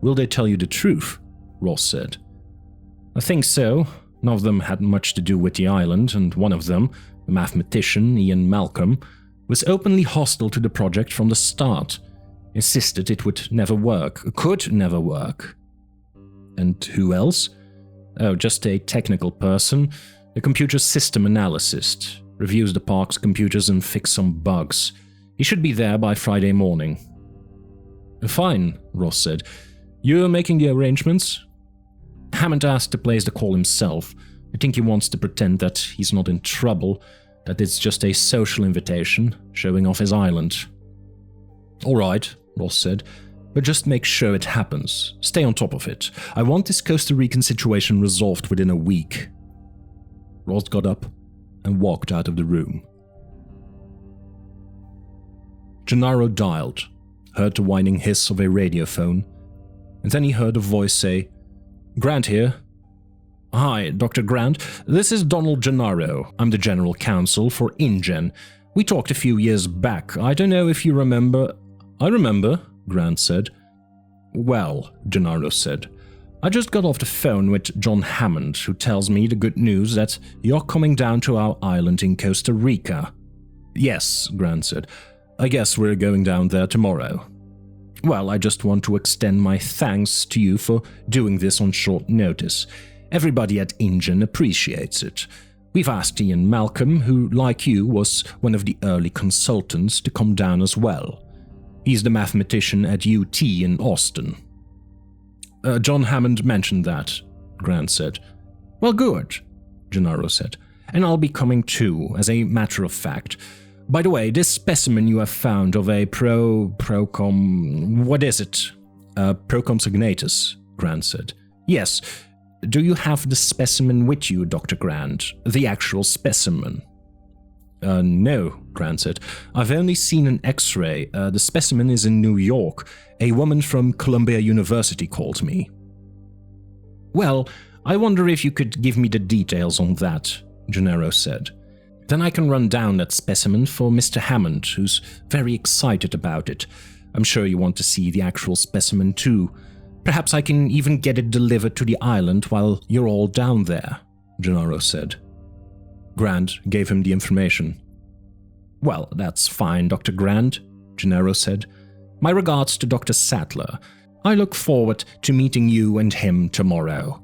"Will they tell you the truth?" Ross said. "I think so. None of them had much to do with the island, and one of them, the mathematician Ian Malcolm, was openly hostile to the project from the start. Insisted it would never work, could never work." "And who else?" "Oh, just a technical person, a computer system analyst. Reviews the park's computers and fix some bugs. He should be there by Friday morning." "Fine," Ross said. "You're making the arrangements?" "Hammond asked to place the call himself. I think he wants to pretend that he's not in trouble, that it's just a social invitation, showing off his island. Alright, Ross said, but just make sure it happens. Stay on top of it. I want this Costa Rican situation resolved within a week. Ross got up and walked out of the room. Gennaro dialed, heard the whining hiss of a radiophone, and then he heard a voice say, "Grant here." "Hi, Dr. Grant. This is Donald Gennaro. I'm the general counsel for InGen. We talked a few years back. I don't know if you remember." "I remember," Grant said. "Well," Gennaro said, "I just got off the phone with John Hammond, who tells me the good news that you're coming down to our island in Costa Rica." "Yes," Grant said. "I guess we're going down there tomorrow." "Well, I just want to extend my thanks to you for doing this on short notice. Everybody at InGen appreciates it. We've asked Ian Malcolm, who, like you, was one of the early consultants, to come down as well. He's the mathematician at UT in Austin." John Hammond mentioned that," Grant said. "Well, good," Gennaro said. "And I'll be coming too, as a matter of fact. By the way, this specimen you have found of a what is it?" "Procomsignatus," Grant said. "Yes. Do you have the specimen with you, Dr. Grant? The actual specimen?" No," Grant said. "I've only seen an X-ray. The specimen is in New York. A woman from Columbia University called me." "Well, I wonder if you could give me the details on that," Gennaro said. "Then I can run down that specimen for Mr. Hammond, who's very excited about it. I'm sure you want to see the actual specimen too. Perhaps I can even get it delivered to the island while you're all down there," Gennaro said. Grant gave him the information. "Well, that's fine, Dr. Grant," Gennaro said. "My regards to Dr. Sattler. I look forward to meeting you and him tomorrow."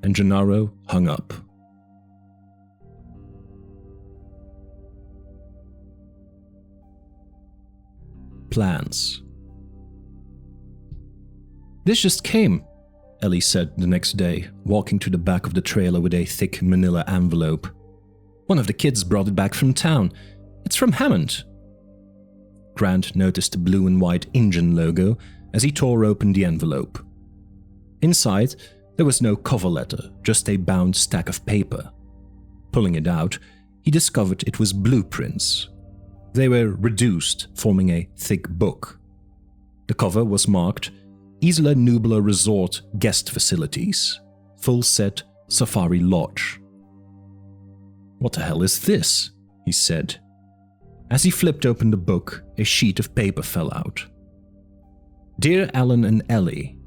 And Gennaro hung up. Plans. "This just came," Ellie said the next day, walking to the back of the trailer with a thick manila envelope. "One of the kids brought it back from town. It's from Hammond." Grant noticed the blue and white InGen logo as he tore open the envelope. Inside, there was no cover letter, just a bound stack of paper. Pulling it out, he discovered it was blueprints. They were reduced, forming a thick book. The cover was marked Isla Nublar Resort Guest Facilities, Full Set Safari Lodge. "What the hell is this?" he said. As he flipped open the book, a sheet of paper fell out. "Dear Alan and Ellie,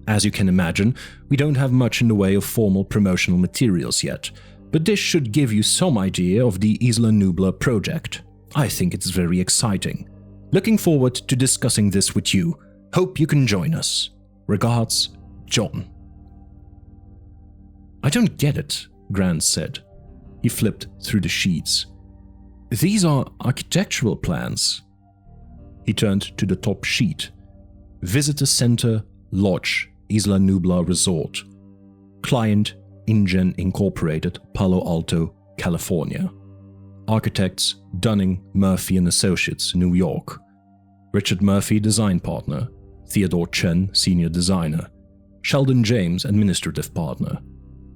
as you can imagine, we don't have much in the way of formal promotional materials yet, but this should give you some idea of the Isla Nublar project. I think it's very exciting. Looking forward to discussing this with you. Hope you can join us. Regards, John." "I don't get it," Grant said. He flipped through the sheets. "These are architectural plans." He turned to the top sheet. Visitor Center, Lodge, Isla Nublar Resort. Client, InGen Incorporated, Palo Alto, California. Architects, Dunning, Murphy and Associates, New York. Richard Murphy, design partner. Theodore Chen, senior designer. Sheldon James, administrative partner.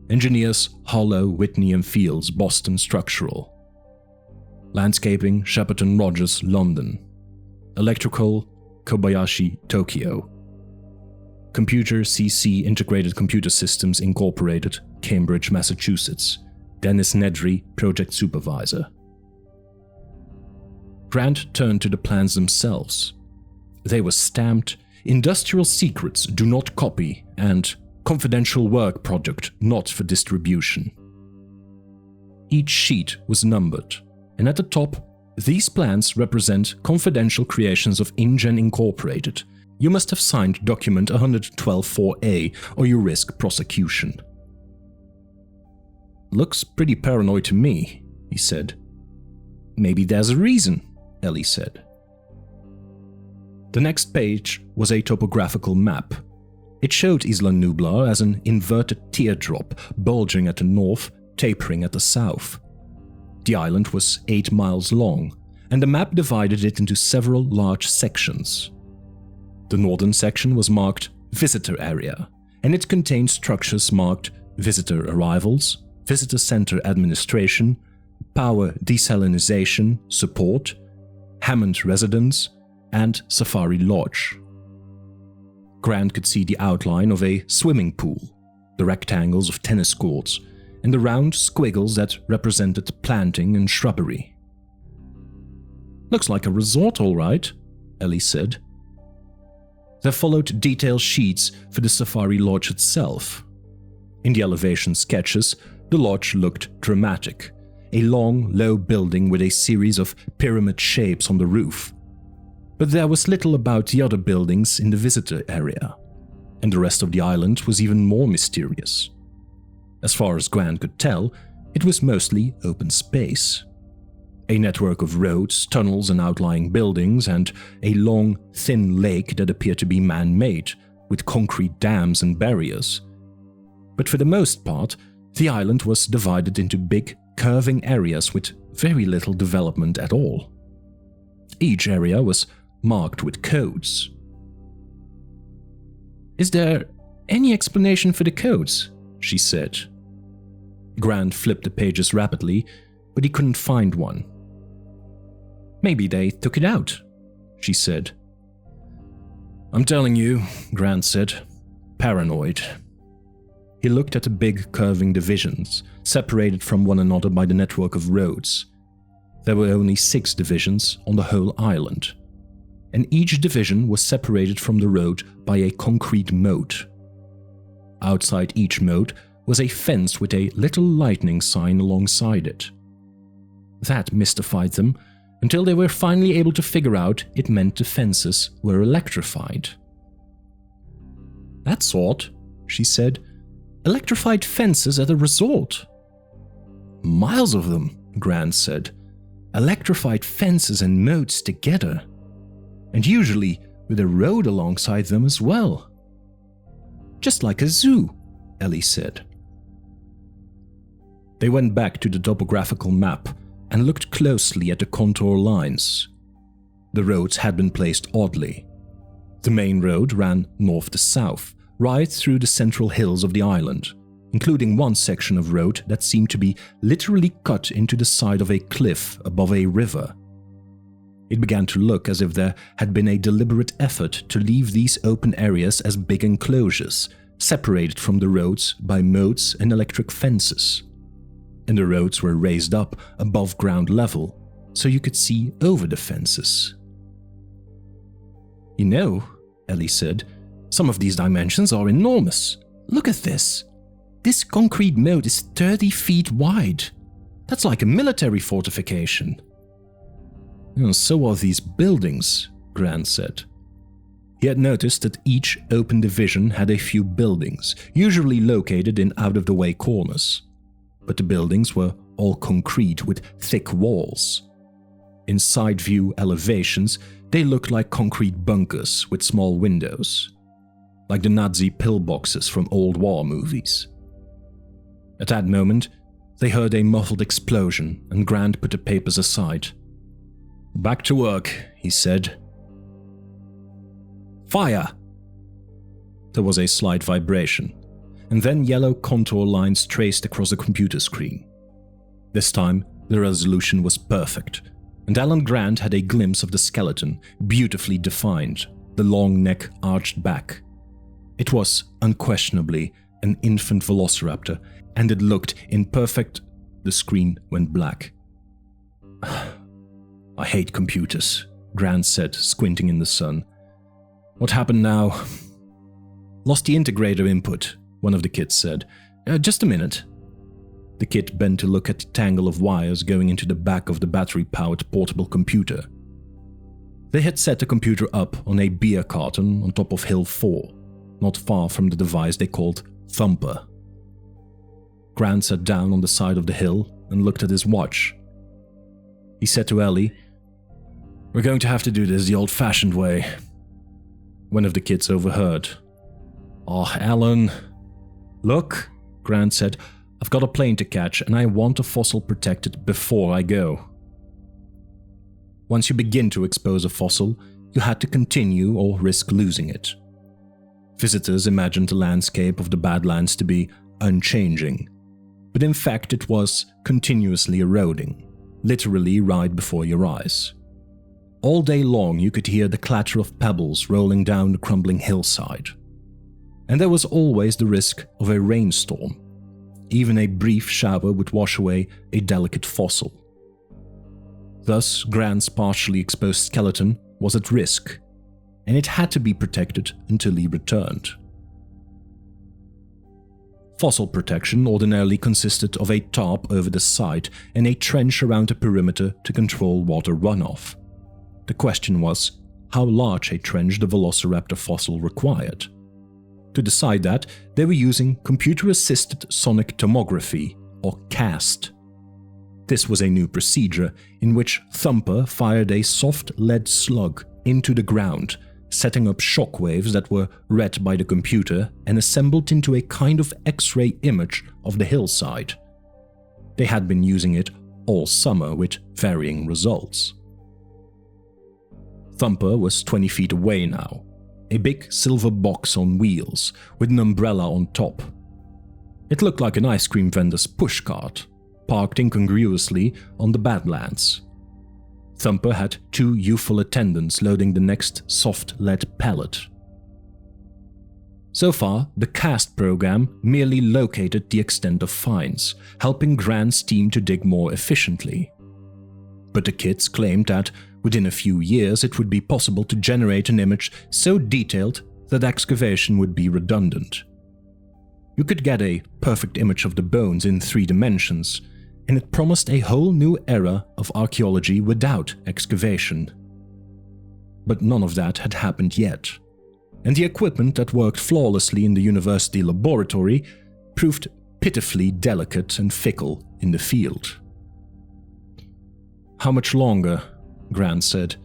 Engineers, Harlow, Whitney and Fields, Boston Structural. Landscaping, Shepperton Rogers, London. Electrical, Kobayashi, Tokyo. Computer CC Integrated Computer Systems Incorporated, Cambridge, Massachusetts. Dennis Nedry, project supervisor. Grant turned to the plans themselves. They were stamped, "Industrial secrets do not copy," and "Confidential work product not for distribution." Each sheet was numbered, and at the top, "These plans represent confidential creations of InGen Incorporated. You must have signed document 112-4A or you risk prosecution." "Looks pretty paranoid to me," he said. "Maybe there's a reason," Ellie said. The next page was a topographical map. It showed Isla Nublar as an inverted teardrop bulging at the north, tapering at the south. The island was 8 miles long, and the map divided it into several large sections. The northern section was marked Visitor Area, and it contained structures marked Visitor Arrivals, Visitor Center Administration, Power Desalinization Support, Hammond Residence, and Safari Lodge. Grant could see the outline of a swimming pool, the rectangles of tennis courts, and the round squiggles that represented planting and shrubbery. "Looks like a resort, all right," Ellie said. There followed detailed sheets for the Safari Lodge itself. In the elevation sketches, the lodge looked dramatic, a long, low building with a series of pyramid shapes on the roof. But there was little about the other buildings in the visitor area, and the rest of the island was even more mysterious. As far as Grant could tell, it was mostly open space. A network of roads, tunnels, and outlying buildings, and a long, thin lake that appeared to be man-made, with concrete dams and barriers. But for the most part, the island was divided into big, curving areas with very little development at all. Each area was marked with codes. "Is there any explanation for the codes?" she said. Grant flipped the pages rapidly, but he couldn't find one. "Maybe they took it out," she said. "I'm telling you," Grant said. "Paranoid." He looked at the big curving divisions, separated from one another by the network of roads. There were only 6 divisions on the whole island, and each division was separated from the road by a concrete moat. Outside each moat was a fence with a little lightning sign alongside it. That mystified them until they were finally able to figure out it meant the fences were electrified. "That's odd," she said. "Electrified fences at a resort." "Miles of them," Grant said. "Electrified fences and moats together. And usually with a road alongside them as well." "Just like a zoo," Ellie said. They went back to the topographical map and looked closely at the contour lines. The roads had been placed oddly. The main road ran north to south, right through the central hills of the island, including one section of road that seemed to be literally cut into the side of a cliff above a river. It began to look as if there had been a deliberate effort to leave these open areas as big enclosures, separated from the roads by moats and electric fences. And the roads were raised up above ground level, so you could see over the fences. "You know," Ellie said, "some of these dimensions are enormous. Look at this. This concrete moat is 30 feet wide. That's like a military fortification." "So are these buildings," Grant said. He had noticed that each open division had a few buildings, usually located in out-of-the-way corners. But the buildings were all concrete with thick walls. In side-view elevations, they looked like concrete bunkers with small windows, like the Nazi pillboxes from old war movies. At that moment, they heard a muffled explosion, and Grant put the papers aside. "Back to work," he said. "Fire!" There was a slight vibration, and then yellow contour lines traced across the computer screen. This time, the resolution was perfect, and Alan Grant had a glimpse of the skeleton, beautifully defined, the long neck arched back. It was, unquestionably, an infant Velociraptor, and it looked in perfect... The screen went black. "I hate computers," Grant said, squinting in the sun. "What happened now?" "Lost the integrator input," one of the kids said. Just a minute." The kid bent to look at the tangle of wires going into the back of the battery-powered portable computer. They had set the computer up on a beer carton on top of Hill 4, not far from the device they called Thumper. Grant sat down on the side of the hill and looked at his watch. He said to Ellie, "We're going to have to do this the old-fashioned way." One of the kids overheard. Oh, Alan. Look, Grant said, I've got a plane to catch and I want a fossil protected before I go. Once you begin to expose a fossil, you had to continue or risk losing it. Visitors imagined the landscape of the Badlands to be unchanging, but in fact it was continuously eroding, literally right before your eyes. All day long you could hear the clatter of pebbles rolling down the crumbling hillside. And there was always the risk of a rainstorm. Even a brief shower would wash away a delicate fossil. Thus, Grant's partially exposed skeleton was at risk, and it had to be protected until he returned. Fossil protection ordinarily consisted of a tarp over the site and a trench around the perimeter to control water runoff. The question was how large a trench the Velociraptor fossil required. To decide that, they were using computer-assisted sonic tomography, or CAST. This was a new procedure in which Thumper fired a soft lead slug into the ground, setting up shockwaves that were read by the computer and assembled into a kind of X-ray image of the hillside. They had been using it all summer with varying results. Thumper was 20 feet away now, a big silver box on wheels with an umbrella on top. It looked like an ice cream vendor's pushcart, parked incongruously on the Badlands. Thumper had 2 youthful attendants loading the next soft lead pellet. So far, the CAST program merely located the extent of finds, helping Grant's team to dig more efficiently. But the kids claimed that within a few years it would be possible to generate an image so detailed that excavation would be redundant. You could get a perfect image of the bones in 3 dimensions, and it promised a whole new era of archaeology without excavation. But none of that had happened yet, and the equipment that worked flawlessly in the university laboratory proved pitifully delicate and fickle in the field. "How much longer?" Grant said.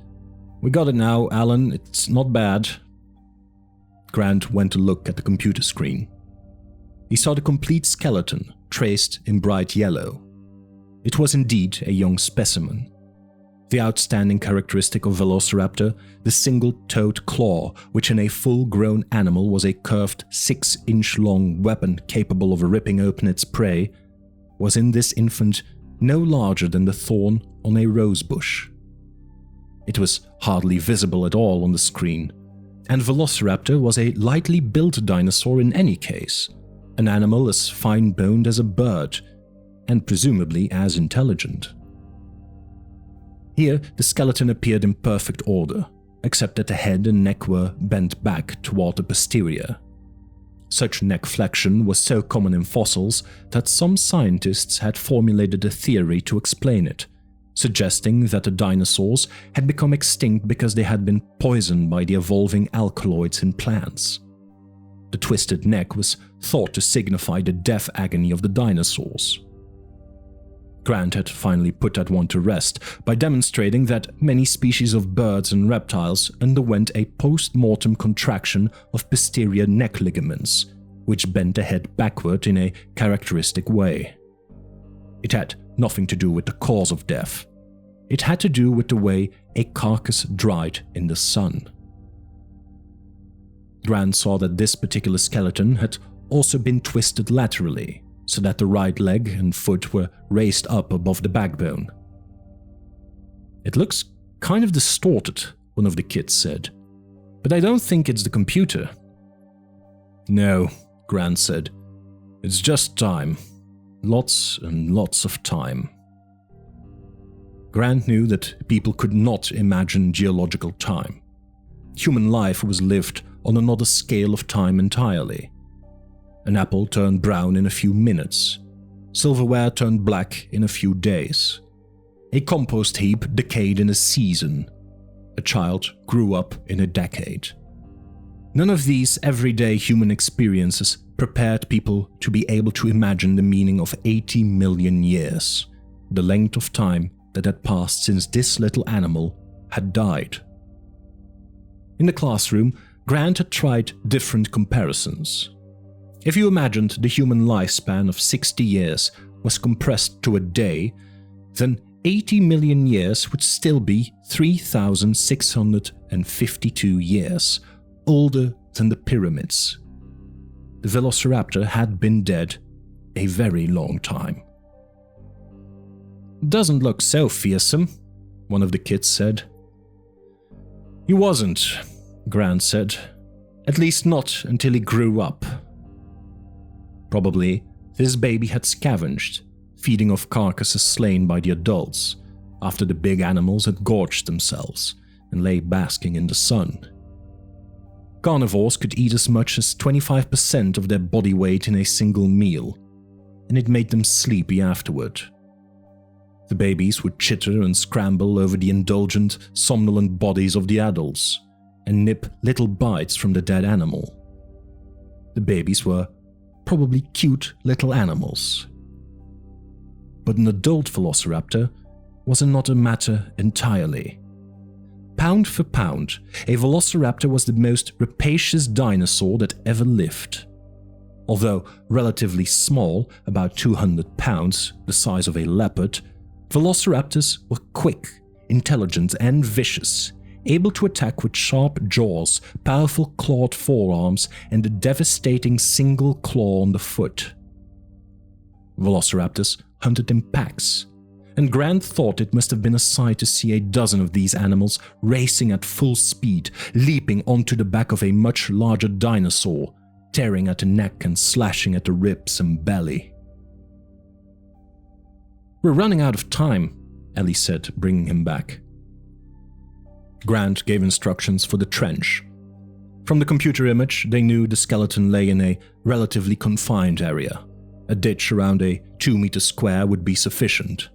"We got it now, Alan. It's not bad." Grant went to look at the computer screen. He saw the complete skeleton, traced in bright yellow. It was indeed a young specimen. The outstanding characteristic of Velociraptor, the single-toed claw, which in a full-grown animal was a curved 6-inch-long weapon capable of ripping open its prey, was in this infant no larger than the thorn on a rosebush. It was hardly visible at all on the screen, and Velociraptor was a lightly built dinosaur in any case, an animal as fine-boned as a bird, and presumably as intelligent. Here, the skeleton appeared in perfect order, except that the head and neck were bent back toward the posterior. Such neck flexion was so common in fossils that some scientists had formulated a theory to explain it, suggesting that the dinosaurs had become extinct because they had been poisoned by the evolving alkaloids in plants. The twisted neck was thought to signify the death agony of the dinosaurs. Grant had finally put that one to rest by demonstrating that many species of birds and reptiles underwent a post-mortem contraction of posterior neck ligaments, which bent the head backward in a characteristic way. It had nothing to do with the cause of death. It had to do with the way a carcass dried in the sun. Grant saw that this particular skeleton had also been twisted laterally, so that the right leg and foot were raised up above the backbone. "It looks kind of distorted," one of the kids said, "but I don't think it's the computer." "No," Grant said. "It's just time. Lots and lots of time." Grant knew that people could not imagine geological time. Human life was lived on another scale of time entirely. An apple turned brown in a few minutes. Silverware turned black in a few days. A compost heap decayed in a season. A child grew up in a decade. None of these everyday human experiences prepared people to be able to imagine the meaning of 80 million years, the length of time that had passed since this little animal had died. In the classroom, Grant had tried different comparisons. If you imagined the human lifespan of 60 years was compressed to a day, then 80 million years would still be 3,652 years, older than the pyramids. The Velociraptor had been dead a very long time. "Doesn't look so fearsome," one of the kids said. "He wasn't," Grant said. "At least not until he grew up." Probably, this baby had scavenged, feeding off carcasses slain by the adults, after the big animals had gorged themselves and lay basking in the sun. Carnivores could eat as much as 25% of their body weight in a single meal, and it made them sleepy afterward. The babies would chitter and scramble over the indulgent, somnolent bodies of the adults, and nip little bites from the dead animal. The babies were probably cute little animals. But an adult Velociraptor was not a matter entirely. Pound for pound, a Velociraptor was the most rapacious dinosaur that ever lived. Although relatively small, about 200 pounds, the size of a leopard, Velociraptors were quick, intelligent, and vicious, able to attack with sharp jaws, powerful clawed forearms, and a devastating single claw on the foot. Velociraptors hunted in packs, and Grant thought it must have been a sight to see a dozen of these animals racing at full speed, leaping onto the back of a much larger dinosaur, tearing at the neck and slashing at the ribs and belly. "We're running out of time," Ellie said, bringing him back. Grant gave instructions for the trench. From the computer image, they knew the skeleton lay in a relatively confined area. A ditch around a 2-meter square would be sufficient.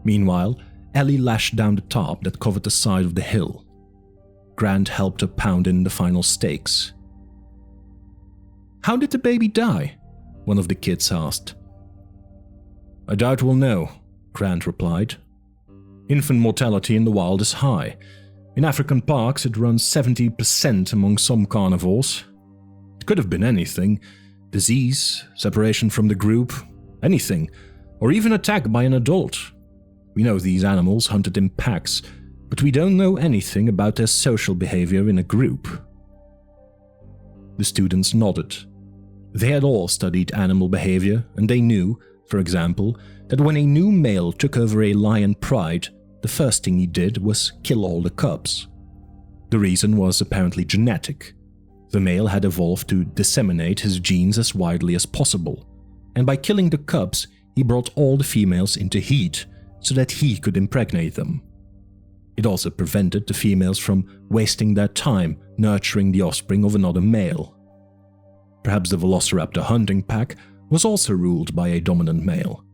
Meanwhile, Ellie lashed down the tarp that covered the side of the hill. Grant helped her pound in the final stakes. "How did the baby die?" one of the kids asked. "I doubt we'll know," Grant replied. "Infant mortality in the wild is high. In African parks, it runs 70% among some carnivores. It could have been anything: disease, separation from the group, anything, or even attack by an adult. We know these animals hunted in packs, but we don't know anything about their social behavior in a group." The students nodded. They had all studied animal behavior, and they knew, for example, that when a new male took over a lion pride, the first thing he did was kill all the cubs. The reason was apparently genetic. The male had evolved to disseminate his genes as widely as possible, and by killing the cubs, he brought all the females into heat so that he could impregnate them. It also prevented the females from wasting their time nurturing the offspring of another male. Perhaps the Velociraptor hunting pack was also ruled by a dominant male.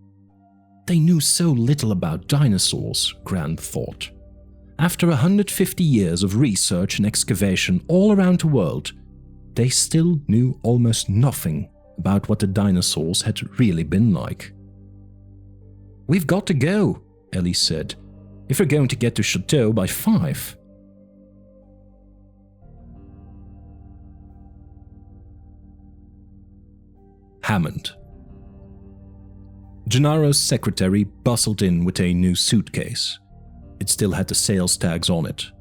They knew so little about dinosaurs, Grant thought. After 150 years of research and excavation all around the world, they still knew almost nothing about what the dinosaurs had really been like. "We've got to go," Ellie said, "if we're going to get to Chateau by 5. Hammond. Gennaro's secretary bustled in with a new suitcase. It still had the sales tags on it.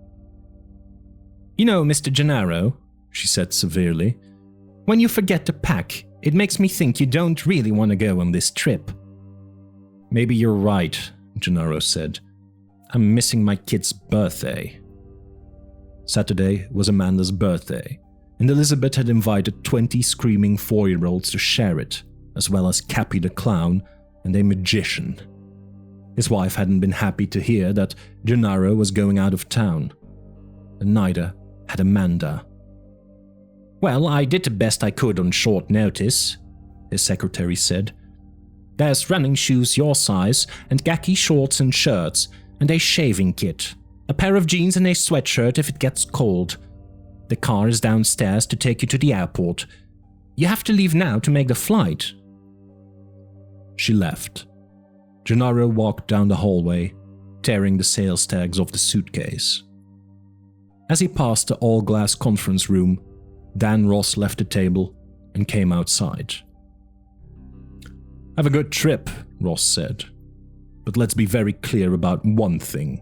"You know, Mr. Gennaro," she said severely, "when you forget to pack, it makes me think you don't really want to go on this trip." "Maybe you're right," Gennaro said. "I'm missing my kid's birthday." Saturday was Amanda's birthday, and Elizabeth had invited 20 screaming 4-year-olds to share it, as well as Cappy the clown and a magician. His wife hadn't been happy to hear that Gennaro was going out of town, and neither had Amanda. "Well, I did the best I could on short notice," his secretary said. "There's running shoes your size, and khaki shorts and shirts, and a shaving kit, a pair of jeans and a sweatshirt if it gets cold. The car is downstairs to take you to the airport. You have to leave now to make the flight." She left. Gennaro walked down the hallway, tearing the sales tags off the suitcase. As he passed the all-glass conference room, Dan Ross left the table and came outside. "Have a good trip," Ross said. "But let's be very clear about one thing.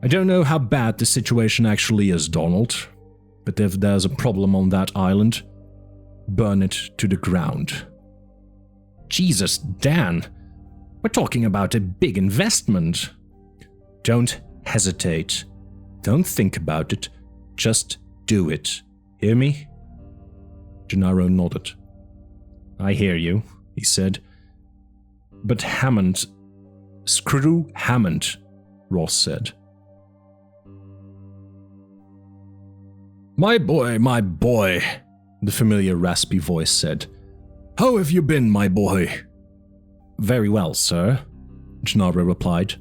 I don't know how bad the situation actually is, Donald, but if there's a problem on that island, burn it to the ground." "Jesus, Dan, we're talking about a big investment." "Don't hesitate. Don't think about it. Just do it. Hear me?" Gennaro nodded. "I hear you," he said. "But Hammond..." "Screw Hammond," Ross said. My boy," the familiar raspy voice said. "How have you been, my boy?" "Very well, sir," Gennaro replied.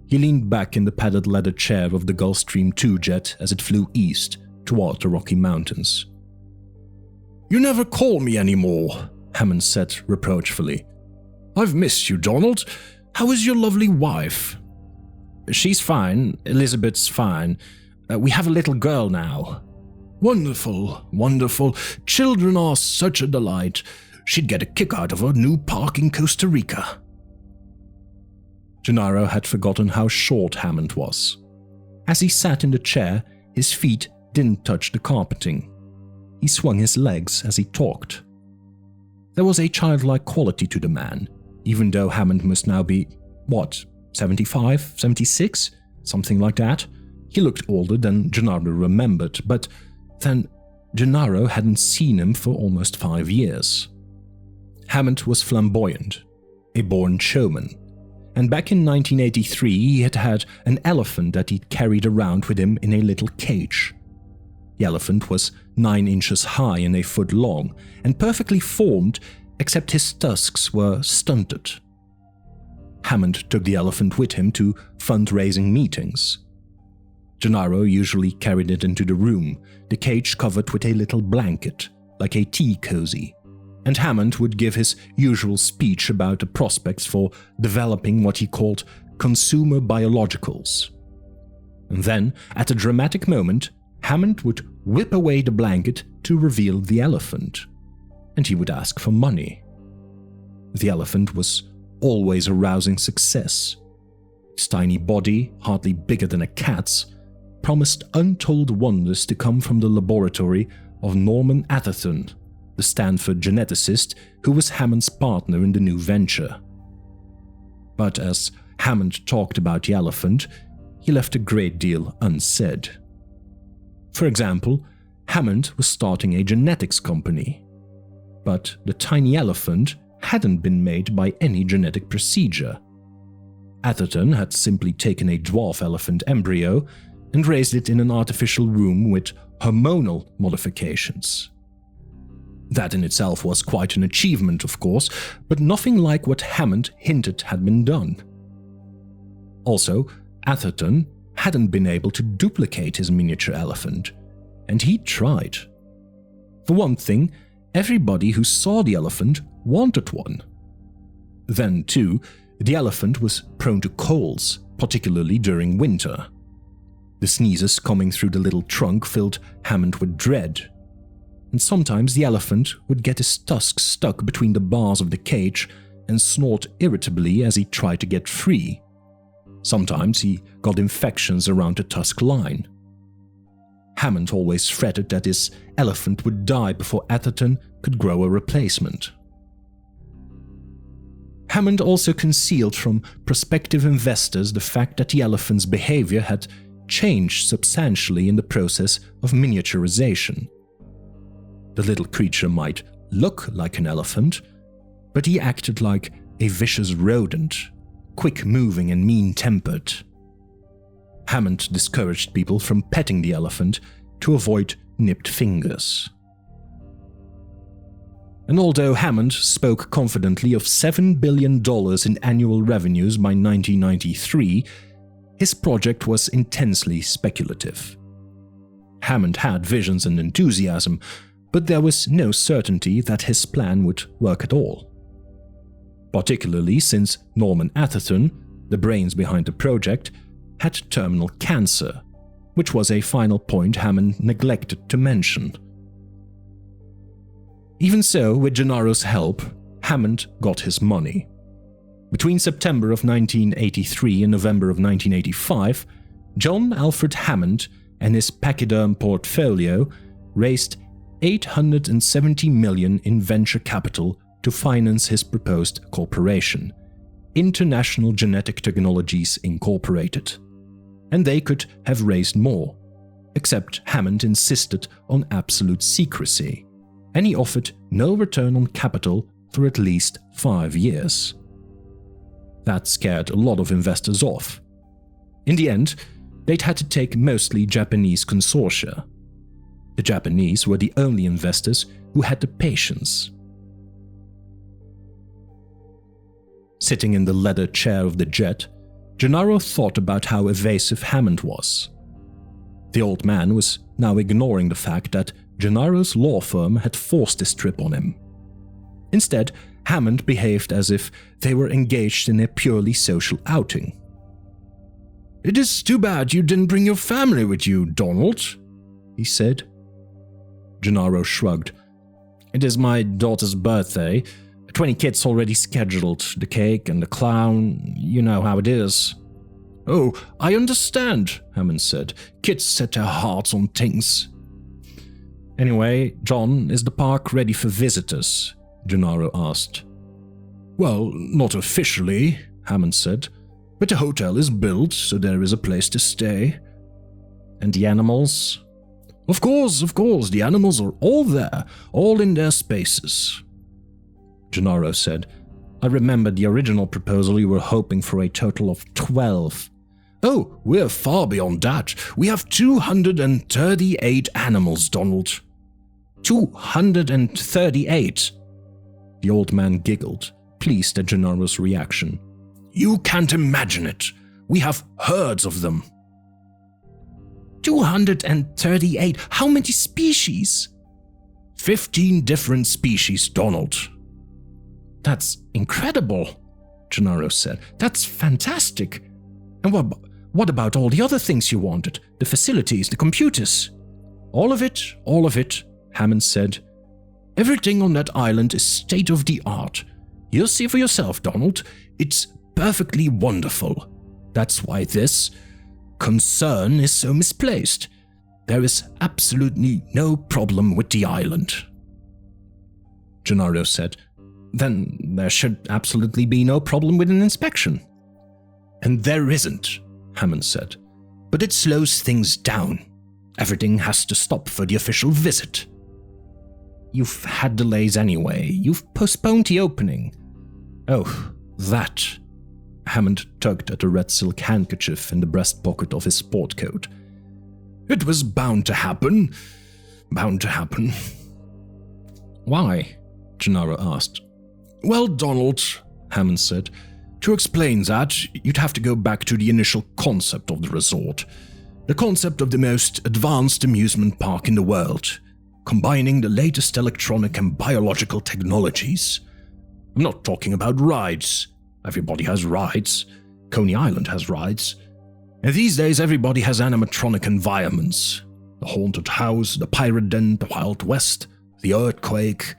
He leaned back in the padded leather chair of the Gulfstream II jet as it flew east toward the Rocky Mountains. "You never call me anymore," Hammond said reproachfully. "I've missed you, Donald. How is your lovely wife?" "She's fine. Elizabeth's fine. We have a little girl now." "Wonderful, wonderful. Children are such a delight. She'd get a kick out of her new park in Costa Rica." Gennaro had forgotten how short Hammond was. As he sat in the chair, his feet didn't touch the carpeting. He swung his legs as he talked. There was a childlike quality to the man, even though Hammond must now be, 75, 76? Something like that. He looked older than Gennaro remembered, but then Gennaro hadn't seen him for almost 5 years. Hammond was flamboyant, a born showman, and back in 1983 he had had an elephant that he'd carried around with him in a little cage. The elephant was 9 inches high and a foot long, and perfectly formed, except his tusks were stunted. Hammond took the elephant with him to fundraising meetings. Gennaro usually carried it into the room, the cage covered with a little blanket, like a tea cozy, and Hammond would give his usual speech about the prospects for developing what he called consumer biologicals. And then, at a dramatic moment, Hammond would whip away the blanket to reveal the elephant, and he would ask for money. The elephant was always a rousing success. Its tiny body, hardly bigger than a cat's, promised untold wonders to come from the laboratory of Norman Atherton, the Stanford geneticist who was Hammond's partner in the new venture. But as Hammond talked about the elephant, he left a great deal unsaid. For example, Hammond was starting a genetics company, but the tiny elephant hadn't been made by any genetic procedure. Atherton had simply taken a dwarf elephant embryo and raised it in an artificial room with hormonal modifications. That in itself was quite an achievement, of course, but nothing like what Hammond hinted had been done. Also, Atherton hadn't been able to duplicate his miniature elephant, and he tried. For one thing, everybody who saw the elephant wanted one. Then, too, the elephant was prone to colds, particularly during winter. The sneezes coming through the little trunk filled Hammond with dread, and sometimes the elephant would get his tusks stuck between the bars of the cage and snort irritably as he tried to get free. Sometimes he got infections around the tusk line. Hammond always fretted that his elephant would die before Atherton could grow a replacement. Hammond also concealed from prospective investors the fact that the elephant's behavior had changed substantially in the process of miniaturization. The little creature might look like an elephant, but he acted like a vicious rodent, quick-moving and mean-tempered. Hammond discouraged people from petting the elephant to avoid nipped fingers. And although Hammond spoke confidently of $7 billion in annual revenues by 1993, his project was intensely speculative. Hammond had visions and enthusiasm, but there was no certainty that his plan would work at all. Particularly since Norman Atherton, the brains behind the project, had terminal cancer, which was a final point Hammond neglected to mention. Even so, with Gennaro's help, Hammond got his money. Between September of 1983 and November of 1985, John Alfred Hammond and his pachyderm portfolio raised $870 million in venture capital to finance his proposed corporation, International Genetic Technologies Incorporated. And they could have raised more, except Hammond insisted on absolute secrecy, and he offered no return on capital for at least 5 years. That scared a lot of investors off. In the end, they'd had to take mostly Japanese consortia. The Japanese were the only investors who had the patience. Sitting in the leather chair of the jet, Gennaro thought about how evasive Hammond was. The old man was now ignoring the fact that Gennaro's law firm had forced this trip on him. Instead, Hammond behaved as if they were engaged in a purely social outing. "It is too bad you didn't bring your family with you, Donald," he said. Gennaro shrugged. "It is my daughter's birthday. 20 kids already scheduled, the cake and the clown, you know how it is." "Oh, I understand," Hammond said. "Kids set their hearts on things." "Anyway, John, is the park ready for visitors?" Gennaro asked. "Well, not officially," Hammond said, "but the hotel is built, so there is a place to stay." "And the animals?" Of course, the animals are all there, all in their spaces." Gennaro said, "I remember the original proposal you were hoping for a total of 12. "Oh, we're far beyond that. We have 238 animals, Donald." 238? The old man giggled, pleased at Gennaro's reaction. "You can't imagine it. We have herds of them." 238? How many species? 15 different species, Donald. "That's incredible," Gennaro said. "That's fantastic. And what about all the other things you wanted? The facilities, the computers?" All of it, Hammond said. "Everything on that island is state-of-the-art. You'll see for yourself, Donald. It's perfectly wonderful. That's why this concern is so misplaced. There is absolutely no problem with the island." Gennaro said, "Then there should absolutely be no problem with an inspection." "And there isn't," Hammond said. "But it slows things down. Everything has to stop for the official visit." "You've had delays anyway. You've postponed the opening." "Oh, that." Hammond tugged at a red silk handkerchief in the breast pocket of his sport coat. "It was bound to happen. Bound to happen." "Why?" Gennaro asked. "Well, Donald," Hammond said, "to explain that, you'd have to go back to the initial concept of the resort. The concept of the most advanced amusement park in the world, combining the latest electronic and biological technologies. I'm not talking about rides. Everybody has rides. Coney Island has rides. And these days everybody has animatronic environments. The haunted house, the pirate den, the Wild West, the earthquake.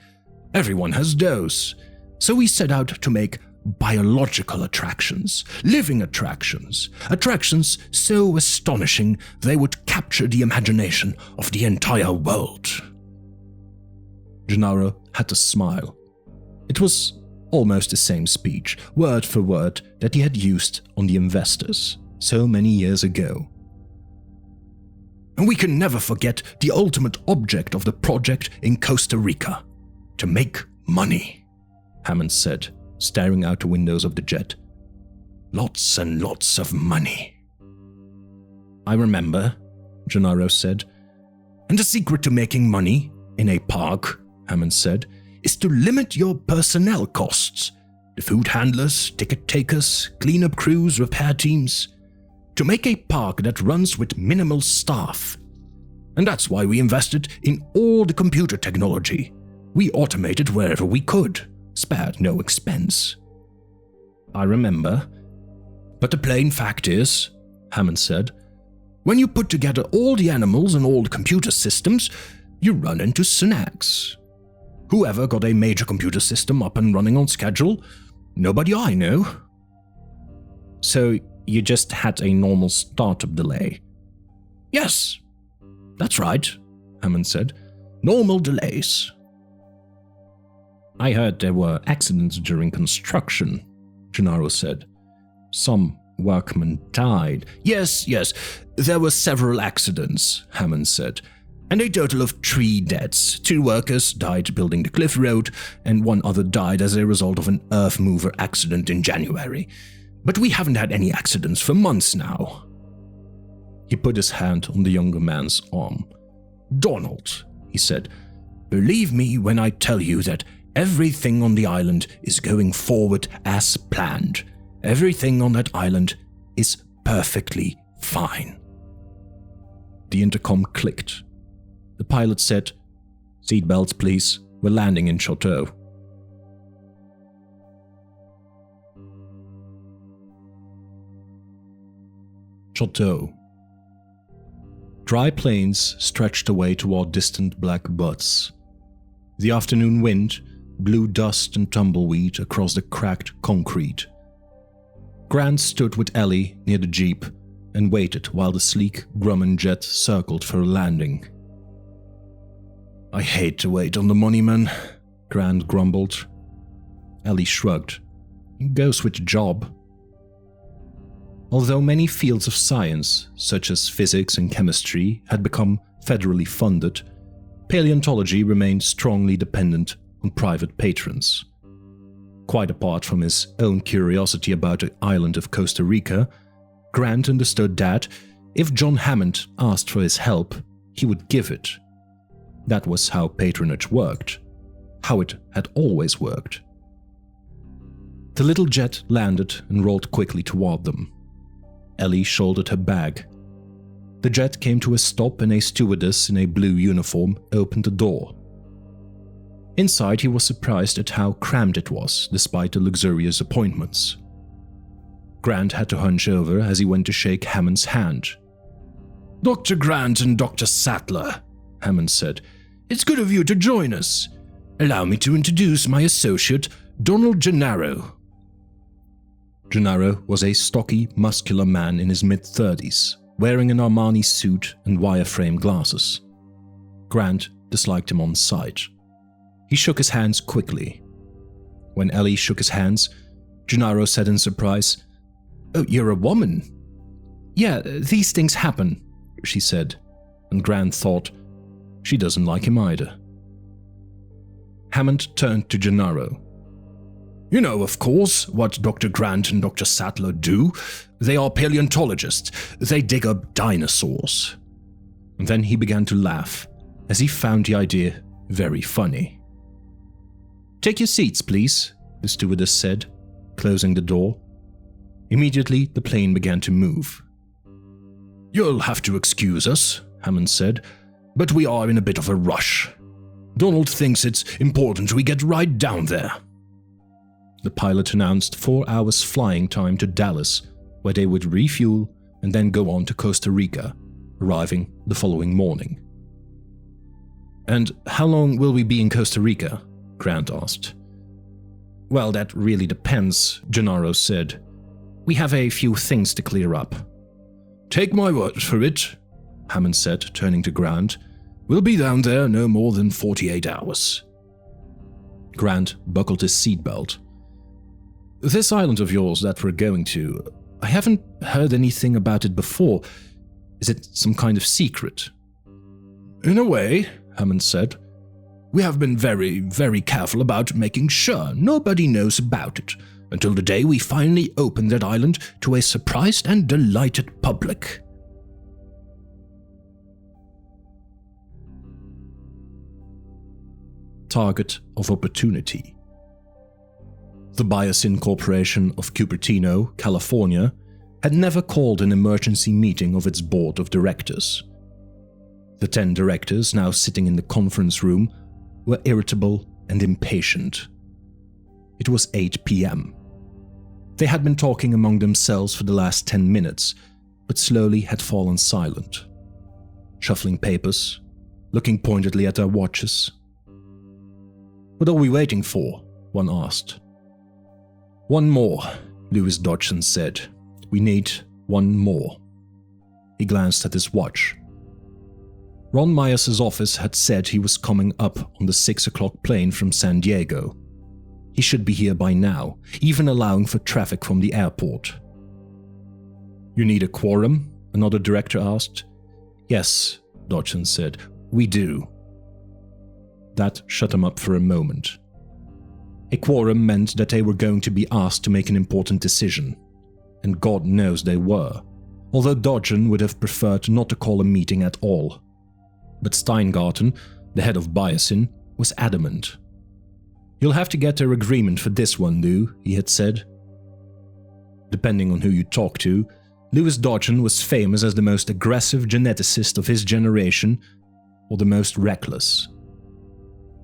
Everyone has those. So we set out to make biological attractions, living attractions, attractions so astonishing they would capture the imagination of the entire world." Gennaro had to smile. It was almost the same speech, word for word, that he had used on the investors so many years ago. "And we can never forget the ultimate object of the project in Costa Rica, to make money," Hammond said, staring out the windows of the jet. "Lots and lots of money." "I remember," Gennaro said. "And the secret to making money in a park," Hammond said, "is to limit your personnel costs. The food handlers, ticket takers, cleanup crews, repair teams. To make a park that runs with minimal staff. And that's why we invested in all the computer technology. We automated wherever we could, spared no expense." "I remember. But the plain fact is," Hammond said, When you put together all the animals and all the computer systems, you run into snags. Whoever got a major computer system up and running on schedule? Nobody I know. So you just had a normal startup delay? Yes, that's right, Hammond said. Normal delays. I heard there were accidents during construction, Gennaro said. Some workmen died. Yes, there were several accidents, Hammond said, and a total of 3 deaths. 2 workers died building the cliff road, and 1 other died as a result of an earth mover accident in January. But we haven't had any accidents for months now. He put his hand on the younger man's arm. Donald, he said, believe me when I tell you that everything on the island is going forward as planned. Everything on that island is perfectly fine. The intercom clicked. The pilot said, "Seatbelts, please. We're landing in Chateau." Chateau. Dry plains stretched away toward distant black buttes. The afternoon wind blew dust and tumbleweed across the cracked concrete. Grant stood with Ellie near the jeep and waited while the sleek Grumman jet circled for a landing. "I hate to wait on the money, man," Grant grumbled. Ellie shrugged. "It goes with the job." Although many fields of science, such as physics and chemistry, had become federally funded, paleontology remained strongly dependent on private patrons. Quite apart from his own curiosity about the island of Costa Rica, Grant understood that if John Hammond asked for his help, he would give it. That was how patronage worked, how it had always worked. The little jet landed and rolled quickly toward them. Ellie shouldered her bag. The jet came to a stop and a stewardess in a blue uniform opened the door. Inside, he was surprised at how cramped it was, despite the luxurious appointments. Grant had to hunch over as he went to shake Hammond's hand. "Dr. Grant and Dr. Sattler," Hammond said. "It's good of you to join us. Allow me to introduce my associate, Donald Jarro." Jarro was a stocky, muscular man in his mid-30s, wearing an Armani suit and wireframe glasses. Grant disliked him on sight. He shook his hands quickly. When Ellie shook his hands, Jarro said in surprise, "Oh, you're a woman." "Yeah, these things happen," she said, and Grant thought, she doesn't like him either. Hammond turned to Jarro. "You know, of course, what Dr. Grant and Dr. Sattler do. They are paleontologists. They dig up dinosaurs." And then he began to laugh, as he found the idea very funny. "Take your seats, please," the stewardess said, closing the door. Immediately, the plane began to move. "You'll have to excuse us," Hammond said, "but we are in a bit of a rush. Donald thinks it's important we get right down there." The pilot announced 4 hours flying time to Dallas, where they would refuel and then go on to Costa Rica, arriving the following morning. "And how long will we be in Costa Rica?" Grant asked. "Well, that really depends," Jarro said. "We have a few things to clear up." "Take my word for it," Hammond said, turning to Grant. "We'll be down there no more than 48 hours. Grant buckled his seatbelt. "This island of yours that we're going to, I haven't heard anything about it before. Is it some kind of secret?" "In a way," Hammond said. "We have been very, very careful about making sure nobody knows about it, until the day we finally open that island to a surprised and delighted public." Target of opportunity. The Biosin Corporation of Cupertino, California, had never called an emergency meeting of its board of directors. The 10 directors now sitting in the conference room were irritable and impatient. It was 8 p.m. They had been talking among themselves for the last 10 minutes, but slowly had fallen silent, shuffling papers, looking pointedly at their watches. "What are we waiting for?" one asked. "One more," Lewis Dodgson said. "We need one more." He glanced at his watch. Ron Myers' office had said he was coming up on the 6 o'clock plane from San Diego. He should be here by now, even allowing for traffic from the airport. "You need a quorum?" another director asked. "Yes," Dodgson said, "we do." That shut him up for a moment. A quorum meant that they were going to be asked to make an important decision. And God knows they were, although Dodgson would have preferred not to call a meeting at all. But Steingarten, the head of biosin, was adamant. "You'll have to get their agreement for this one, Lou," he had said. Depending on who you talk to, Lewis Dodgson was famous as the most aggressive geneticist of his generation, or the most reckless.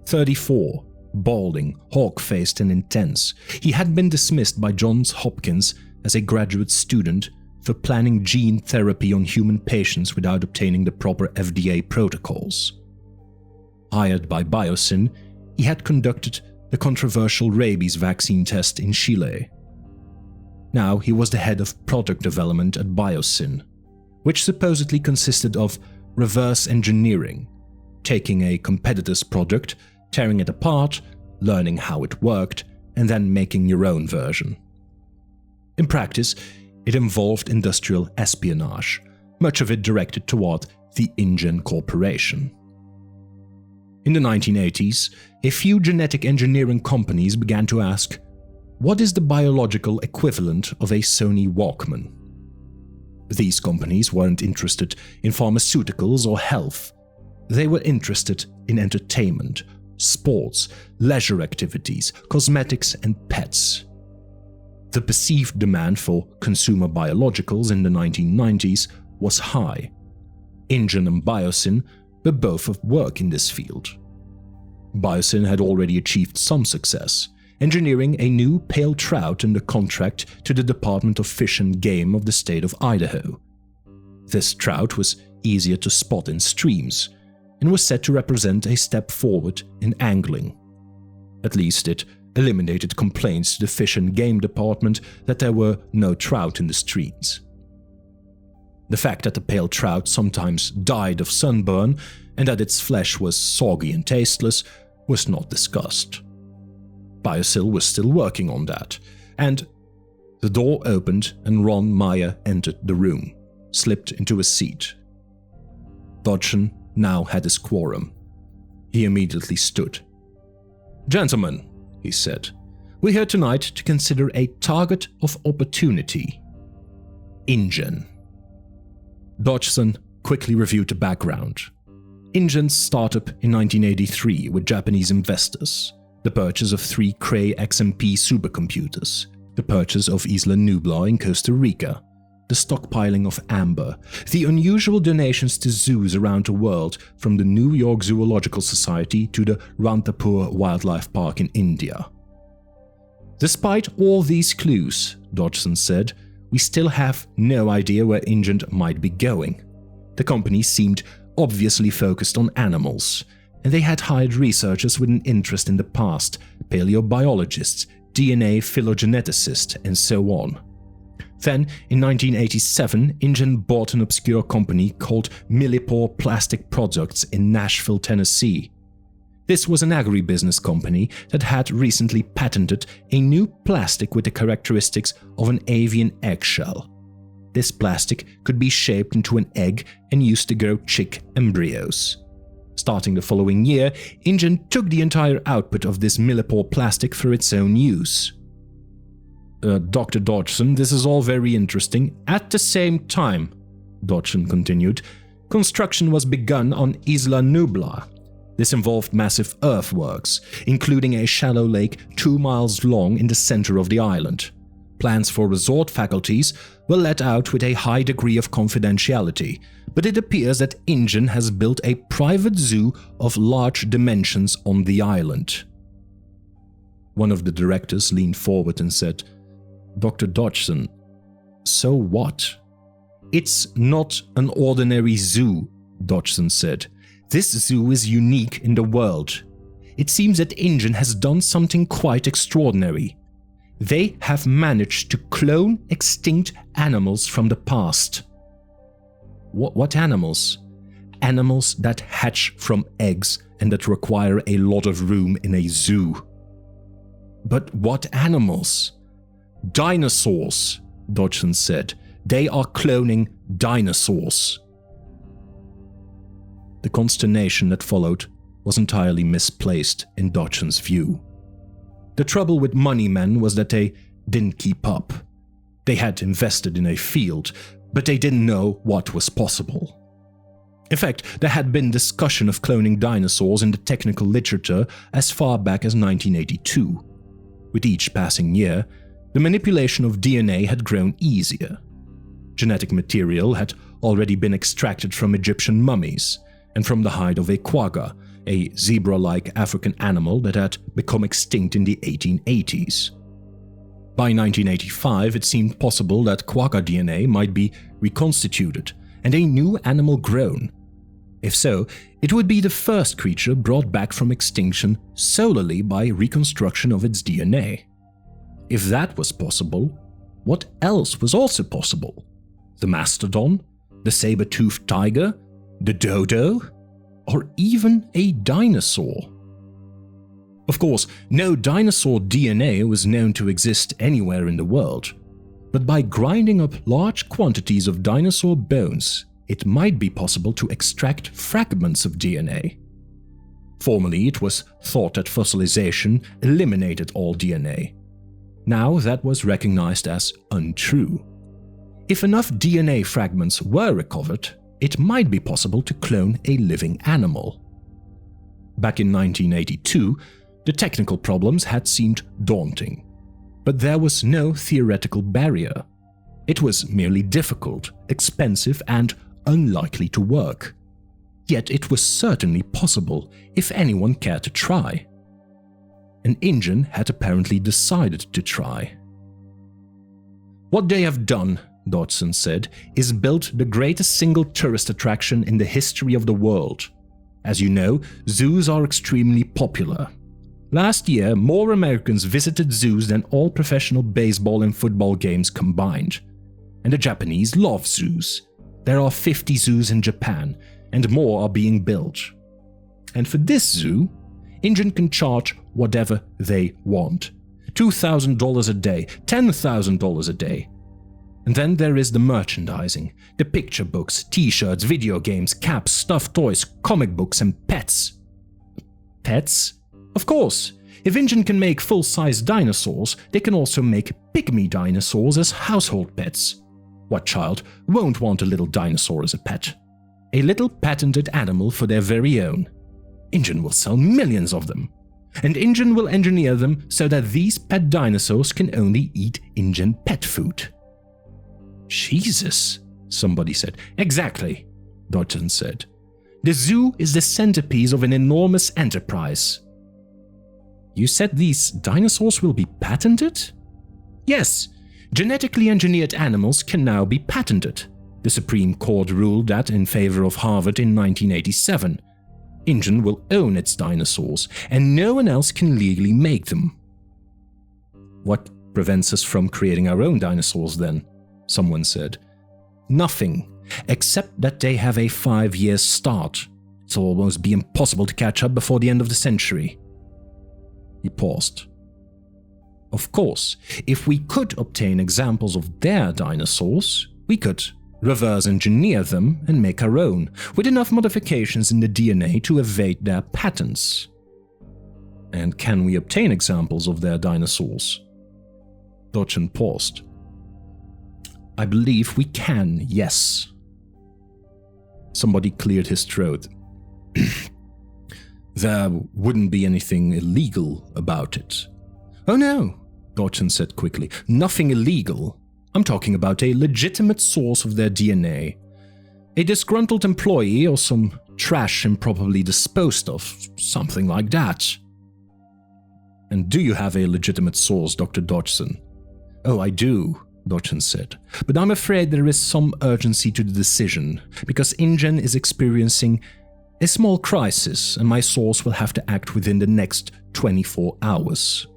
34, balding, hawk-faced and intense, he had been dismissed by Johns Hopkins as a graduate student for planning gene therapy on human patients without obtaining the proper FDA protocols. Hired by Biosin, he had conducted the controversial rabies vaccine test in Chile. Now he was the head of product development at Biosin, which supposedly consisted of reverse engineering, taking a competitor's product, tearing it apart, learning how it worked, and then making your own version. In practice, it involved industrial espionage, much of it directed toward the InGen Corporation. In the 1980s, a few genetic engineering companies began to ask, what is the biological equivalent of a Sony Walkman? These companies weren't interested in pharmaceuticals or health. They were interested in entertainment, sports, leisure activities, cosmetics, and pets. The perceived demand for consumer biologicals in the 1990s was high. InGen and Biosin were both of work in this field. Biosin had already achieved some success, engineering a new pale trout under contract to the Department of Fish and Game of the state of Idaho. This trout was easier to spot in streams and was said to represent a step forward in angling. At least it eliminated complaints to the Fish and Game Department that there were no trout in the streams. The fact that the pale trout sometimes died of sunburn and that its flesh was soggy and tasteless was not discussed. Biosil was still working on that, and the door opened and Ron Meyer entered the room, slipped into a seat. Dodgson now had his quorum. He immediately stood. "Gentlemen," he said, "we're here tonight to consider a target of opportunity. InGen." Dodgson quickly reviewed the background. InGen's startup in 1983 with Japanese investors, the purchase of 3 Cray XMP supercomputers, the purchase of Isla Nublar in Costa Rica, the stockpiling of amber, the unusual donations to zoos around the world from the New York Zoological Society to the Rantapur Wildlife Park in India. "Despite all these clues," Dodgson said, "we still have no idea where InGen might be going. The company seemed obviously focused on animals, and they had hired researchers with an interest in the past, paleobiologists, DNA phylogeneticists, and so on. Then, in 1987, InGen bought an obscure company called Millipore Plastic Products in Nashville, Tennessee. This was an agribusiness company that had recently patented a new plastic with the characteristics of an avian eggshell. This plastic could be shaped into an egg and used to grow chick embryos. Starting the following year, InGen took the entire output of this Millipore plastic for its own use. Dr. Dodgson, this is all very interesting. At the same time," Dodgson continued, "construction was begun on Isla Nublar. This involved massive earthworks, including a shallow lake 2 miles long in the center of the island. Plans for resort faculties were let out with a high degree of confidentiality, but it appears that InGen has built a private zoo of large dimensions on the island." One of the directors leaned forward and said, "Dr. Dodgson, so what? It's not an ordinary zoo, Dodgson said. This zoo is unique in the world. It seems that InGen has done something quite extraordinary. They have managed to clone extinct animals from the past. What animals? Animals that hatch from eggs and that require a lot of room in a zoo. But what animals? Dinosaurs, Dodgson said. They are cloning dinosaurs. The consternation that followed was entirely misplaced in Dodgson's view. The trouble with money men was that they didn't keep up. They had invested in a field, but they didn't know what was possible. In fact, there had been discussion of cloning dinosaurs in the technical literature as far back as 1982. With each passing year, the manipulation of DNA had grown easier. Genetic material had already been extracted from Egyptian mummies and from the hide of a quagga, a zebra-like African animal that had become extinct in the 1880s. By 1985, it seemed possible that quagga DNA might be reconstituted and a new animal grown. If so, it would be the first creature brought back from extinction solely by reconstruction of its DNA. If that was possible, what else was also possible? The mastodon? The saber-toothed tiger? The dodo? Or even a dinosaur? Of course, no dinosaur DNA was known to exist anywhere in the world, but by grinding up large quantities of dinosaur bones, it might be possible to extract fragments of DNA. Formerly, it was thought that fossilization eliminated all DNA. Now that was recognized as untrue. If enough DNA fragments were recovered, it might be possible to clone a living animal. Back in 1982, the technical problems had seemed daunting, but there was no theoretical barrier. It was merely difficult, expensive, and unlikely to work. Yet it was certainly possible if anyone cared to try. And InGen had apparently decided to try. What they have done, Dodgson said, is built the greatest single tourist attraction in the history of the world. As you know, zoos are extremely popular. Last year, more Americans visited zoos than all professional baseball and football games combined. And the Japanese love zoos. There are 50 zoos in Japan, and more are being built. And for this zoo, InGen can charge whatever they want. $2,000 a day, $10,000 a day. And then there is the merchandising, the picture books, t-shirts, video games, caps, stuffed toys, comic books, and pets. Pets? Of course, if InGen can make full-size dinosaurs, they can also make pygmy dinosaurs as household pets. What child won't want a little dinosaur as a pet? A little patented animal for their very own. InGen will sell millions of them. And InGen will engineer them so that these pet dinosaurs can only eat InGen pet food. Jesus, somebody said. Exactly, Dodgson said. The zoo is the centerpiece of an enormous enterprise. You said these dinosaurs will be patented? Yes, genetically engineered animals can now be patented. The Supreme Court ruled that in favor of Harvard in 1987. InGen will own its dinosaurs, and no one else can legally make them. What prevents us from creating our own dinosaurs then? Someone said. Nothing, except that they have a 5-year start. It'll almost be impossible to catch up before the end of the century. He paused. Of course, if we could obtain examples of their dinosaurs, we could reverse engineer them and make our own, with enough modifications in the DNA to evade their patents. And can we obtain examples of their dinosaurs? Dodgson paused. I believe we can, yes. Somebody cleared his throat. There wouldn't be anything illegal about it. Oh no, Dodgson said quickly. Nothing illegal. I'm talking about a legitimate source of their DNA. A disgruntled employee or some trash improperly disposed of, something like that. And do you have a legitimate source, Dr. Dodgson? Oh, I do, Dodgson said, "but I'm afraid there is some urgency to the decision, because InGen is experiencing a small crisis and my source will have to act within the next 24 hours.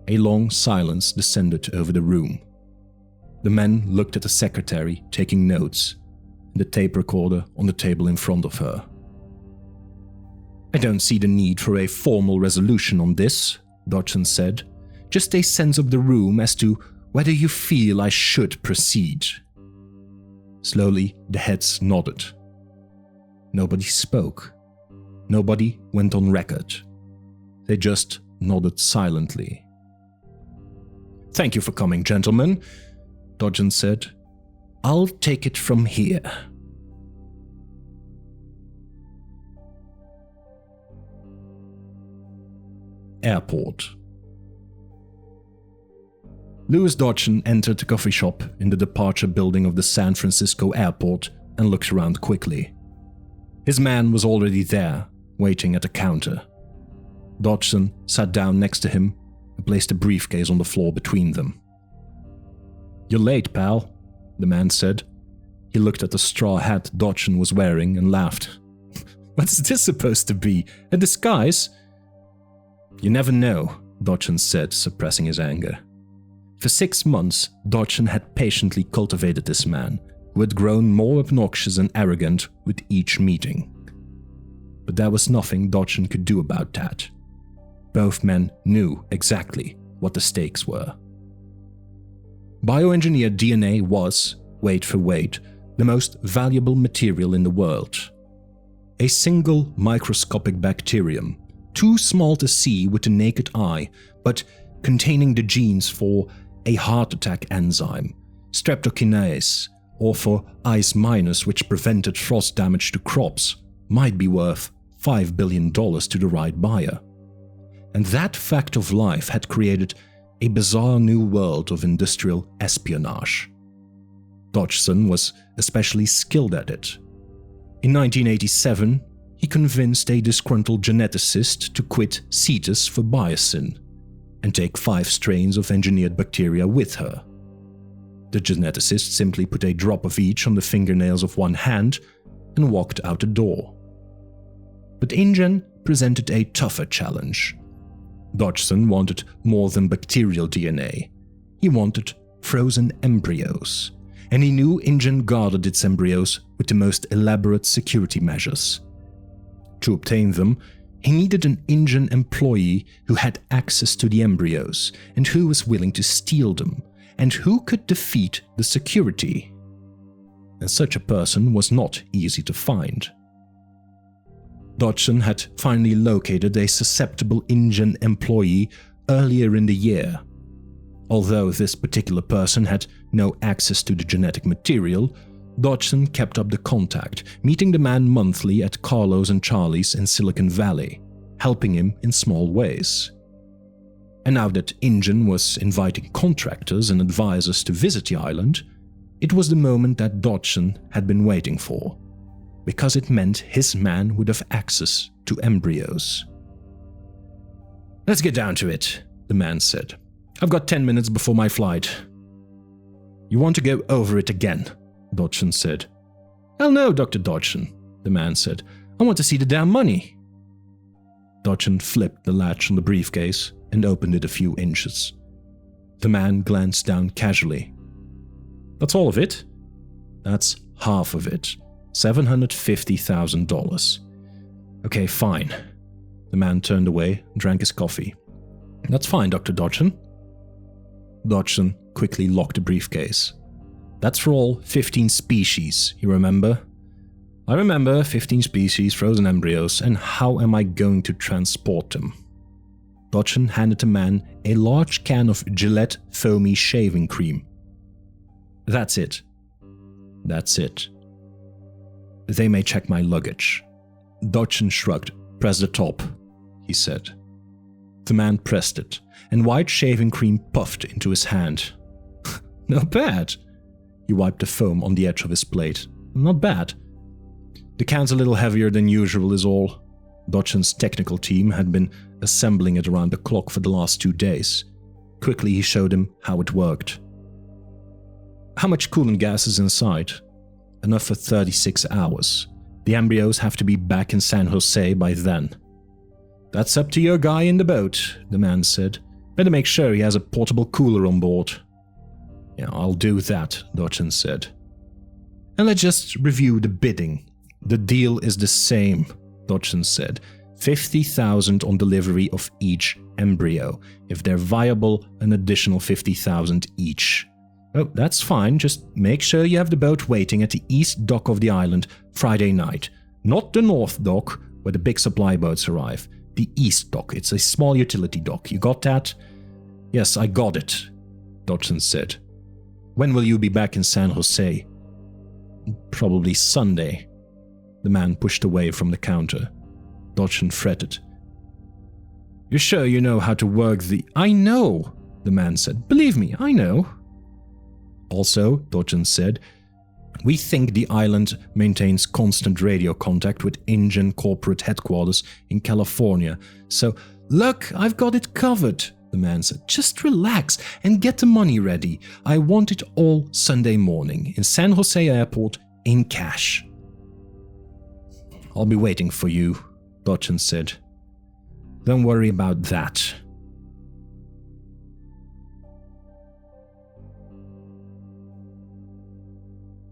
A long silence descended over the room. The men looked at the secretary, taking notes, and the tape recorder on the table in front of her. "I don't see the need for a formal resolution on this," Dodgson said. "Just a sense of the room as to whether you feel I should proceed." Slowly, the heads nodded. Nobody spoke. Nobody went on record. They just nodded silently. "Thank you for coming, gentlemen," Dodgson said. "I'll take it from here." Airport. Louis Dodgson entered the coffee shop in the departure building of the San Francisco airport and looked around quickly. His man was already there, waiting at the counter. Dodgson sat down next to him and placed a briefcase on the floor between them. "You're late, pal," the man said. He looked at the straw hat Dodgson was wearing and laughed. "What's this supposed to be? A disguise?" "You never know," Dodgson said, suppressing his anger. For 6 months, Dodgson had patiently cultivated this man, who had grown more obnoxious and arrogant with each meeting. But there was nothing Dodgson could do about that. Both men knew exactly what the stakes were. Bioengineered DNA was, weight for weight, the most valuable material in the world. A single microscopic bacterium, too small to see with the naked eye, but containing the genes for a heart attack enzyme, streptokinase, or for ice miners which prevented frost damage to crops, might be worth $5 billion to the right buyer. And that fact of life had created a bizarre new world of industrial espionage. Dodgson was especially skilled at it. In 1987, he convinced a disgruntled geneticist to quit CETUS for biosin and take 5 strains of engineered bacteria with her. The geneticist simply put a drop of each on the fingernails of one hand and walked out the door. But InGen presented a tougher challenge. Dodgson wanted more than bacterial DNA. He wanted frozen embryos, and he knew InGen guarded its embryos with the most elaborate security measures. To obtain them, he needed an InGen employee who had access to the embryos and who was willing to steal them, and who could defeat the security. And such a person was not easy to find. Dodgson had finally located a susceptible InGen employee earlier in the year. Although this particular person had no access to the genetic material, Dodgson kept up the contact, meeting the man monthly at Carlos and Charlie's in Silicon Valley, helping him in small ways. And now that InGen was inviting contractors and advisors to visit the island, it was the moment that Dodgson had been waiting for, because it meant his man would have access to embryos. "Let's get down to it," the man said. "I've got 10 minutes before my flight." "You want to go over it again?" Dodgson said. "Hell no, Dr. Dodgson," the man said. "I want to see the damn money." Dodgson flipped the latch on the briefcase and opened it a few inches. The man glanced down casually. "That's all of it?" "That's half of it. $750,000. "Okay, fine." The man turned away and drank his coffee. "That's fine, Dr. Dodgson." Dodgson quickly locked the briefcase. "That's for all 15 species, you remember?" "I remember 15 species, frozen embryos, and how am I going to transport them?" Dodgson handed the man a large can of Gillette foamy shaving cream. "That's it." "That's it." "They may check my luggage." Dodgson shrugged. "Press the top," he said. The man pressed it, and white shaving cream puffed into his hand. "Not bad." He wiped the foam on the edge of his plate. "Not bad." "The can's a little heavier than usual is all." Dodgson's technical team had been assembling it around the clock for the last 2 days. Quickly he showed him how it worked. How much coolant gas is inside? Enough for 36 hours. The embryos have to be back in San Jose by then. That's up to your guy in the boat, the man said. Better make sure he has a portable cooler on board. Yeah, I'll do that, Dodgson said. And let's just review the bidding. The deal is the same, Dodgson said. 50,000 on delivery of each embryo. If they're viable, an additional 50,000 each. Oh, that's fine. Just make sure you have the boat waiting at the east dock of the island Friday night. Not the north dock, where the big supply boats arrive. The east dock. It's a small utility dock. You got that? Yes, I got it, Dodgson said. When will you be back in San Jose? Probably Sunday. The man pushed away from the counter. Dodgson fretted. You're sure you know how to work the... I know, the man said. Believe me, I know. Also, Dodgson said, we think the island maintains constant radio contact with InGen corporate headquarters in California. So, look, I've got it covered, the man said. Just relax and get the money ready. I want it all Sunday morning in San Jose Airport in cash. I'll be waiting for you, Dodgson said. Don't worry about that.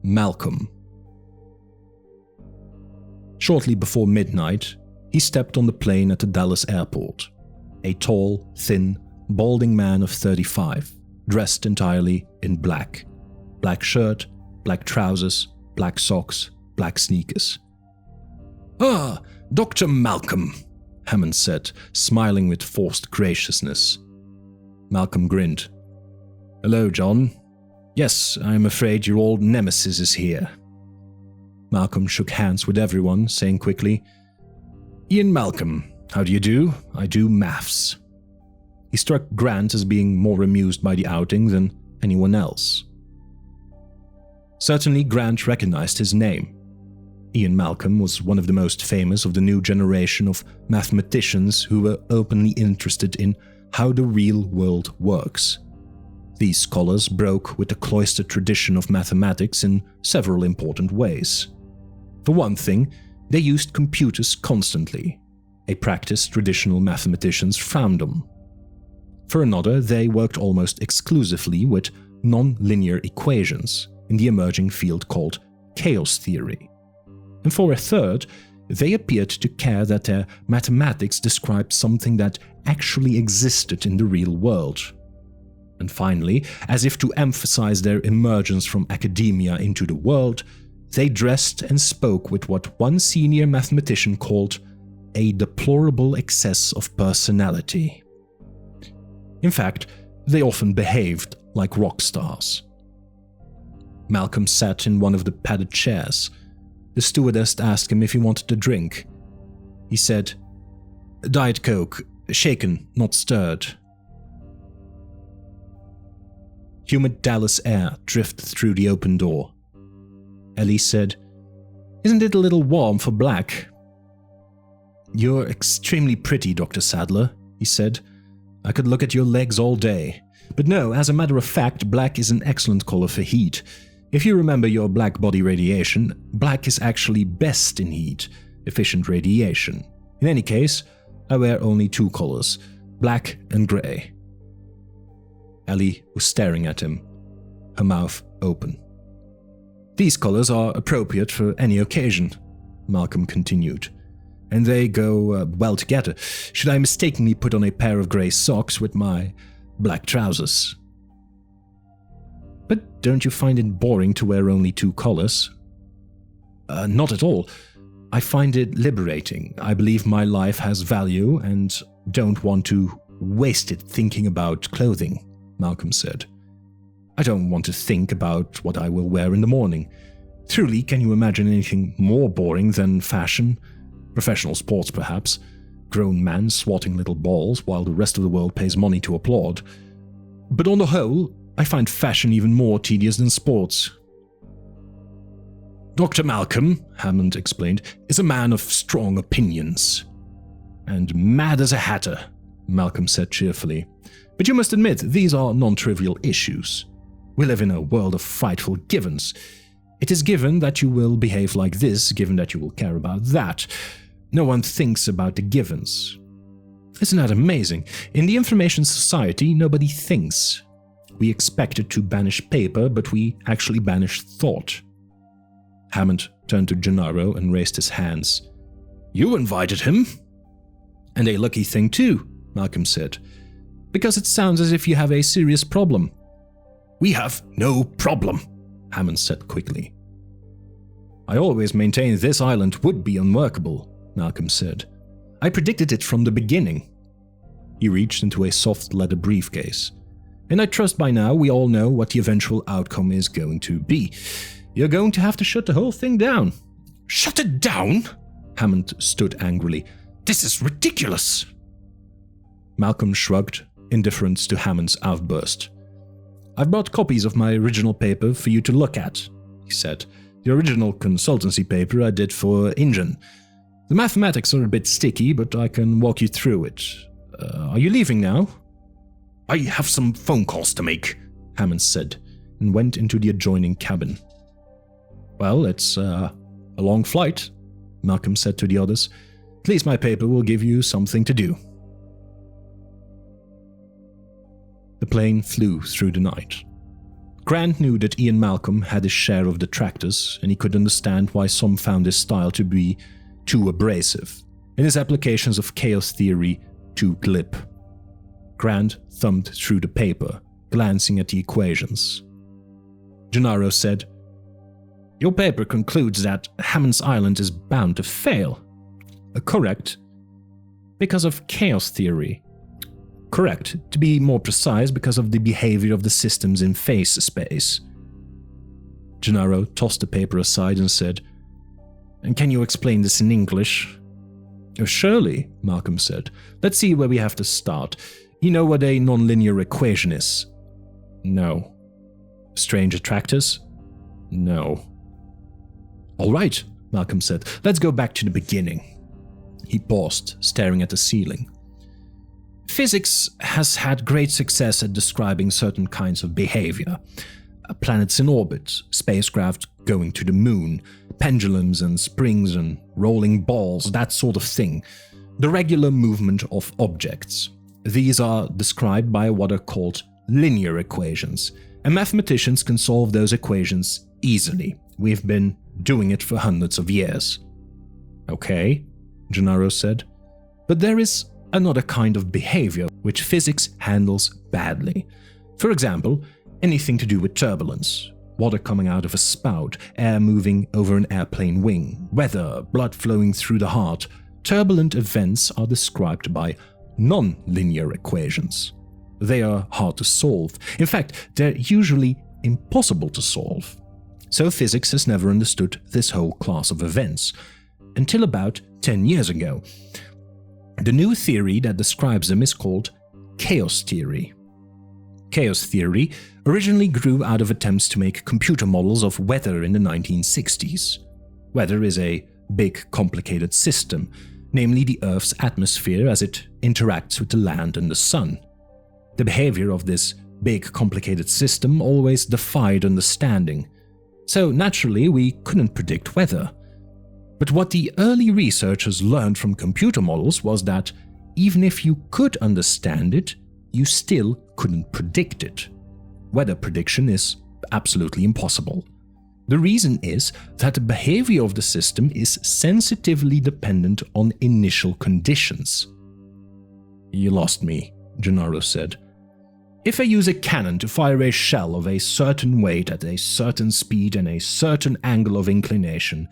Malcolm. Shortly before midnight, he stepped on the plane at the Dallas airport. A tall, thin, balding man of 35, dressed entirely in black. Black shirt, black trousers, black socks, black sneakers. Ah, Dr. Malcolm, Hammond said, smiling with forced graciousness. Malcolm grinned. Hello, John. Yes, I'm afraid your old nemesis is here. Malcolm shook hands with everyone, saying quickly, Ian Malcolm, how do you do? I do maths. He struck Grant as being more amused by the outing than anyone else. Certainly Grant recognized his name. Ian Malcolm was one of the most famous of the new generation of mathematicians who were openly interested in how the real world works. These scholars broke with the cloistered tradition of mathematics in several important ways. For one thing, they used computers constantly, a practice traditional mathematicians frowned on. For another, they worked almost exclusively with nonlinear equations in the emerging field called chaos theory. And for a third, they appeared to care that their mathematics described something that actually existed in the real world. And finally, as if to emphasize their emergence from academia into the world, they dressed and spoke with what one senior mathematician called a deplorable excess of personality. In fact, they often behaved like rock stars. Malcolm sat in one of the padded chairs. The stewardess asked him if he wanted a drink. He said, Diet Coke, shaken, not stirred. Humid Dallas air drifted through the open door. Ellie said, Isn't it a little warm for black? You're extremely pretty, Dr. Sattler, he said. I could look at your legs all day. But no, as a matter of fact, black is an excellent color for heat. If you remember your black body radiation, black is actually best in heat, efficient radiation. In any case, I wear only two colors, black and gray. Ellie was staring at him, her mouth open. These colors are appropriate for any occasion, Malcolm continued. And they go well together. Should I mistakenly put on a pair of gray socks with my black trousers? But don't you find it boring to wear only two colors? Not at all. I find it liberating. I believe my life has value and don't want to waste it thinking about clothing, Malcolm said. I don't want to think about what I will wear in the morning. Truly, can you imagine anything more boring than fashion? Professional sports, perhaps. Grown men swatting little balls while the rest of the world pays money to applaud. But on the whole, I find fashion even more tedious than sports. Dr. Malcolm, Hammond explained, is a man of strong opinions. And mad as a hatter, Malcolm said cheerfully. But you must admit, these are non-trivial issues. We live in a world of frightful givens. It is given that you will behave like this, given that you will care about that. No one thinks about the givens. Isn't that amazing? In the information society, nobody thinks. We expected to banish paper, but we actually banished thought. Hammond turned to Gennaro and raised his hands. You invited him? And a lucky thing too, Malcolm said. Because it sounds as if you have a serious problem. We have no problem, Hammond said quickly. I always maintained this island would be unworkable, Malcolm said. I predicted it from the beginning. He reached into a soft leather briefcase. And I trust by now we all know what the eventual outcome is going to be. You're going to have to shut the whole thing down. Shut it down? Hammond stood angrily. This is ridiculous. Malcolm shrugged, indifference to Hammond's outburst. I've brought copies of my original paper for you to look at, he said. The original consultancy paper I did for InGen. The mathematics are a bit sticky, but I can walk you through it. Are you leaving now? I have some phone calls to make, Hammond said, and went into the adjoining cabin. Well, it's a long flight, Malcolm said to the others. At least my paper will give you something to do. The plane flew through the night. Grant knew that Ian Malcolm had his share of detractors, and he could understand why some found his style to be too abrasive, and his applications of chaos theory too glib. Grant thumbed through the paper, glancing at the equations. Gennaro said, Your paper concludes that Hammond's Island is bound to fail. Correct. Because of chaos theory. Correct. To be more precise, because of the behavior of the systems in phase space. Gennaro tossed the paper aside and said, And can you explain this in English? Surely, Malcolm said. Let's see where we have to start. You know what a nonlinear equation is? No. Strange attractors? No. All right, Malcolm said. Let's go back to the beginning. He paused, staring at the ceiling. Physics has had great success at describing certain kinds of behavior. Planets in orbit, spacecraft going to the moon, pendulums and springs and rolling balls, that sort of thing. The regular movement of objects. These are described by what are called linear equations, and mathematicians can solve those equations easily. We've been doing it for hundreds of years. Okay, Gennaro said. But there is another kind of behavior which physics handles badly. For example, anything to do with turbulence, water coming out of a spout, air moving over an airplane wing, weather, blood flowing through the heart. Turbulent events are described by non-linear equations. They are hard to solve. In fact, they're usually impossible to solve. So physics has never understood this whole class of events, until about 10 years ago. The new theory that describes them is called chaos theory. Chaos theory originally grew out of attempts to make computer models of weather in the 1960s. Weather is a big, complicated system, namely the Earth's atmosphere as it interacts with the land and the sun. The behavior of this big, complicated system always defied understanding, so naturally we couldn't predict weather. But what the early researchers learned from computer models was that even if you could understand it, you still couldn't predict it. Weather prediction is absolutely impossible. The reason is that the behavior of the system is sensitively dependent on initial conditions. You lost me, Gennaro said. If I use a cannon to fire a shell of a certain weight at a certain speed and a certain angle of inclination,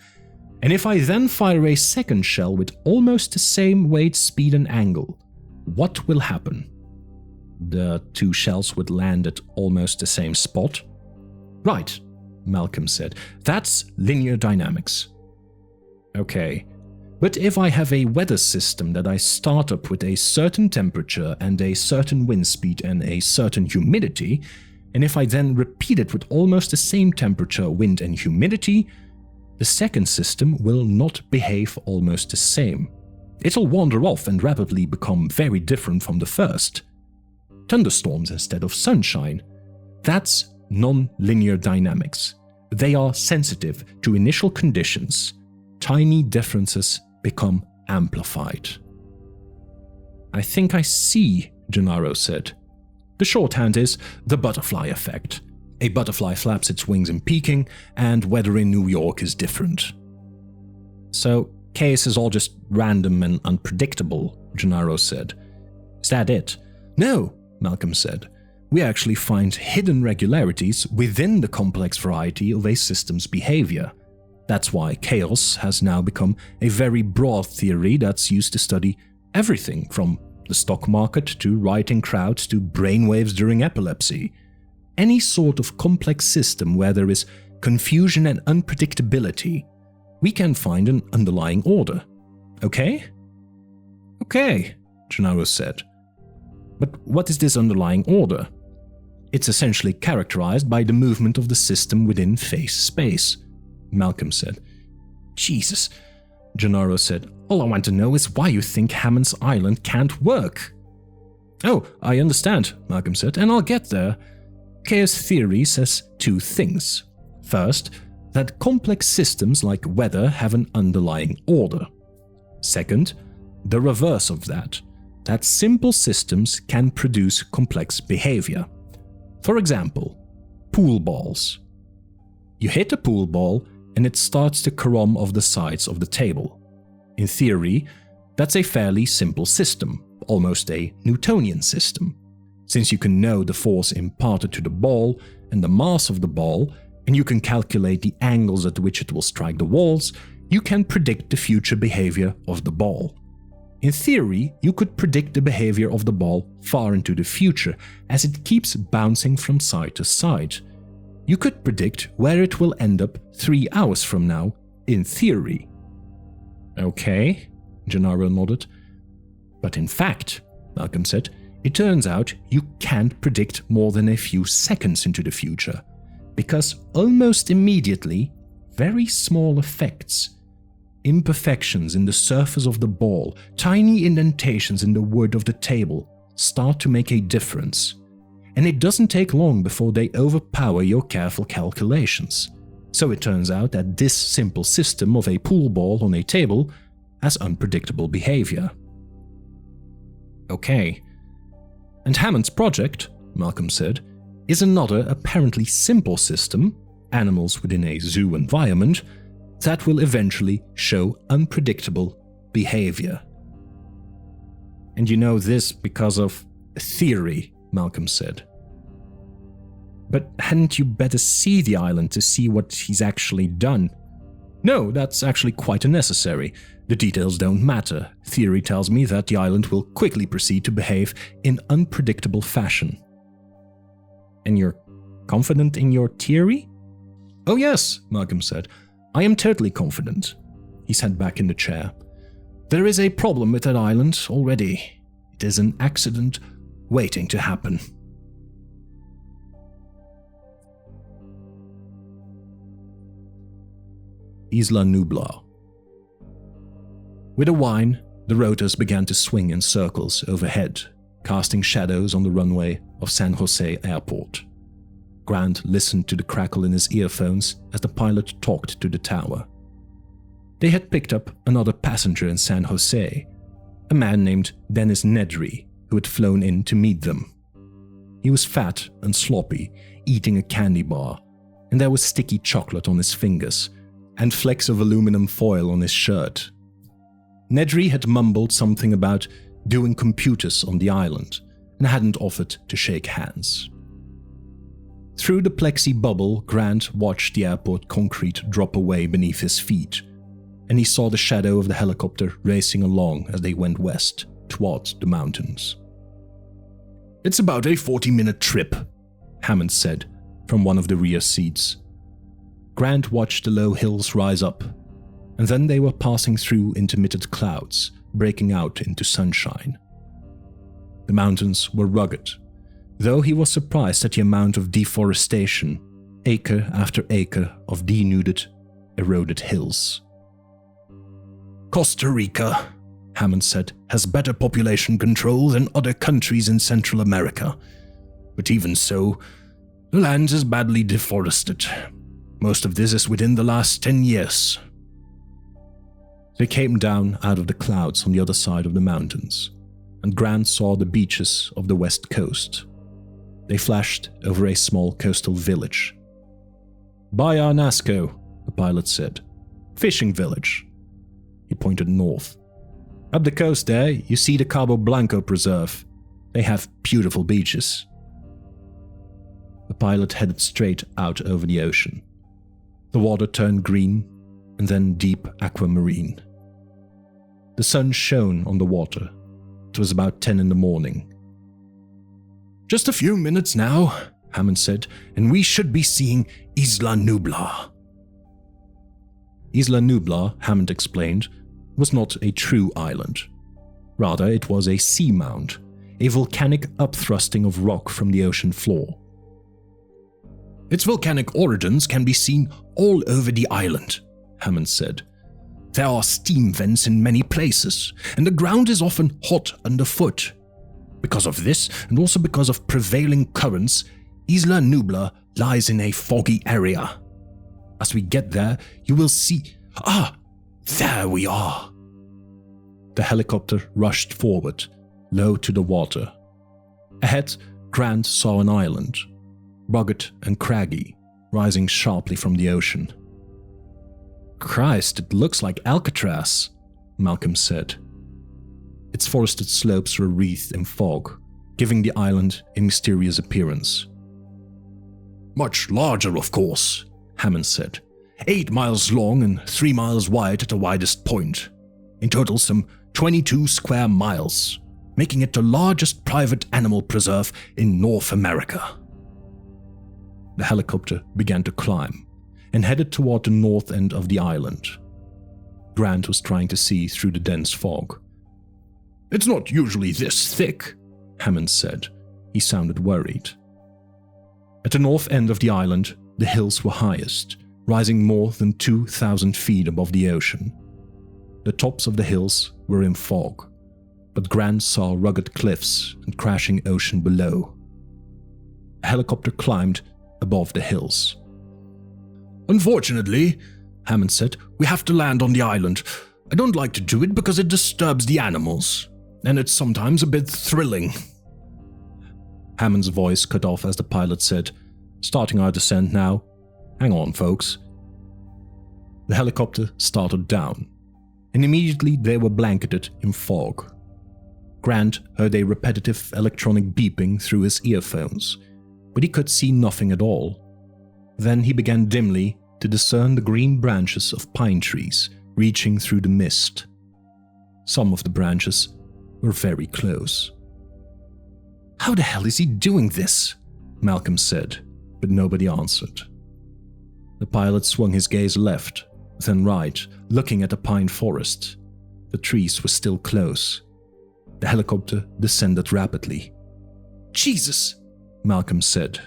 and if I then fire a second shell with almost the same weight, speed and angle, what will happen? The two shells would land at almost the same spot? Right, Malcolm said. That's linear dynamics. Okay, but if I have a weather system that I start up with a certain temperature and a certain wind speed and a certain humidity, and if I then repeat it with almost the same temperature, wind and humidity, the second system will not behave almost the same. it'll wander off and rapidly become very different from the first. Thunderstorms instead of sunshine. That's nonlinear dynamics. They are sensitive to initial conditions. Tiny differences become amplified. I think I see, Gennaro said. The shorthand is the butterfly effect. A butterfly flaps its wings in Peking, and weather in New York is different. So, chaos is all just random and unpredictable, Gennaro said. Is that it? No, Malcolm said. We actually find hidden regularities within the complex variety of a system's behavior. That's why chaos has now become a very broad theory that's used to study everything from the stock market to rioting crowds to brainwaves during epilepsy. Any sort of complex system where there is confusion and unpredictability, we can find an underlying order. Okay? Okay, Gennaro said. But what is this underlying order? It's essentially characterized by the movement of the system within phase space, Malcolm said. Jesus, Gennaro said. All I want to know is why you think Hammond's island can't work. Oh, I understand, Malcolm said, and I'll get there. Chaos theory says two things. First, that complex systems like weather have an underlying order. Second, the reverse of that simple systems can produce complex behavior. For example, pool balls. You hit a pool ball and it starts to carom off the sides of the table. In theory, that's a fairly simple system, almost a Newtonian system. Since you can know the force imparted to the ball and the mass of the ball, and you can calculate the angles at which it will strike the walls, you can predict the future behavior of the ball. In theory, you could predict the behavior of the ball far into the future, as it keeps bouncing from side to side. You could predict where it will end up 3 hours from now, in theory. Okay, Gennaro nodded. But in fact, Malcolm said, it turns out you can't predict more than a few seconds into the future, because almost immediately, very small effects, imperfections in the surface of the ball, tiny indentations in the wood of the table, start to make a difference. And it doesn't take long before they overpower your careful calculations. So it turns out that this simple system of a pool ball on a table has unpredictable behavior. Okay. And Hammond's project, Malcolm said, is another apparently simple system, animals within a zoo environment, that will eventually show unpredictable behavior. And you know this because of a theory, Malcolm said. But hadn't you better see the island to see what he's actually done? No, that's actually quite unnecessary. The details don't matter. Theory tells me that the island will quickly proceed to behave in unpredictable fashion. And you're confident in your theory? Oh yes, Malcolm said. I am totally confident. He sat back in the chair. There is a problem with that island already. It is an accident waiting to happen. Isla Nublar. With a whine, the rotors began to swing in circles overhead, casting shadows on the runway of San Jose Airport. Grant listened to the crackle in his earphones as the pilot talked to the tower. They had picked up another passenger in San Jose, a man named Dennis Nedry, who had flown in to meet them. He was fat and sloppy, eating a candy bar, and there was sticky chocolate on his fingers and flecks of aluminum foil on his shirt. Nedry had mumbled something about doing computers on the island and hadn't offered to shake hands. Through the plexi bubble, Grant watched the airport concrete drop away beneath his feet, and he saw the shadow of the helicopter racing along as they went west, towards the mountains. It's about a 40-minute trip, Hammond said from one of the rear seats. Grant watched the low hills rise up, and then they were passing through intermittent clouds, breaking out into sunshine. The mountains were rugged, though he was surprised at the amount of deforestation, acre after acre of denuded, eroded hills. Costa Rica, Hammond said, has better population control than other countries in Central America. But even so, the land is badly deforested. Most of this is within the last 10 years. They came down out of the clouds on the other side of the mountains, and Grant saw the beaches of the west coast. They flashed over a small coastal village. "Bahia Nasco," the pilot said. "Fishing village." He pointed north. "Up the coast there, you see the Cabo Blanco Preserve. They have beautiful beaches." The pilot headed straight out over the ocean. The water turned green and then deep aquamarine. The sun shone on the water. It was about 10 in the morning. "Just a few minutes now," Hammond said, "and we should be seeing Isla Nublar." Isla Nublar, Hammond explained, was not a true island. Rather, it was a seamound, a volcanic upthrusting of rock from the ocean floor. "Its volcanic origins can be seen all over the island," Hammond said. "There are steam vents in many places, and the ground is often hot underfoot. Because of this, and also because of prevailing currents, Isla Nublar lies in a foggy area. As we get there, you will see... Ah! There we are!" The helicopter rushed forward, low to the water. Ahead, Grant saw an island, rugged and craggy, rising sharply from the ocean. "Christ, it looks like Alcatraz," Malcolm said. Its forested slopes were wreathed in fog, giving the island a mysterious appearance. "Much larger, of course," Hammond said. 8 miles long and 3 miles wide at the widest point. In total, some 22 square miles, making it the largest private animal preserve in North America. The helicopter began to climb and headed toward the north end of the island. Grant was trying to see through the dense fog. "It's not usually this thick," Hammond said. He sounded worried. At the north end of the island, the hills were highest, rising more than 2,000 feet above the ocean. The tops of the hills were in fog, but Grant saw rugged cliffs and crashing ocean below. The helicopter climbed above the hills. "Unfortunately," Hammond said, "we have to land on the island. I don't like to do it because it disturbs the animals, and it's sometimes a bit thrilling." Hammond's voice cut off as the pilot said, "Starting our descent now. Hang on, folks." The helicopter started down, and immediately they were blanketed in fog. Grant heard a repetitive electronic beeping through his earphones, but he could see nothing at all. Then he began dimly to discern the green branches of pine trees reaching through the mist. Some of the branches were very close. "How the hell is he doing this?" Malcolm said, but nobody answered. The pilot swung his gaze left, then right, looking at the pine forest. The trees were still close. The helicopter descended rapidly. "Jesus!" Malcolm said.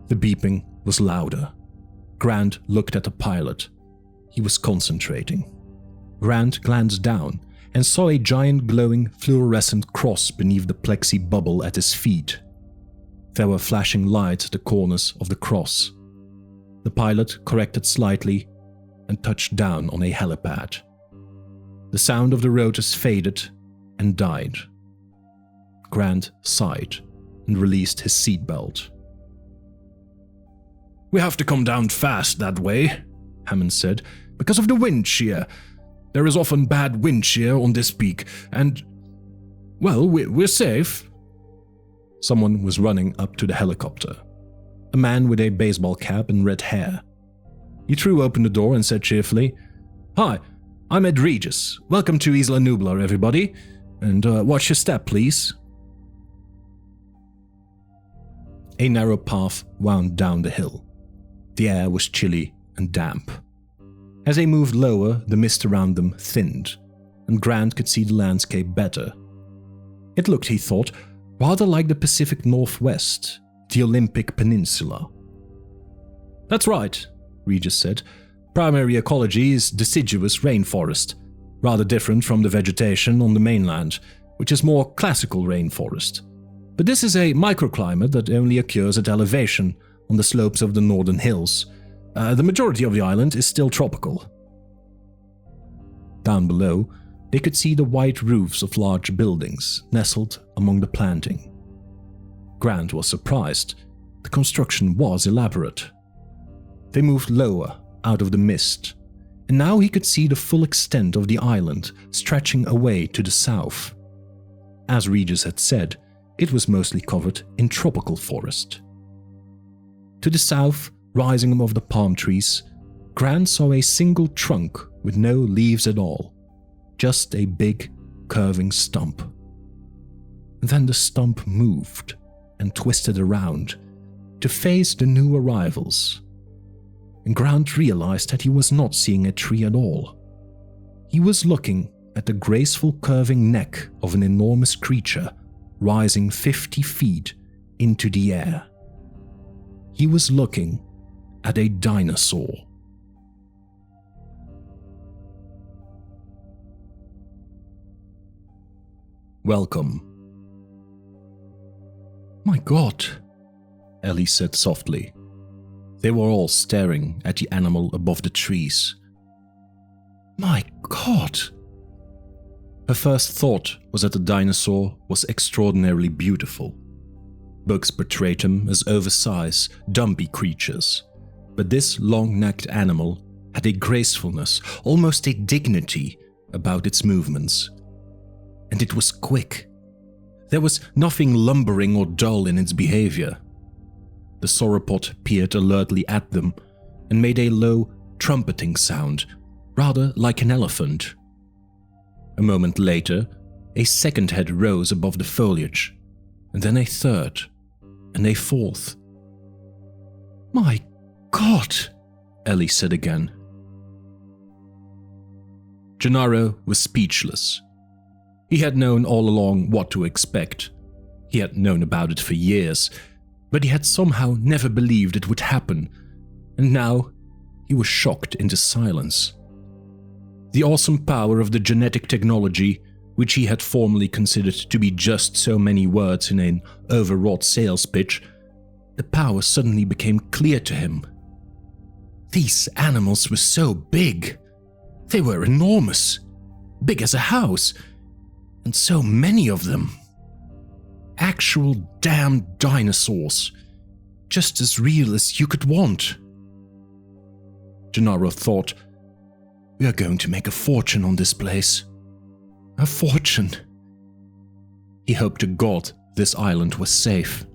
The beeping was louder. Grant looked at the pilot. He was concentrating. Grant glanced down and saw a giant glowing fluorescent cross beneath the plexi bubble at his feet. There were flashing lights at the corners of the cross. The pilot corrected slightly and touched down on a helipad. The sound of the rotors faded and died. Grant sighed and released his seatbelt. "We have to come down fast that way," Hammond said, "because of the wind shear. There is often bad wind shear on this peak, and, well, we're safe." Someone was running up to the helicopter. A man with a baseball cap and red hair. He threw open the door and said cheerfully, "Hi, I'm Ed Regis. Welcome to Isla Nublar, everybody. And watch your step, please." A narrow path wound down the hill. The air was chilly and damp. As they moved lower, the mist around them thinned, and Grant could see the landscape better. It looked, he thought, rather like the Pacific Northwest, the Olympic Peninsula. "That's right," Regis said. "Primary ecology is deciduous rainforest. rather different from the vegetation on the mainland, which is more classical rainforest. But this is a microclimate that only occurs at elevation on the slopes of the northern hills. The majority of the island is still tropical. Down below, they could see the white roofs of large buildings nestled among the planting. Grant was surprised. The construction was elaborate. They moved lower out of the mist, and now he could see the full extent of the island stretching away to the south. As Regis had said, it was mostly covered in tropical forest. To the south, rising above the palm trees, Grant saw a single trunk with no leaves at all, just a big, curving stump. Then the stump moved and twisted around to face the new arrivals. And Grant realized that he was not seeing a tree at all. He was looking at the graceful curving neck of an enormous creature rising 50 feet into the air. He was looking at a dinosaur. Welcome. My God, Ellie said softly. They were all staring at the animal above the trees. My God. Her first thought was that the dinosaur was extraordinarily beautiful. Books portrayed them as oversized, dumpy creatures, but this long-necked animal had a gracefulness, almost a dignity, about its movements. And it was quick. There was nothing lumbering or dull in its behavior. The sauropod peered alertly at them and made a low, trumpeting sound, rather like an elephant. A moment later, a second head rose above the foliage, and then a third, and a fourth. My God, Ellie said again. Gennaro was speechless. He had known all along what to expect. He had known about it for years, but he had somehow never believed it would happen, and now he was shocked into silence. The awesome power of the genetic technology, which he had formerly considered to be just so many words in an overwrought sales pitch, the power suddenly became clear to him. These animals were so big. They were enormous, big as a house, and so many of them. Actual damn dinosaurs, just as real as you could want. Gennaro thought, "We are going to make a fortune on this place. A fortune." He hoped to God this island was safe.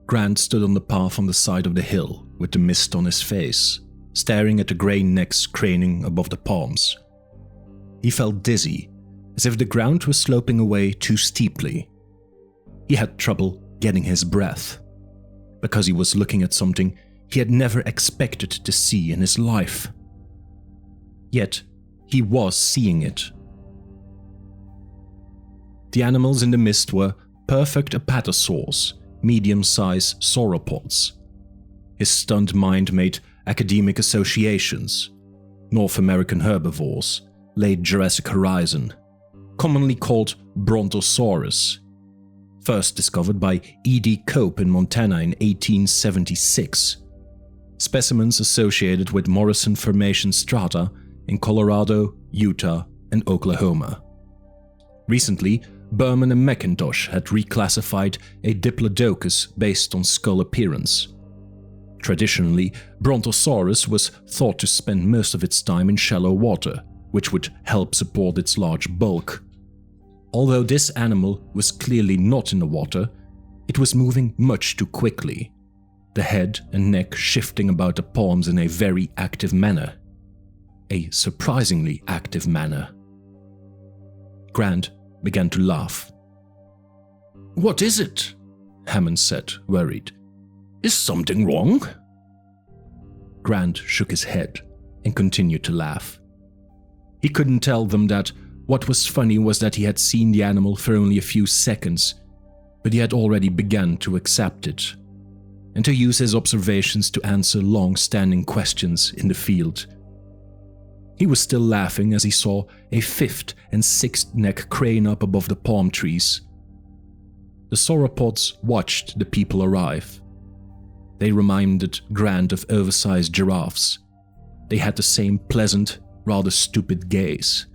Grant stood on the path on the side of the hill with the mist on his face, staring at the grey necks craning above the palms. He felt dizzy, as if the ground was sloping away too steeply. He had trouble getting his breath, because he was looking at something he had never expected to see in his life. Yet, he was seeing it. The animals in the mist were perfect apatosaurs, medium-sized sauropods. His stunned mind made academic associations. North American herbivores, late Jurassic Horizon, commonly called Brontosaurus, first discovered by E.D. Cope in Montana in 1876. Specimens associated with Morrison Formation strata in Colorado, Utah, and Oklahoma. Recently, Berman and McIntosh had reclassified a Diplodocus based on skull appearance. Traditionally, Brontosaurus was thought to spend most of its time in shallow water, which would help support its large bulk. Although this animal was clearly not in the water, it was moving much too quickly, the head and neck shifting about the palms in a very active manner. A surprisingly active manner. Grant began to laugh. "What is it?" Hammond said, worried. "Is something wrong?" Grant shook his head and continued to laugh. He couldn't tell them that what was funny was that he had seen the animal for only a few seconds, but he had already begun to accept it, and to use his observations to answer long-standing questions in the field. He was still laughing as he saw a fifth and sixth neck crane up above the palm trees. The sauropods watched the people arrive. They reminded Grant of oversized giraffes. They had the same pleasant, rather stupid gaze.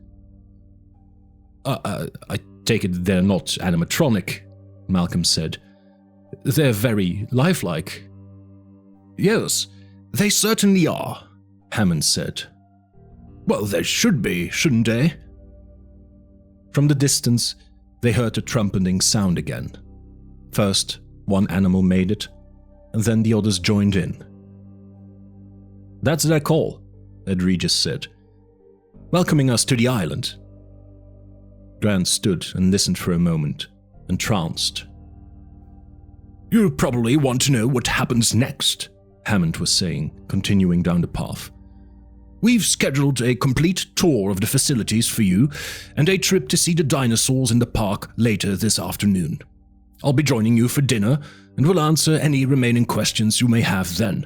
I take it they're not animatronic, Malcolm said. They're very lifelike. Yes, they certainly are, Hammond said. Well, they should be, shouldn't they? From the distance, they heard the trumpeting sound again. First, one animal made it, and then the others joined in. That's their call, Ed Regis said, welcoming us to the island. Grant stood and listened for a moment, entranced. You probably want to know what happens next, Hammond was saying, continuing down the path. We've scheduled a complete tour of the facilities for you and a trip to see the dinosaurs in the park later this afternoon. I'll be joining you for dinner and will answer any remaining questions you may have then.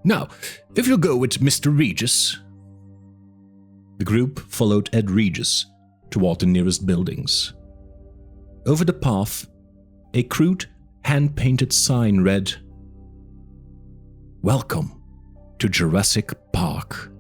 Now, if you'll go with Mr. Regis. The group followed Ed Regis toward the nearest buildings. Over the path, a crude, hand-painted sign read, "Welcome to Jurassic Park."